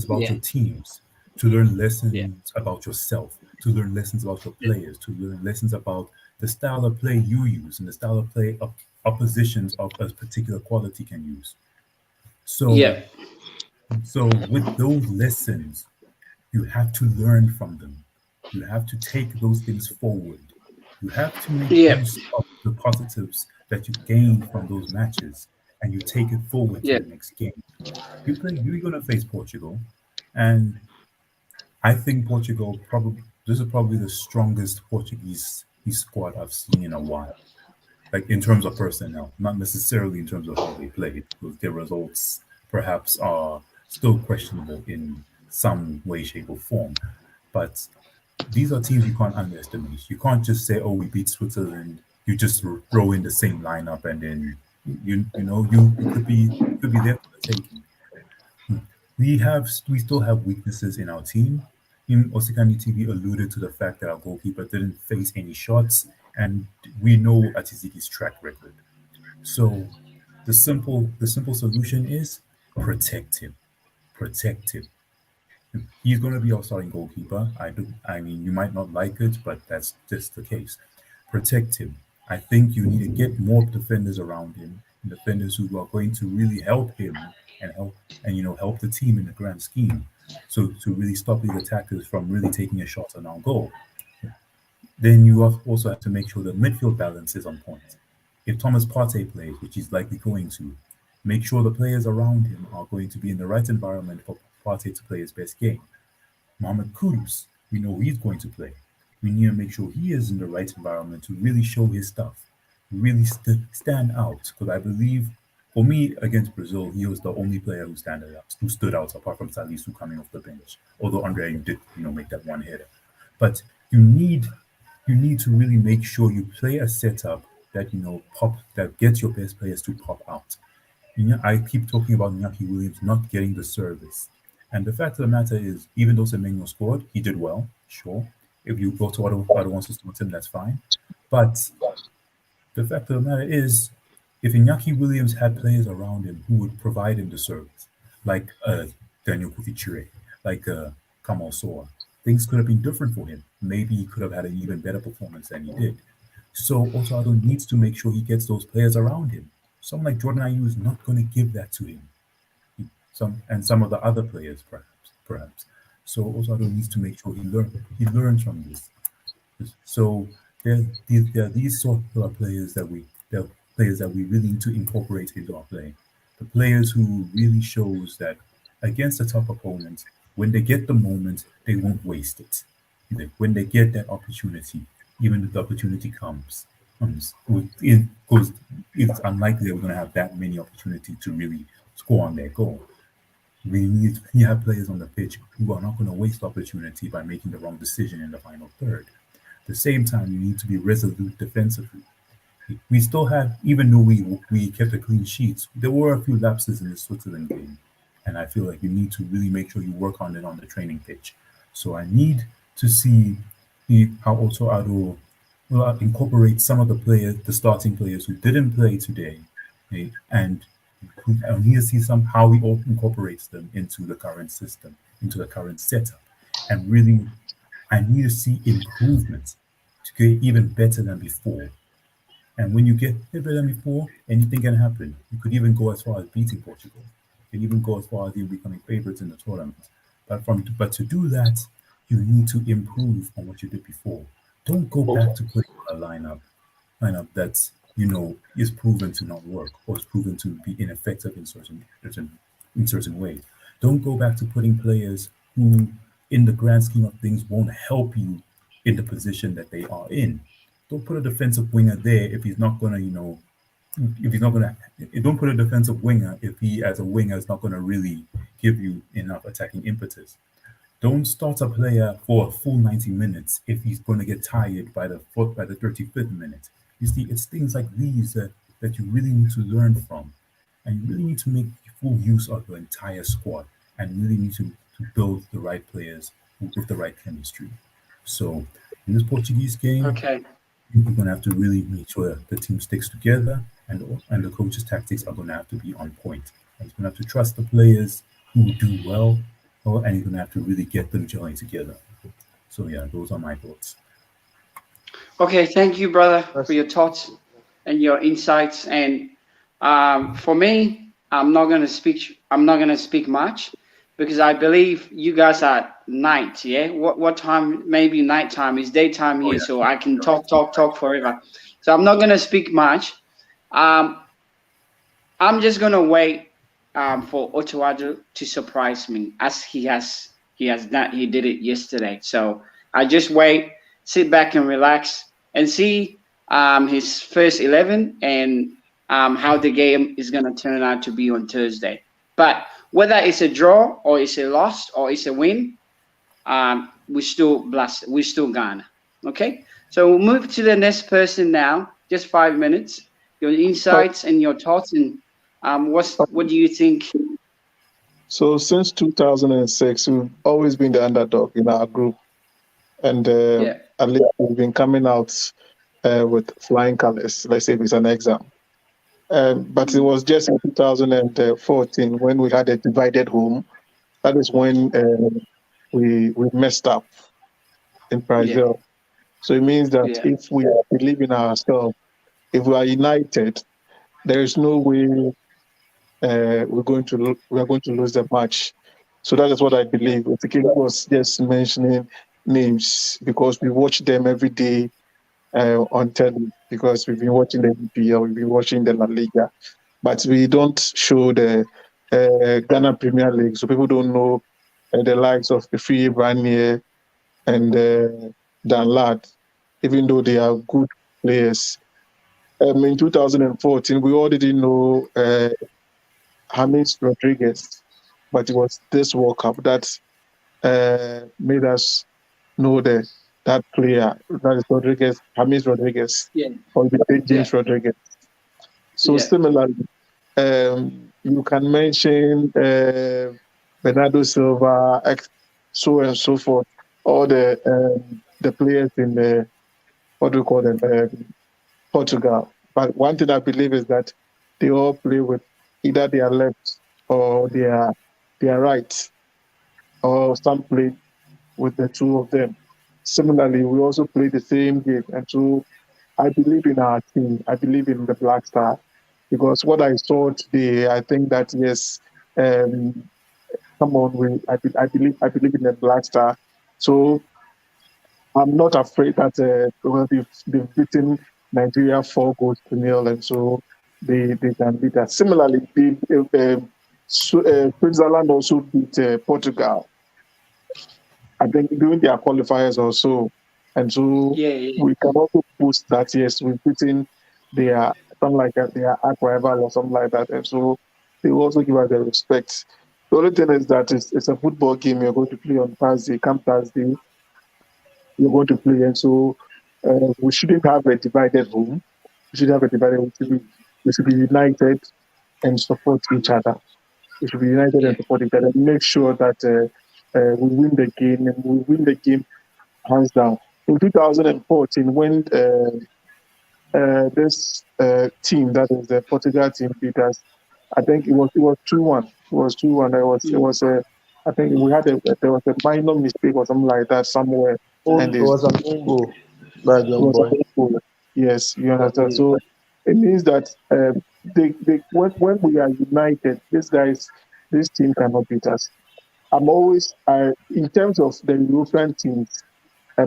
about your teams, to learn lessons about yourself, to learn lessons about your players, to learn lessons about the style of play you use and the style of play of oppositions of a particular quality can use. So with those lessons, you have to learn from them. You have to take those things forward. You have to make use of the positives that you gain from those matches, and you take it forward to the next game. You're going to face Portugal, and I think Portugal this is probably the strongest Portuguese squad I've seen in a while. Like in terms of personnel, not necessarily in terms of how they play, because their results perhaps are still questionable in some way, shape, or form. But these are teams you can't underestimate. You can't just say, "Oh, we beat Switzerland." You just throw in the same lineup, and then you could be there for the taking. We still have weaknesses in our team. Osikani TV alluded to the fact that our goalkeeper didn't face any shots, and we know Atiziki's track record. So the simple solution is protect him. Protect him. He's going to be our starting goalkeeper. I mean, you might not like it, but that's just the case. Protect him. I think you need to get more defenders around him. defenders who are going to really help him and help the team in the grand scheme. So to really stop these attackers from really taking a shot on our goal. Then you also have to make sure the midfield balance is on point. If Thomas Partey plays, which he's likely going to, make sure the players around him are going to be in the right environment for Partey to play his best game. Mohamed Kudus, we know he's going to play. We need to make sure he is in the right environment to really show his stuff, really stand out. Because I believe, for me, against Brazil, he was the only player who stood out apart from Salisu coming off the bench. Although Andre did, make that one header. But you need to really make sure you play a setup that that gets your best players to pop out. I keep talking about Iñaki Williams not getting the service. And the fact of the matter is, even though Semenyo scored, he did well, sure. If you go to other wants to start him, that's fine. But the fact of the matter is, if Iñaki Williams had players around him who would provide him the service, like Daniel Kufichire, like Kamal Soa, things could have been different for him. Maybe he could have had an even better performance than he did. So Otto Addo needs to make sure he gets those players around him. Someone like Jordan Ayew is not going to give that to him. Some of the other players, perhaps. So Otto Addo needs to make sure he learns from this. So there are these sort of players that we really need to incorporate into our play. The players who really shows that against a tough opponent, when they get the moment, they won't waste it. When they get that opportunity, even if the opportunity comes, because it's unlikely that we're going to have that many opportunities to really score on their goal. You have players on the pitch who are not going to waste opportunity by making the wrong decision in the final third. At the same time, you need to be resolute defensively. We still have, even though we kept a clean sheet, there were a few lapses in the Switzerland game. And I feel like you need to really make sure you work on it on the training pitch. So I need to see how Otto Addo will incorporate some of the starting players who didn't play today, and I need to see how he incorporates them into the current system, into the current setup. And really, I need to see improvements to get even better than before. And when you get better than before, anything can happen. You could even go as far as beating Portugal. You can even go as far as even becoming favorites in the tournament. But to do that, you need to improve on what you did before. Don't go back to putting a lineup that's is proven to not work or is proven to be ineffective in certain ways. Don't go back to putting players who, in the grand scheme of things, won't help you in the position that they are in. Don't put a defensive winger there if he's not gonna, don't put a defensive winger if he, as a winger, is not gonna really give you enough attacking impetus. Don't start a player for a full 90 minutes if he's going to get tired by the 35th minute. You see, it's things like these that you really need to learn from. And you really need to make full use of your entire squad and really need to build the right players with the right chemistry. So in this Portuguese game, we're going to have to really make sure that the team sticks together and the coach's tactics are going to have to be on point. And he's going to have to trust the players who do well, and you're going to have to really get them gelling together. So yeah, those are my thoughts. Okay, thank you, brother, for your thoughts and your insights. And for me, I'm not going to speak much because I believe you guys are night. Yeah, what time? Maybe nighttime is daytime here, so I can talk forever. So I'm not going to speak much. I'm just going to wait for Otto Addo to surprise me as he has done. He did it yesterday. So I just wait, sit back and relax and see his first 11 and how the game is going to turn out to be on Thursday. But whether it's a draw or it's a loss or it's a win, we're still blessed. We're still Ghana. Okay? So we'll move to the next person now. Just 5 minutes. Your insights and your thoughts and what do you think? So since 2006, we've always been the underdog in our group, and at least we've been coming out with flying colors. Let's say it's an exam, but it was just in 2014 when we had a divided home. That is when we messed up in Brazil. So it means that if we believe in ourselves, if we are united, there is no way we are going to lose the match. So that is what I believe. Osikili was just mentioning names because we watch them every day on telly, because we've been watching the EPL, we've been watching the La Liga, but we don't show the Ghana Premier League, so people don't know the likes of Ifeanyi Barnier and Dan Lad, even though they are good players. In 2014, we all didn't know James Rodriguez, but it was this World Cup that made us know that player, that is Rodriguez, James Rodriguez, Yeah. or James Rodriguez. So similarly, you can mention Bernardo Silva, so and so forth, all the players in the, what do we call them, Portugal. But one thing I believe is that they all play with either their left or their right, or some play with the two of them. Similarly, we also play the same game, and so I believe in our team. I believe in the Black Star, because what I saw today, I think that yes, come on, I believe in the Black Star. So I'm not afraid that they've beaten Nigeria 4-0, and so they can beat us. Similarly, Switzerland also beat Portugal, I think, during their qualifiers or so. And so we can also post that, yes, we've beaten their, something like that, their arch rival or something like that. And so they will also give us the respect. The only thing is that it's a football game. You're going to play on Thursday. Come Thursday, you're going to play. And so we shouldn't have a divided home. We should have a divided home. We should be united and support each other. We should be united and support each other. Make sure that we win the game, and we win the game hands down. In 2014, when this team, that is the Portugal team, beat us, I think it was 2-1. It was 2-1. I think there was a minor mistake or something like that somewhere. And it was an own goal by Young Boy. Yes, you understand. So it means that when we are united, this team cannot beat us. I'm always, in terms of the European teams,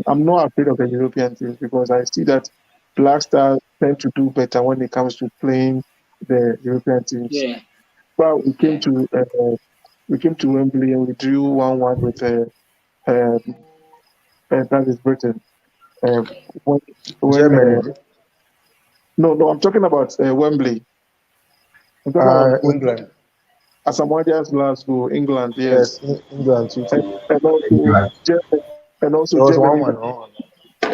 I'm not afraid of the European teams, because I see that Black Stars tend to do better when it comes to playing the European teams. Yeah. Well, we came to Wembley and we drew 1-1 with that is Britain. Germany. No, I'm talking about Wembley. I'm talking about England. Asamoah Glasgow, England. Yes, England too. And also it was Germany. 1-1.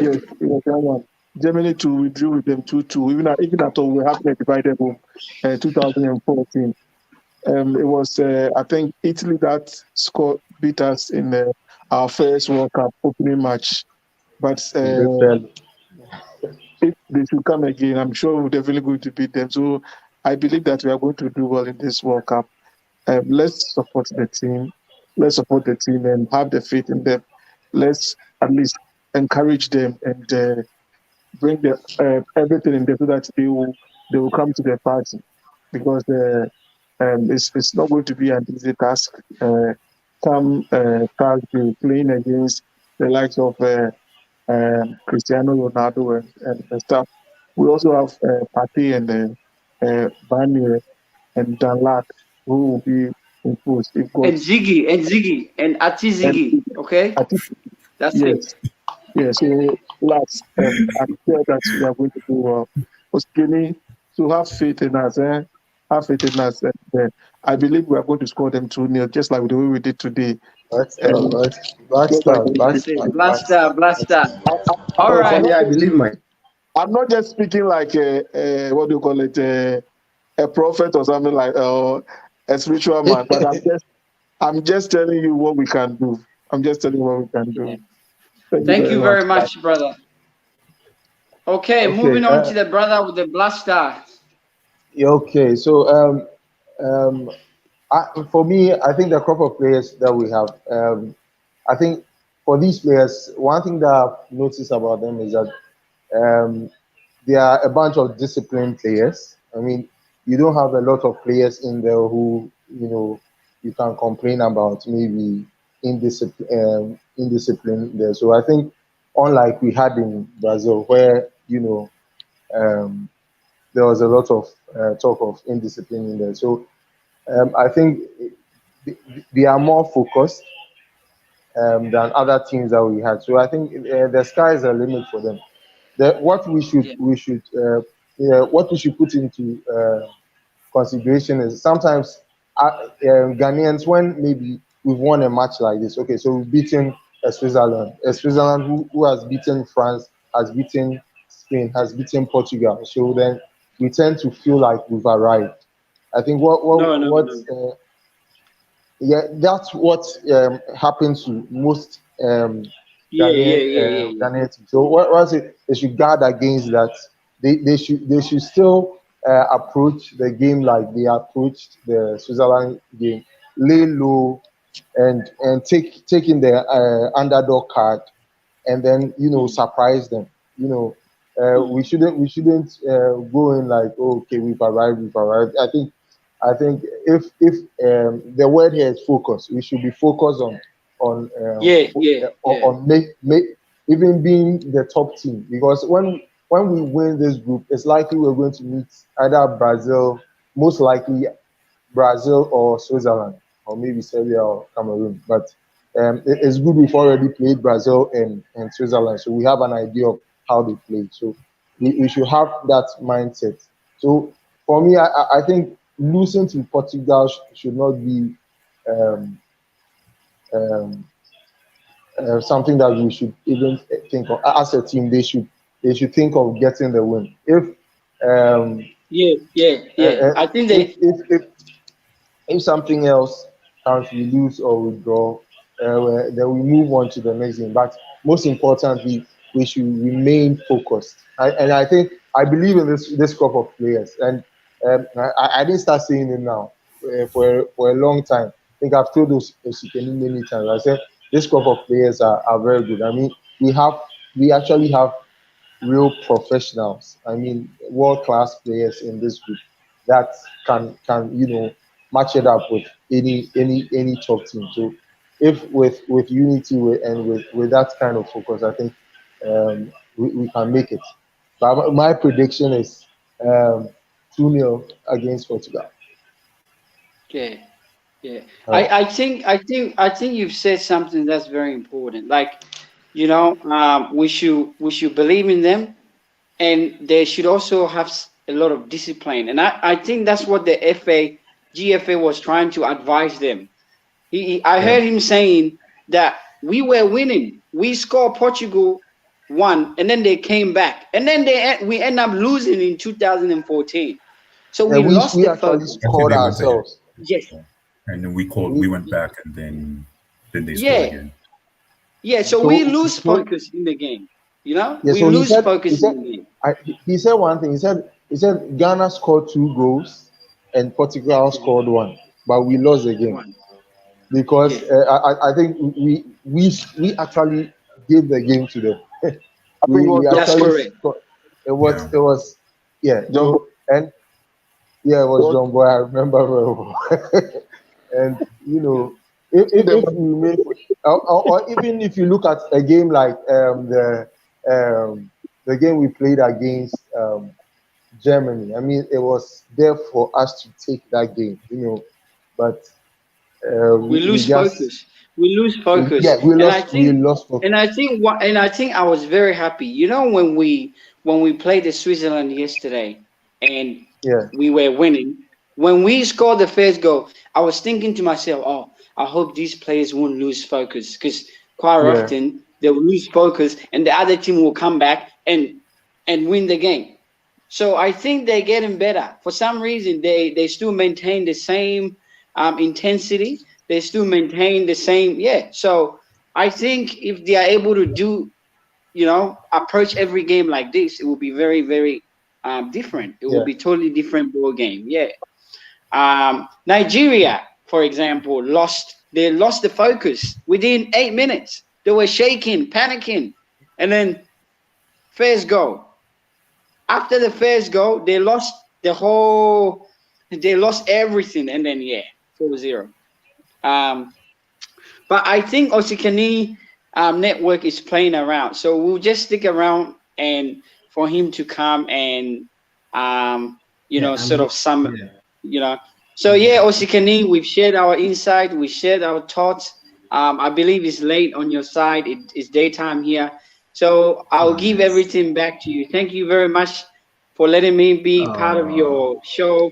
Yes, it was 1-1. Germany too, we drew with them 2-2. Even after we were having a divided home, 2014. It was I think Italy that beat us in our first World Cup opening match. But if they should come again, I'm sure we're definitely going to beat them. So I believe that we are going to do well in this World Cup. Let's support the team. Let's support the team and have the faith in them. Let's at least encourage them and bring everything in there so that they will come to the party, because it's not going to be an easy task. Come Thursday, playing against the likes of Cristiano Ronaldo and stuff. We also have Partey and Barnier and Dan Lad, who will be in post. And Ziggy and Ati Ziggy. Okay, that's it. Yeah. So last, I'm sure that we are going to do well. Osikili, so have faith in us. Have faith in us. I believe we are going to score them 2-0, just like the way we did today. Black Star. All right. Yeah, I believe mine. I'm not just speaking like what do you call it, a prophet or something like a spiritual man, but I'm just telling you what we can do. I'm just telling you what we can do. Thank you very much, brother. Okay, moving on to the brother with the Black Star. Okay, so for me, I think the crop of players that we have, I think for these players, one thing that I've noticed about them is that they are a bunch of disciplined players. I mean, you don't have a lot of players in there who you can complain about maybe indiscipline there. So I think unlike we had in Brazil, where there was a lot of talk of indiscipline in there. So I think they are more focused than other teams that we had. So I think the sky is a limit for them. What we should what we should put into consideration is sometimes Ghanaians, when maybe we've won a match like this, okay, so we've beaten Switzerland who has beaten France, has beaten Spain, has beaten Portugal. So then we tend to feel like we've arrived. I think that's what happens to most Ghanaian teams. So what they should guard against that. They should still approach the game like they approached the Switzerland game, lay low, and taking the underdog card, and then surprise them. We shouldn't go in like, oh, okay, we've arrived. I think if the word here is focus, we should be focused on even being the top team, because when we win this group, it's likely we're going to meet either Brazil, most likely Brazil or Switzerland, or maybe Serbia or Cameroon. But it's good we've already played Brazil and Switzerland, so we have an idea of how they play. So we should have that mindset. So for me, I think losing to Portugal should not be something that we should even think of. As a team, they should think of getting the win. I think if something else comes, we lose or withdraw, then we move on to the next game. But most importantly, we should remain focused. I think I believe in this crop of players, and I didn't start saying it now for a long time. I think I've told those many times. I said this crop of players are very good. I mean, we actually have real professionals. I mean, world-class players in this group that can match it up with any top team. So if with unity and with that kind of focus, I think we can make it. But my prediction is 2-0 against Portugal. Yeah. I think you've said something that's very important. Like, we should believe in them, and they should also have a lot of discipline. And I think that's what the GFA was trying to advise them. I heard him saying that we were winning. We scored Portugal 1, and then they came back, and then we end up losing in 2014. So we lost. We actually scored ourselves. Yes. And then we went back, and then they scored again. Yeah, so we lose focus in the game. We lose focus in the game. He said one thing. He said Ghana scored 2 goals and Portugal scored 1, but we lost the game because I think we actually gave the game to them. That's correct. It was John, and it was John Boy. I remember very well. And if we make, or even if you look at a game like the game we played against Germany, I mean, it was there for us to take that game, but we lose focus. We lose focus. Yeah, we lost focus. And I think I was very happy. When we played the Switzerland yesterday, and we were winning. When we scored the first goal, I was thinking to myself, "Oh, I hope these players won't lose focus, because quite often they will lose focus, and the other team will come back and win the game." So I think they're getting better. For some reason, they still maintain the same intensity. They still maintain the same. So I think if they are able to do, approach every game like this, it will be very, very different. It will be totally different ball game. Nigeria, for example, lost the focus within 8 minutes. They were shaking, panicking, and then first goal. After the first goal, they lost the whole They lost everything, and then 4-0. But I think Osikani network is playing around, so we'll just stick around and for him to come and sort of some So Osikani, we've shared our insight, we shared our thoughts. I believe it's late on your side. It's daytime here, so I'll give everything back to you. Thank you very much for letting me be part of your show.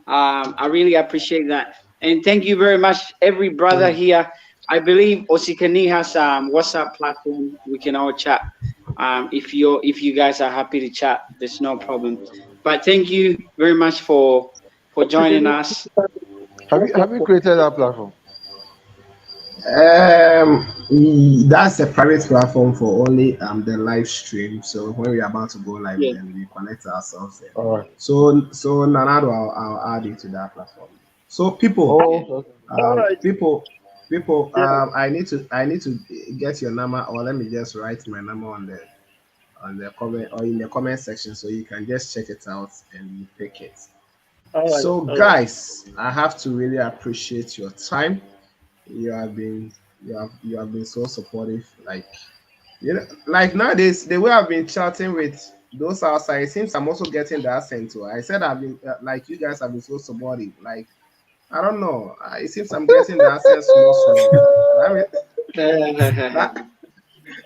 I really appreciate that, and thank you very much, every brother here. I believe Osikani has WhatsApp platform. We can all chat. If you guys are happy to chat, there's no problem. But thank you very much for joining us. Have you created that platform? That's a private platform for only the live stream. So when we're about to go live, then we connect ourselves there. All right. So Nanado, I'll add you to that platform. So people, people, I need to get your number, or let me just write my number on the comment or in the comment section, so you can just check it out and you pick it. So guys, I have to really appreciate your time. You have been so supportive. Like nowadays, the way I've been chatting with those outside, it seems I'm also getting that sense too. I said I've been like you guys have been so supportive. Like I don't know, it seems I'm getting that sense more.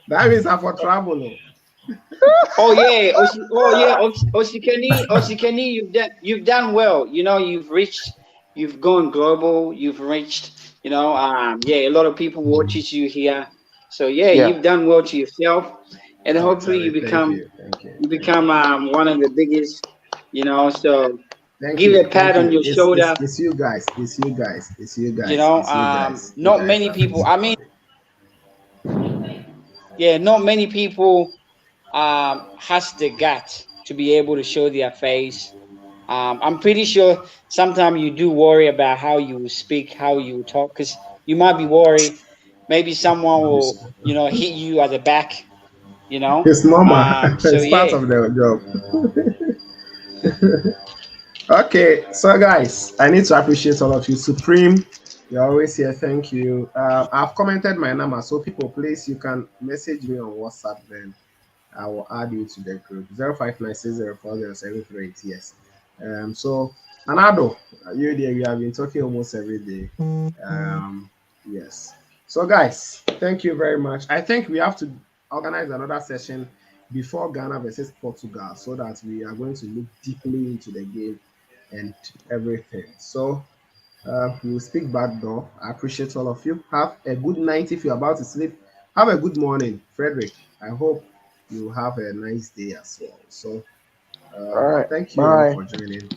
That means I'm for trouble. No? Osikani, you've done well. You've gone global. You've reached. A lot of people watches you here. So you've done well to yourself, and hopefully you become one of the biggest. So give a pat on your shoulder. It's you guys. It's you guys. Not many people. I mean, not many people has the gut to be able to show their face. I'm pretty sure sometimes you do worry about how you speak, how you talk, because you might be worried. Maybe someone will, hit you at the back. It's normal. It's part of the job. Okay, so guys, I need to appreciate all of you. Supreme, you're always here. Thank you. I've commented my number, so people, please, you can message me on WhatsApp. Then I will add you to the group 0596040738. Yes. So Nanado, you there? We have been talking almost every day. Yes. So guys, thank you very much. I think we have to organize another session before Ghana versus Portugal, so that we are going to look deeply into the game and everything. So we will speak back door. I appreciate all of you. Have a good night if you're about to sleep. Have a good morning, Frederick. I hope you have a nice day as well. So all right. Thank you all for joining.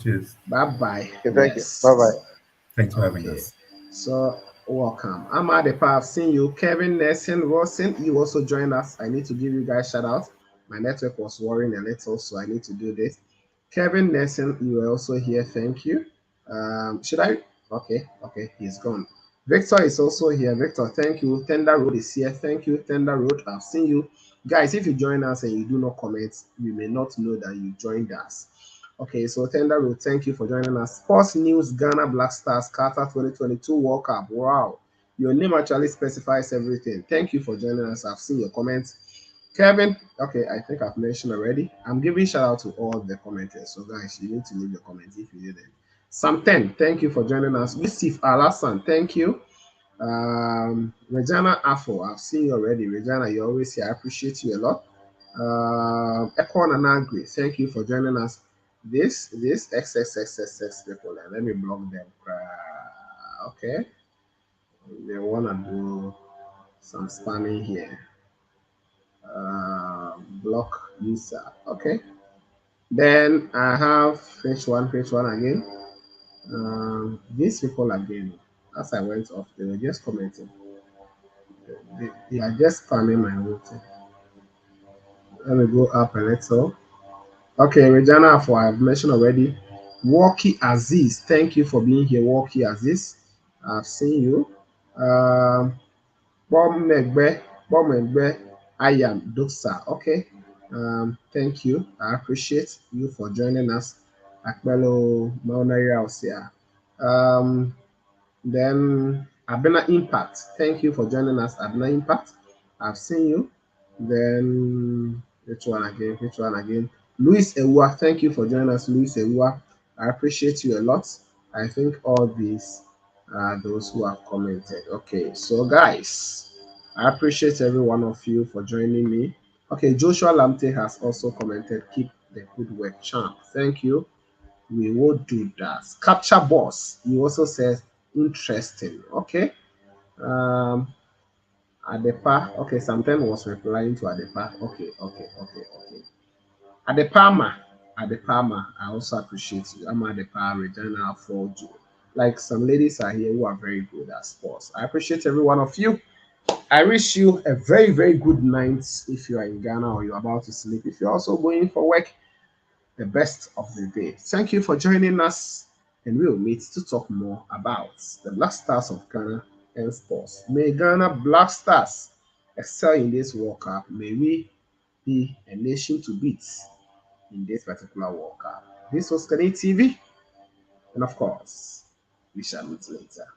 Cheers. Bye-bye. Okay, thank you. Bye-bye. Thanks for having us. So welcome. I'm Adepa. I've seen you. Kevin, Nelson, Rosin, you also joined us. I need to give you guys shout out. My network was worrying a little, so I need to do this. Kevin, Nelson, you are also here. Thank you. Should I? Okay, he's gone. Victor is also here. Victor, thank you. Tender Road is here. Thank you, Tender Road. I've seen you. Guys, if you join us and you do not comment, you may not know that you joined us. Okay, so Tender Road, thank you for joining us. Sports News, Ghana Black Stars, Qatar 2022 World Cup. Wow, your name actually specifies everything. Thank you for joining us. I've seen your comments. Kevin, okay, I think I've mentioned already. I'm giving shout out to all the commenters. So guys, you need to leave your comments if you didn't. Sam 10, thank you for joining us. Yusuf Alasan, thank you. Regina Afo, I've seen you already. Regina, you're always here. I appreciate you a lot. Ekon Anagri, thank you for joining us. This XXXXX people, let me block them. Okay, they wanna do some spamming here. Block user. Okay. Then I have page one again. These people again, as I went off, they were just commenting. They are just spamming my routing. Let me go up a little. Okay, Regina, for I've mentioned already. Walkie Aziz, thank you for being here. Walkie Aziz, I've seen you. Bom Megbe, I am Duxa. Okay, thank you. I appreciate you for joining us. Akbelo Maunari House here. Then Abena Impact. Thank you for joining us, Abena Impact. I've seen you. Then which one again? Which one again? Luis Ewa. Thank you for joining us, Luis Ewa. I appreciate you a lot. I think all these are those who have commented. Okay, so guys, I appreciate every one of you for joining me. Okay, Joshua Lamte has also commented. Keep the good work, champ. Thank you. We will do that. Capture boss. He also says interesting. Okay. Adepa. Okay, sometimes was replying to Adepa. Okay. Adepama. I also appreciate you. I'm Adepa, Regina Forju. Like some ladies are here who are very good at sports. I appreciate every one of you. I wish you a very, very good night if you are in Ghana or you're about to sleep. If you're also going for work, the best of the day. Thank you for joining us, and we'll meet to talk more about the Black Stars of Ghana and sports. May Ghana Black Stars excel in this World Cup. May we be a nation to beat in this particular World Cup. This was Skani TV, and of course, we shall meet later.